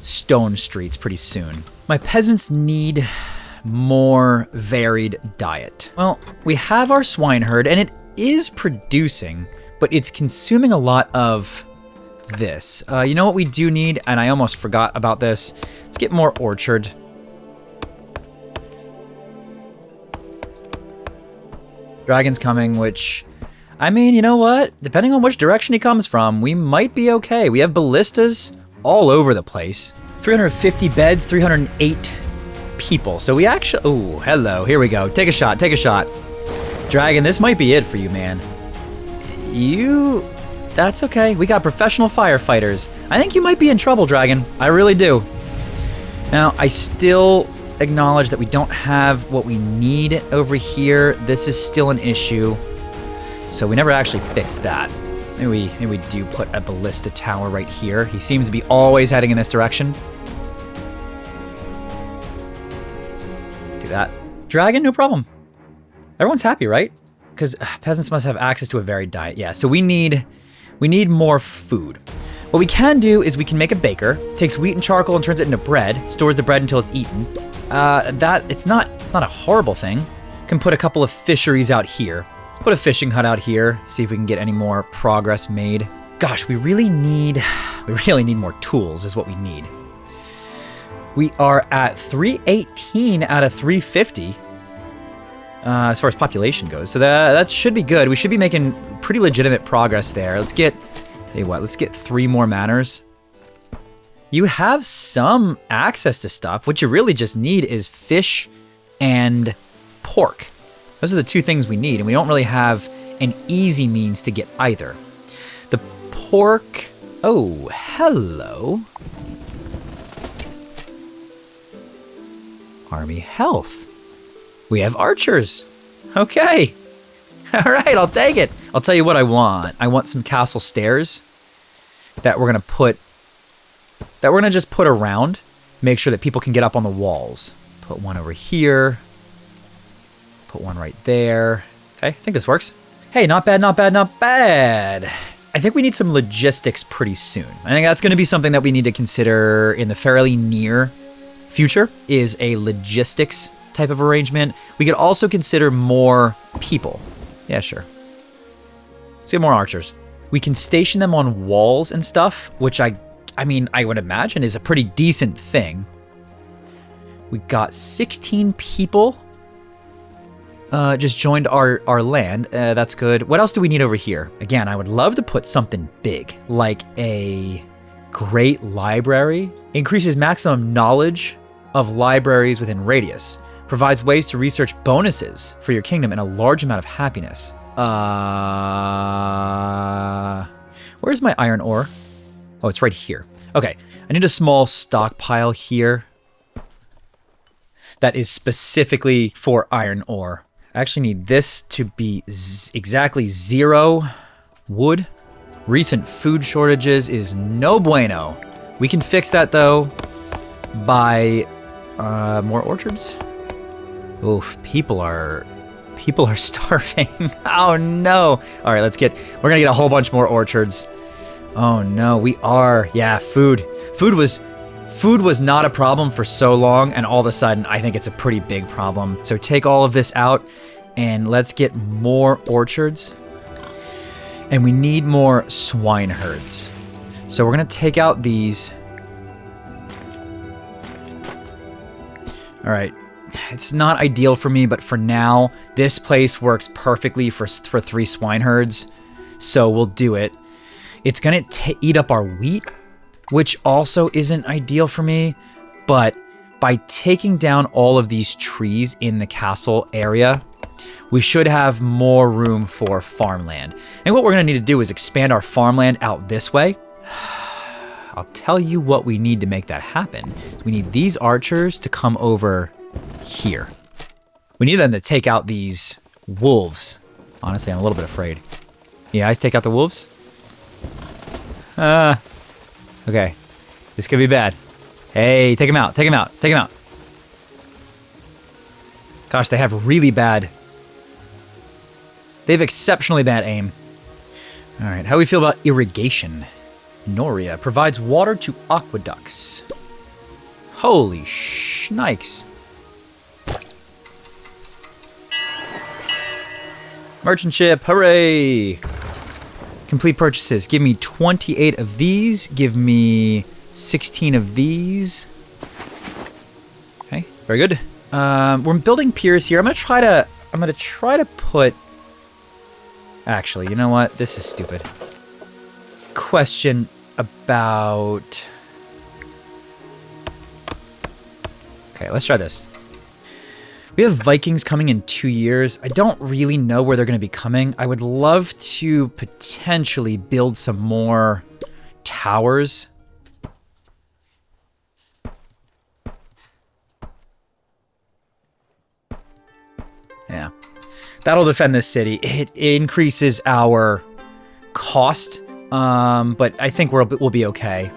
stone streets pretty soon. My peasants need more varied diet. Well, we have our swine herd and it is producing, but it's consuming a lot of this. You know what we do need? And I almost forgot about this. Let's get more orchard. Dragon's coming, which, I mean, you know what? Depending on which direction he comes from, we might be okay. We have ballistas all over the place. 350 beds, 308 people. So we actually, oh, hello, here we go. Take a shot, take a shot. Dragon, this might be it for you, man. That's okay. We got professional firefighters. I think you might be in trouble, Dragon. I really do. Now, I still acknowledge that we don't have what we need over here. This is still an issue. So we never actually fixed that. Maybe we do put a ballista tower right here. He seems to be always heading in this direction. Do that. Dragon, no problem. Everyone's happy, right? Because peasants must have access to a varied diet. Yeah, so we need more food. What we can do is we can make a baker, takes wheat and charcoal and turns it into bread, stores the bread until it's eaten. It's not a horrible thing. Can put a couple of fisheries out here. Let's put a fishing hut out here, see if we can get any more progress made. Gosh, we really need more tools is what we need. We are at 318 out of 350. as far as population goes. So that should be good. We should be making pretty legitimate progress there. Let's get, tell you what, let's get 3 more manors. You have some access to stuff. What you really just need is fish and pork. Those are the 2 things we need, and we don't really have an easy means to get either. The pork, oh, hello. Army health. We have archers. Okay. All right, I'll take it. I'll tell you what I want. I want some castle stairs that we're gonna just put around. Make sure that people can get up on the walls. Put one over here. Put one right there. Okay, I think this works. Hey, not bad, not bad, not bad. I think we need some logistics pretty soon. I think that's gonna be something that we need to consider in the fairly near future, is a logistics type of arrangement. We could also consider more people. Yeah, sure. Let's get more archers. We can station them on walls and stuff, which I mean, I would imagine is a pretty decent thing. We got 16 people just joined our land. That's good. What else do we need over here? Again, I would love to put something big, like a great library. Increases maximum knowledge of libraries within radius. Provides ways to research bonuses for your kingdom and a large amount of happiness. Where's my iron ore? Oh, it's right here. Okay, I need a small stockpile here that is specifically for iron ore. I actually need this to be exactly 0 wood. Recent food shortages is no bueno. We can fix that though by more orchards. Oof, people are starving. Oh no. All right, we're gonna get a whole bunch more orchards. Oh no, we are. Yeah, food. Food was not a problem for so long, and all of a sudden I think it's a pretty big problem. So take all of this out and let's get more orchards. And we need more swine herds. So we're gonna take out these. All right. It's not ideal for me, but for now, this place works perfectly for 3 swine herds. So we'll do it. It's going to eat up our wheat, which also isn't ideal for me. But by taking down all of these trees in the castle area, we should have more room for farmland. And what we're going to need to do is expand our farmland out this way. I'll tell you what we need to make that happen. We need these archers to come over here. We need them to take out these wolves. Honestly, I'm a little bit afraid. Yeah, I take out the wolves? Okay. This could be bad. Hey, take him out, take him out, take him out. Gosh, they have really bad... They have exceptionally bad aim. Alright, how do we feel about irrigation? Noria provides water to aqueducts. Holy shnikes. Merchant ship, hooray! Complete purchases. Give me 28 of these. Give me 16 of these. Okay, very good. We're building piers here. I'm gonna try to put... Actually, you know what? This is stupid. Question about... Okay, let's try this. We have Vikings coming in 2 years. I don't really know where they're going to be coming. I would love to potentially build some more towers. Yeah. That'll defend this city. It increases our cost, but I think we'll be okay.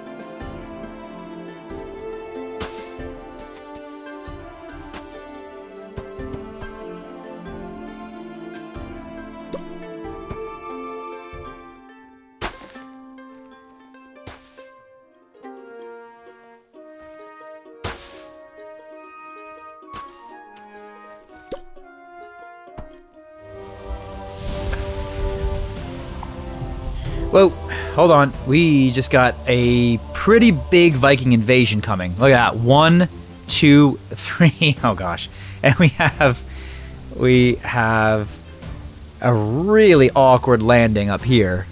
Whoa, hold on. We just got a pretty big Viking invasion coming. Look at that. 1, 2, 3. Oh gosh. And we have we have a really awkward landing up here.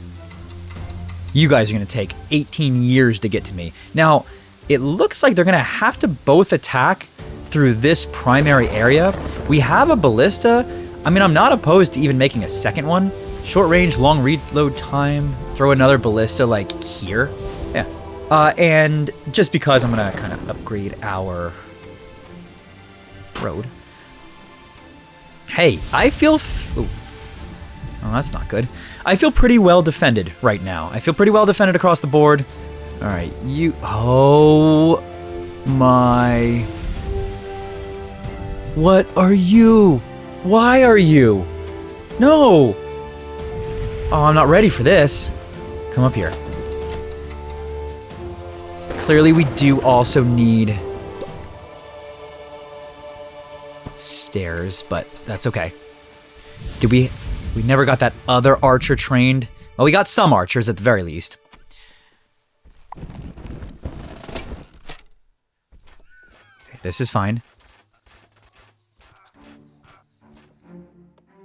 You guys are going to take 18 years to get to me. Now, it looks like they're going to have to both attack through this primary area. We have a ballista. I mean, I'm not opposed to even making a second one. Short range, long reload time. Throw another ballista like here. Yeah. And just because I'm going to kind of upgrade our road. Hey, I feel... Ooh. Oh, that's not good. I feel pretty well defended right now. I feel pretty well defended across the board. All right, you... Oh my... What are you? Why are you? No! Oh, I'm not ready for this. Come up here. Clearly, we do also need stairs, but that's okay. Did we... We never got that other archer trained. Well, we got some archers at the very least. Okay, this is fine.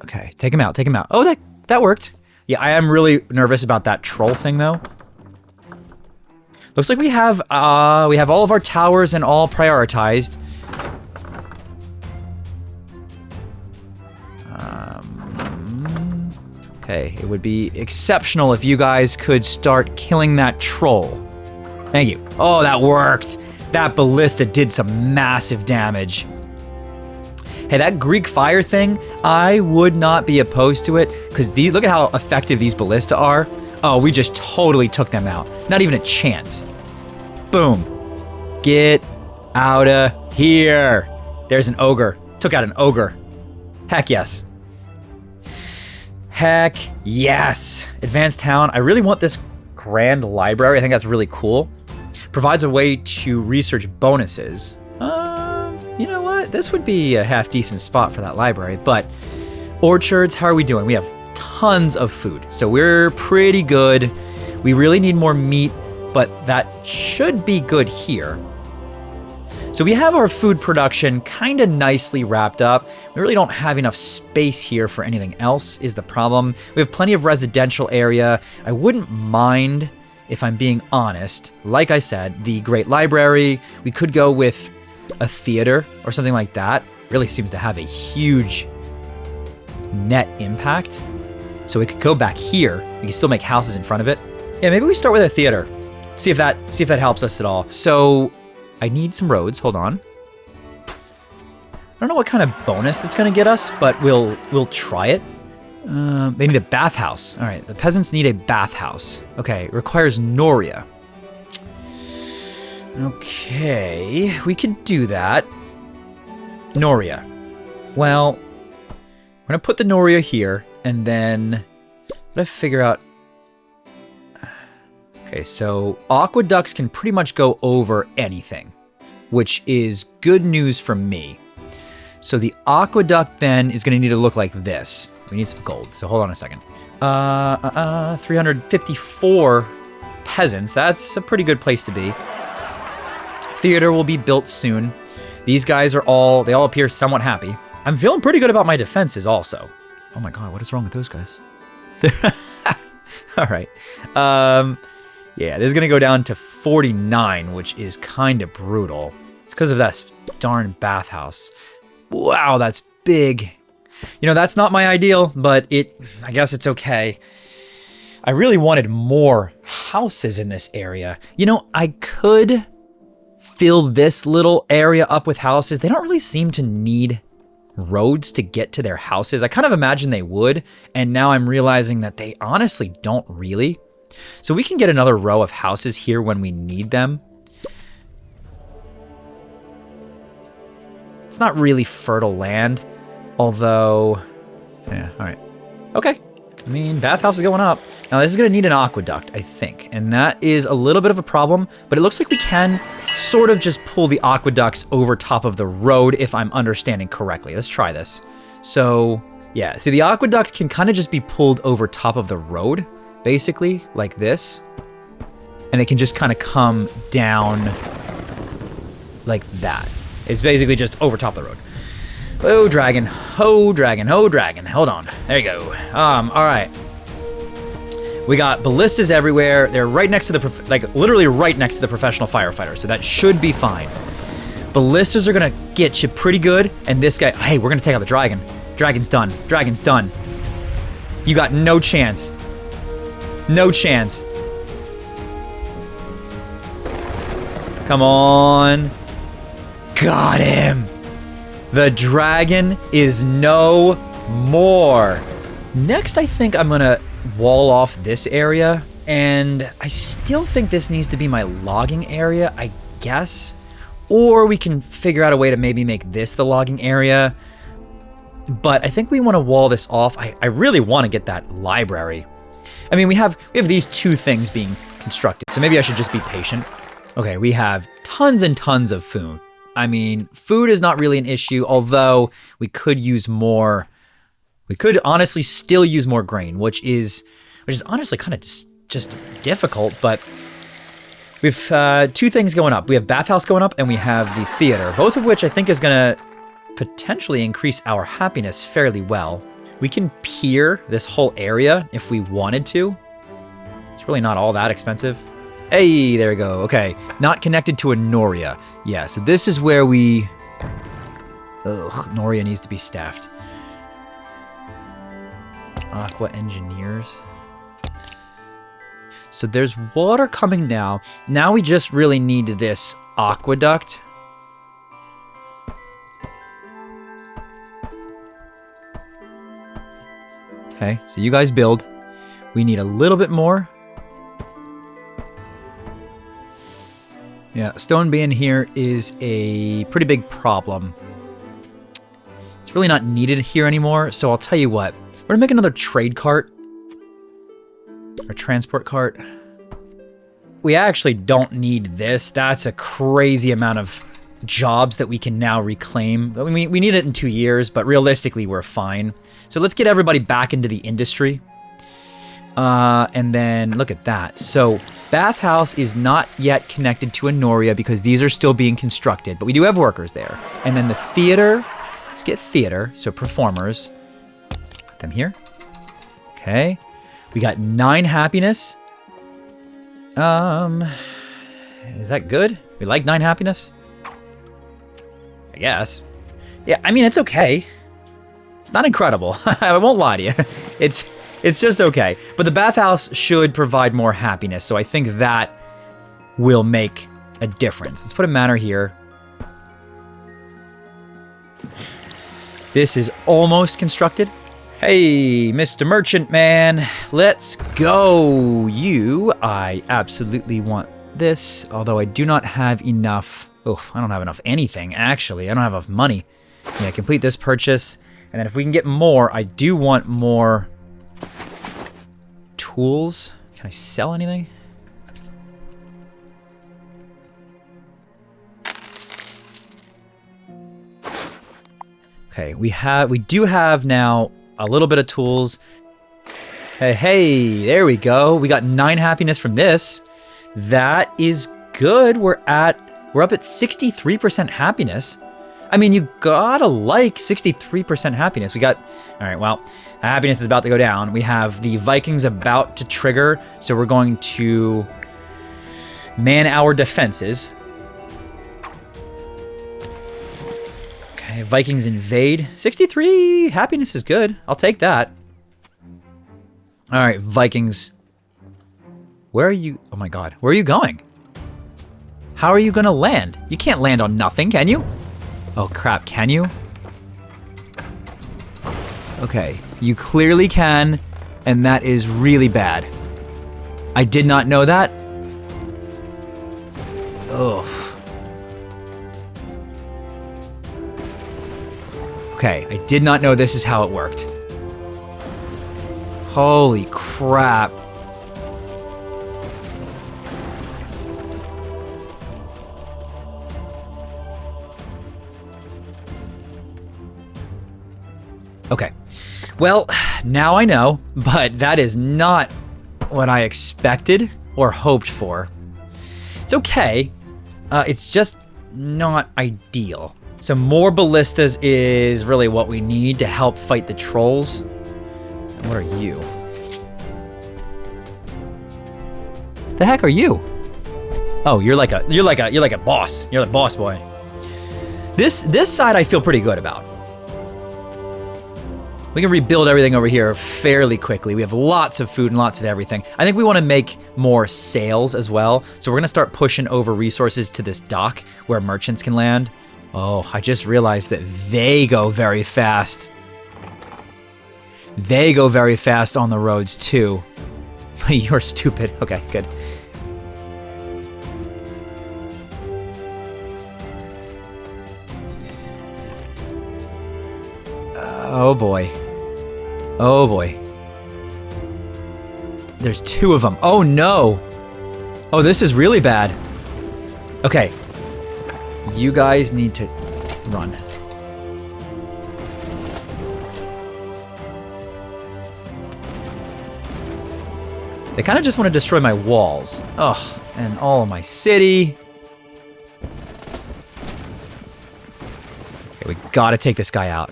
Okay, take him out, take him out. Oh, that worked. Yeah, I am really nervous about that troll thing, though. Looks like we have all of our towers and all prioritized. Okay, it would be exceptional if you guys could start killing that troll. Thank you. Oh, that worked. That ballista did some massive damage. Hey, that Greek fire thing, I would not be opposed to it, because look at how effective these ballista are. Oh, we just totally took them out. Not even a chance. Boom. Get out of here. There's an ogre. Took out an ogre. Heck yes. Heck yes. Advanced town. I really want this grand library. I think that's really cool. Provides a way to research bonuses. You know what? This would be a half-decent spot for that library, but orchards, how are we doing? We have tons of food, so we're pretty good. We really need more meat, but that should be good here. So we have our food production kind of nicely wrapped up. We really don't have enough space here for anything else is the problem. We have plenty of residential area. I wouldn't mind, if I'm being honest, like I said, the Great Library. We could go with a theater or something like that. Really seems to have a huge net impact. So we could go back here. We can still make houses in front of it. Yeah, maybe we start with a theater. See if that helps us at all. So I need some roads. Hold on. I don't know what kind of bonus it's going to get us, but we'll try it. They need a bathhouse. All right, the peasants need a bathhouse. Okay, it requires Noria. Okay, we could do that. Noria. Well, we're going to put the Noria here, and then let's figure out... Okay, so aqueducts can pretty much go over anything, which is good news for me. So the aqueduct then is going to need to look like this. We need some gold, so hold on a second. 354 peasants. That's a pretty good place to be. Theater will be built soon. These guys they all appear somewhat happy. I'm feeling pretty good about my defenses also. Oh my god, what is wrong with those guys? All right. Yeah, this is going to go down to 49, which is kind of brutal. It's because of that darn bathhouse. Wow, that's big. You know, that's not my ideal, but I guess it's okay. I really wanted more houses in this area. You know, I could fill this little area up with houses. They don't really seem to need roads to get to their houses. I kind of imagine they would, and now I'm realizing that they honestly don't really. So we can get another row of houses here when we need them. It's not really fertile land, although... Yeah, all right. Okay. I mean, bathhouse is going up. Now, this is going to need an aqueduct, I think, and that is a little bit of a problem, but it looks like we can sort of just pull the aqueducts over top of the road, if I'm understanding correctly. Let's try this. So, yeah, see, the aqueduct can kind of just be pulled over top of the road, basically, like this, and it can just kind of come down like that. It's basically just over top of the road. Oh, dragon. Oh, dragon. Oh, dragon. Hold on. There you go. All right. We got ballistas everywhere. They're right next to the, like, literally right next to the professional firefighter, so that should be fine. Ballistas are gonna get you pretty good, and this guy, hey, we're gonna take out the dragon. Dragon's done. Dragon's done. You got no chance. No chance. Come on. Got him. The dragon is no more. Next, I think I'm gonna wall off this area, and I still think this needs to be my logging area, I guess. Or we can figure out a way to maybe make this the logging area. But I think we want to wall this off. I really want to get that library. I mean, we have these two things being constructed, so maybe I should just be patient. Okay, we have tons and tons of food. I mean, food is not really an issue, although we could use more. We could honestly still use more grain, which is honestly kind of just difficult, but we've two things going up. We have bathhouse going up, and we have the theater, both of which I think is going to potentially increase our happiness fairly well. We can pier this whole area if we wanted to. It's really not all that expensive. Hey, there we go. Okay, not connected to a Noria. Yeah, so this is where we... Ugh, Noria needs to be staffed. Aqua engineers. So there's water coming now. Now we just really need this aqueduct. Okay, so you guys build. We need a little bit more. Yeah, stone being here is a pretty big problem. It's really not needed here anymore, so I'll tell you what. We're gonna make another trade cart. Or transport cart. We actually don't need this. That's a crazy amount of jobs that we can now reclaim. I mean, we need it in 2 years, but realistically, we're fine. So let's get everybody back into the industry. And then look at that. So bathhouse is not yet connected to a Noria because these are still being constructed, but we do have workers there. And then the theater, let's get theater, so performers. Put them here. Okay. We got 9 happiness. Is that good? We like 9 happiness? I guess. Yeah, I mean, it's okay. It's not incredible. I won't lie to you. It's just okay. But the bathhouse should provide more happiness, so I think that will make a difference. Let's put a manor here. This is almost constructed. Hey, Mr. Merchant Man, let's go. I absolutely want this, although I do not have enough. Oh, I don't have enough anything, actually. I don't have enough money. Yeah, complete this purchase. And then if we can get more, I do want more tools. Can I sell anything? Okay, we do have now a little bit of tools. Hey, there we go. We got 9 happiness from this. That is good. We're up at 63% happiness. I mean, you gotta like 63% happiness. We got, all right, well, happiness is about to go down. We have the Vikings about to trigger, so we're going to man our defenses. Okay, Vikings invade. 63 happiness is good. I'll take that. All right, Vikings. Where are you? Oh my God, where are you going? How are you gonna land? You can't land on nothing, can you? Oh crap, can you? Okay, you clearly can, and that is really bad. I did not know that. Ugh. Okay, I did not know this is how it worked. Holy crap. Okay, well, now I know, but that is not what I expected or hoped for. It's okay, it's just not ideal. So more ballistas is really what we need to help fight the trolls. And what are you? The heck are you? Oh, you're like a boss. You're the boss boy. This side I feel pretty good about. We can rebuild everything over here fairly quickly. We have lots of food and lots of everything. I think we want to make more sails as well. So we're going to start pushing over resources to this dock where merchants can land. Oh, I just realized that they go very fast. They go very fast on the roads too. You're stupid. Okay, good. Oh boy. Oh boy. There's 2 of them. Oh no. Oh, this is really bad. Okay. You guys need to run. They kind of just want to destroy my walls. Ugh, and all of my city. Okay, we gotta take this guy out.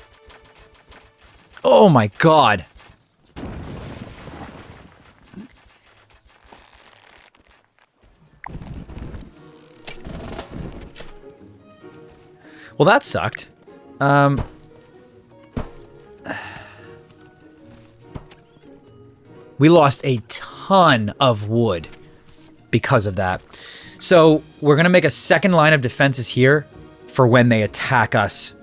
Oh my god. Well, that sucked. We lost a ton of wood because of that. So we're going to make a second line of defenses here for when they attack us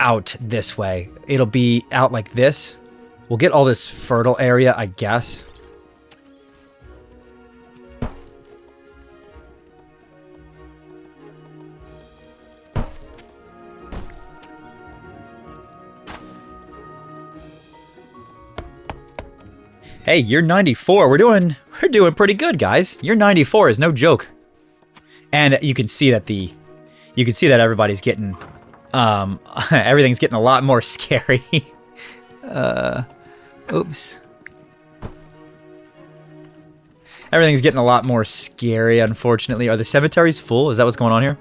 out this way. It'll be out like this. We'll get all this fertile area, I guess. Hey, you're 94. We're doing pretty good, guys. You're 94 is no joke. And you can see that everybody's getting everything's getting a lot more scary. Oops. Everything's getting a lot more scary, unfortunately. Are the cemeteries full? Is that what's going on here?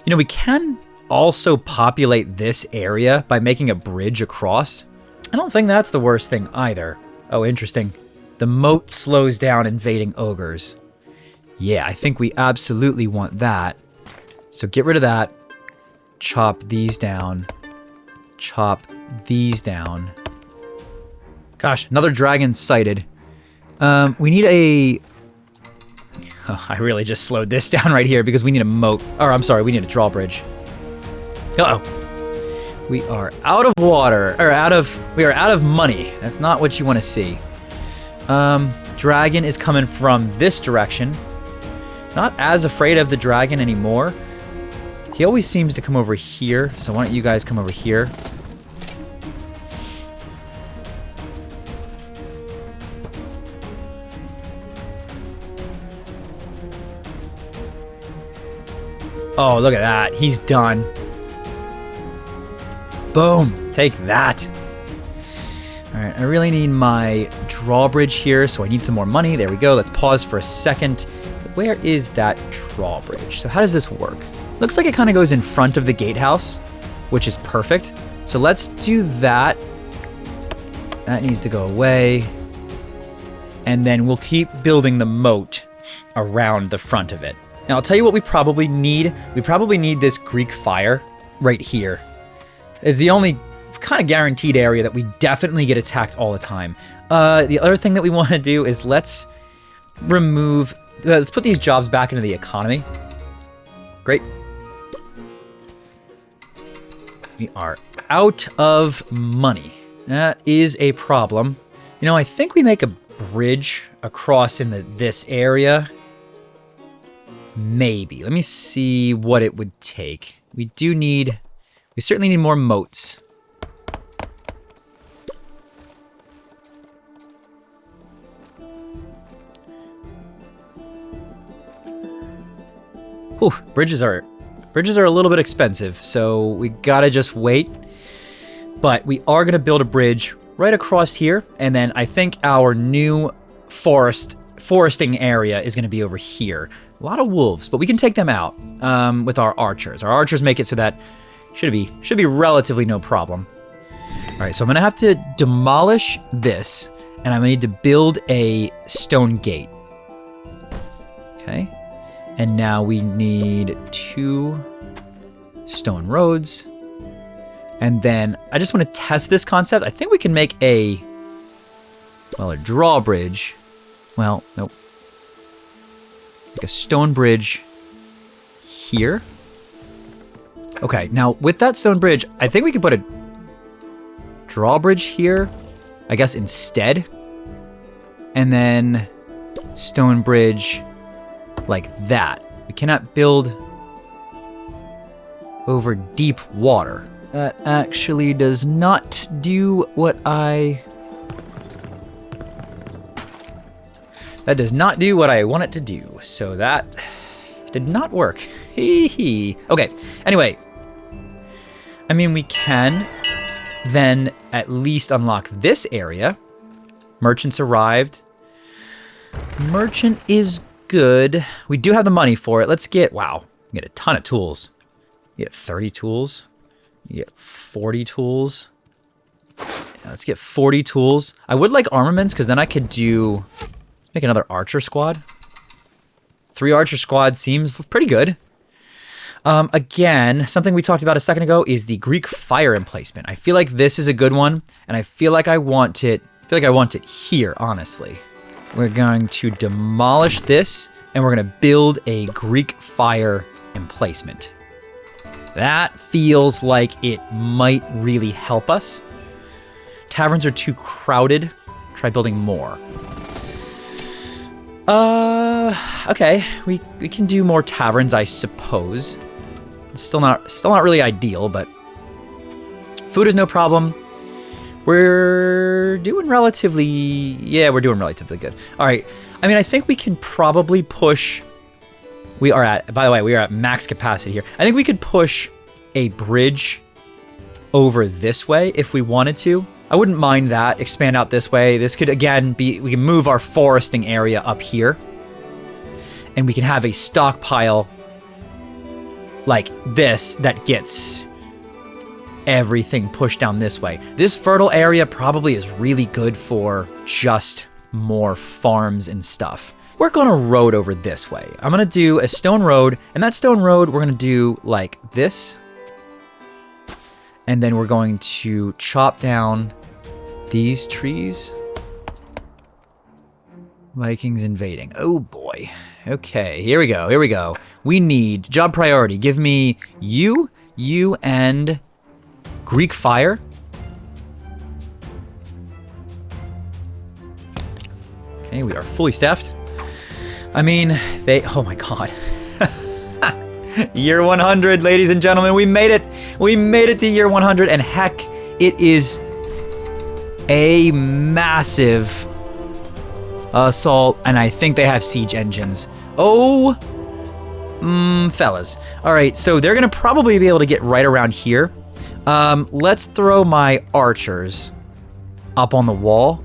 You know, we can also populate this area by making a bridge across. I don't think that's the worst thing either. Oh, interesting. The moat slows down invading ogres. Yeah, I think we absolutely want that. So get rid of that. Chop these down. Chop these down. Gosh, another dragon sighted. We need a... Oh, I really just slowed this down right here because we need a moat. Or, I'm sorry, we need a drawbridge. Uh-oh. We are out of water, or we are out of money. That's not what you want to see. Dragon is coming from this direction. Not as afraid of the dragon anymore. He always seems to come over here, so why don't you guys come over here? Oh, look at that. He's done. Boom. Take that. All right, I really need my drawbridge here, so I need some more money. There we go. Let's pause for a second. Where is that drawbridge? So how does this work? Looks like it kind of goes in front of the gatehouse, which is perfect. So let's do that. That needs to go away. And then we'll keep building the moat around the front of it. Now, I'll tell you what we probably need. We probably need this Greek fire right here. It's the only kind of guaranteed area that we definitely get attacked all the time. The other thing that we want to do is let's put these jobs back into the economy. Great. We are out of money. That is a problem. You know, I think we make a bridge across in this area. Maybe. Let me see what it would take. We certainly need more moats. Whew, bridges are a little bit expensive, so we gotta just wait. But we are gonna build a bridge right across here, and then I think our new foresting area is gonna be over here. A lot of wolves, but we can take them out with our archers. Our archers make it so that Should be relatively no problem. All right, so I'm gonna have to demolish this, and I'm gonna need to build a stone gate. Okay, and now we need 2 stone roads. And then I just want to test this concept. I think we can make a drawbridge. Well, nope. Like a stone bridge here. Okay, now with that stone bridge, I think we could put a drawbridge here, I guess, instead. And then stone bridge like that. We cannot build over deep water. That actually does not do what I... That does not do what I want it to do. So that did not work. Hee hee. Okay, anyway. I mean, we can then at least unlock this area. Merchants arrived. Merchant is good. We do have the money for it. Let's get, wow, we get a ton of tools. You get 30 tools. You get 40 tools. Yeah, let's get 40 tools. I would like armaments because then I could do... Let's make another archer squad. 3 archer squad seems pretty good. Again, something we talked about a second ago is the Greek fire emplacement. I feel like this is a good one, and I feel like I want it here, honestly. We're going to demolish this, and we're going to build a Greek fire emplacement. That feels like it might really help us. Taverns are too crowded. Try building more. Okay. We can do more taverns, I suppose. It's still not really ideal, but food is no problem. We're doing relatively good. All right. I mean, I think we can probably push. By the way, we are at max capacity here. I think we could push a bridge over this way if we wanted to. I wouldn't mind that. Expand out this way. This could, again, we can move our foresting area up here. And we can have a stockpile like this that gets everything pushed down this way. This fertile area probably is really good for just more farms and stuff. Work on a road over this way. I'm gonna do a stone road, and that stone road we're gonna do like this. And then we're going to chop down these trees. Vikings invading. Oh boy. Okay, here we go. We need job priority. Give me you, and Greek fire. Okay, we are fully staffed. I mean, oh my god. Year 100, ladies and gentlemen, we made it. We made it to year 100, and heck, it is a massive assault, and I think they have siege engines. Oh, fellas. All right, so they're gonna probably be able to get right around here. Let's throw my archers up on the wall.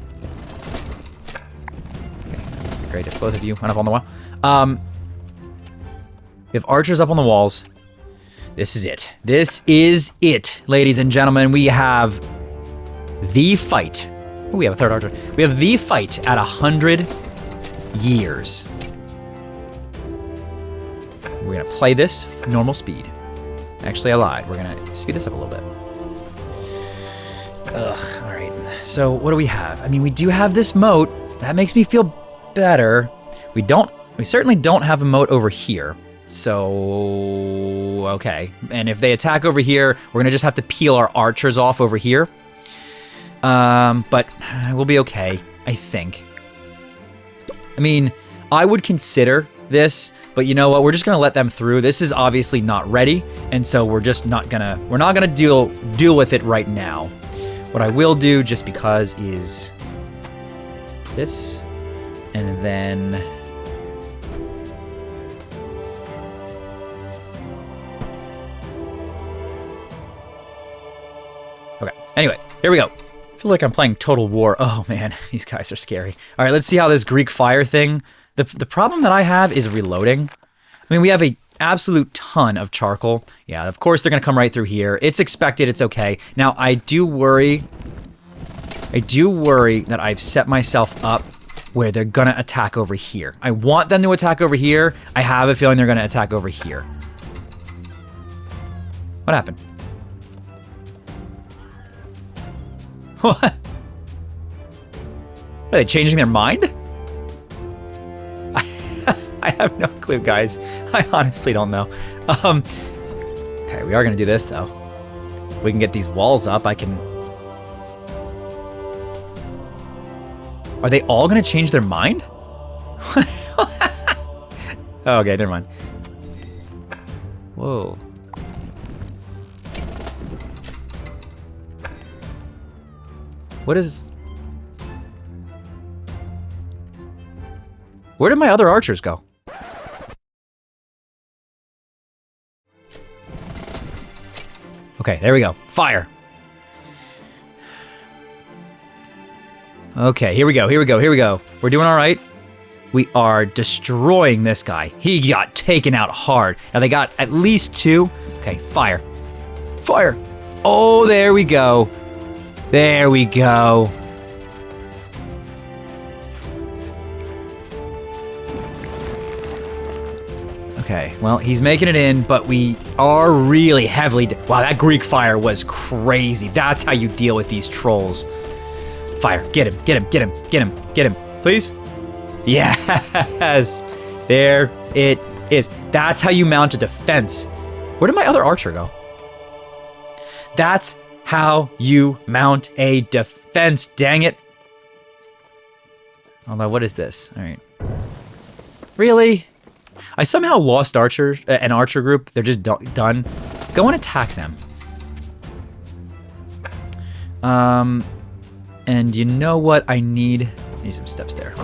Okay, great if both of you went up on the wall. We have archers up on the walls. This is it. This is it, ladies and gentlemen. We have the fight. Oh, we have a third archer. We have the fight at 100 years. We're gonna play this normal speed. Actually, I lied. We're gonna speed this up a little bit. Ugh, all right. So what do we have? I mean, we do have this moat. That makes me feel better. We certainly don't have a moat over here. So, okay. And if they attack over here, we're gonna just have to peel our archers off over here. But we'll be okay, I think. I mean, I would consider this, but you know what? We're just gonna let them through. This is obviously not ready, and so we're not gonna deal with it right now. What I will do, just because, is this, and then okay. Anyway, here we go. I feel like I'm playing Total War. Oh man, these guys are scary. All right, let's see how this Greek fire thing. The problem that I have is reloading. I mean, we have a absolute ton of charcoal. Yeah, of course they're going to come right through here. It's expected. It's okay. Now, I do worry that I've set myself up where they're going to attack over here. I want them to attack over here. I have a feeling they're going to attack over here. What happened? What? Are they changing their mind? I have no clue, guys. I honestly don't know. Okay, we are going to do this, though. We can get these walls up. I can... Are they all going to change their mind? Oh, okay, never mind. Whoa. What is... Where did my other archers go? Okay, there we go. Fire. Okay, here we go, here we go, here we go. We're doing all right. We are destroying this guy. He got taken out hard. Now they got at least 2. Okay, fire. Fire. Oh, there we go. There we go. Okay, well, he's making it in, but we are really heavily... Wow, that Greek fire was crazy. That's how you deal with these trolls. Fire. Get him, get him, get him, get him, get him. Please? Yes! There it is. That's how you mount a defense. Where did my other archer go? That's how you mount a defense. Dang it. Although, what is this? All right. Really? I somehow lost an archer group. They're just done. Go and attack them. And you know what I need? I need some steps there.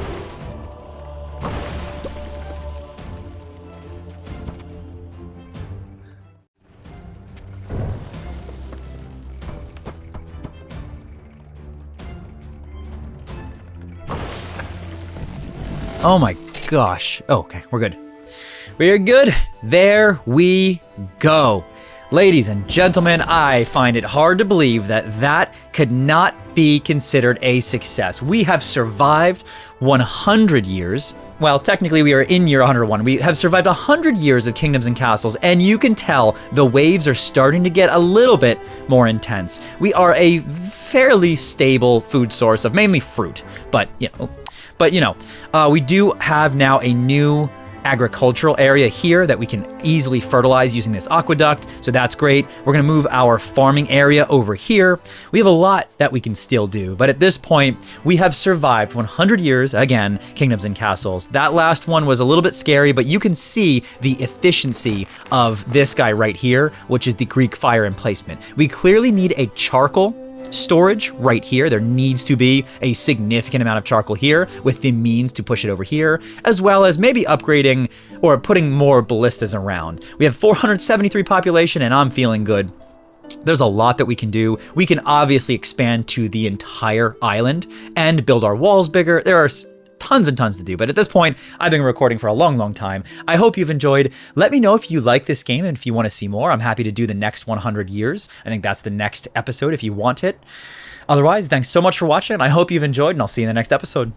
Oh my gosh. Oh, okay, we're good. We're good. There we go. Ladies and gentlemen, I find it hard to believe that that could not be considered a success. We have survived 100 years. Well, technically we are in year 101. We have survived 100 years of kingdoms and castles, and you can tell the waves are starting to get a little bit more intense. We are a fairly stable food source of mainly fruit, but we do have now a new agricultural area here that we can easily fertilize using this aqueduct, so that's great. We're gonna move our farming area over here. We have a lot that we can still do, but at this point, we have survived 100 years, again, kingdoms and castles. That last one was a little bit scary, but you can see the efficiency of this guy right here, which is the Greek fire emplacement. We clearly need a charcoal storage right here. There needs to be a significant amount of charcoal here with the means to push it over here, as well as maybe upgrading or putting more ballistas around. We have 473 population and I'm feeling good. There's a lot that we can do. We can obviously expand to the entire island and build our walls bigger. There are tons and tons to do, but at this point, I've been recording for a long, long time. I hope you've enjoyed. Let me know if you like this game and if you want to see more. I'm happy to do the next 100 years. I think that's the next episode if you want it. Otherwise, thanks so much for watching. I hope you've enjoyed, and I'll see you in the next episode.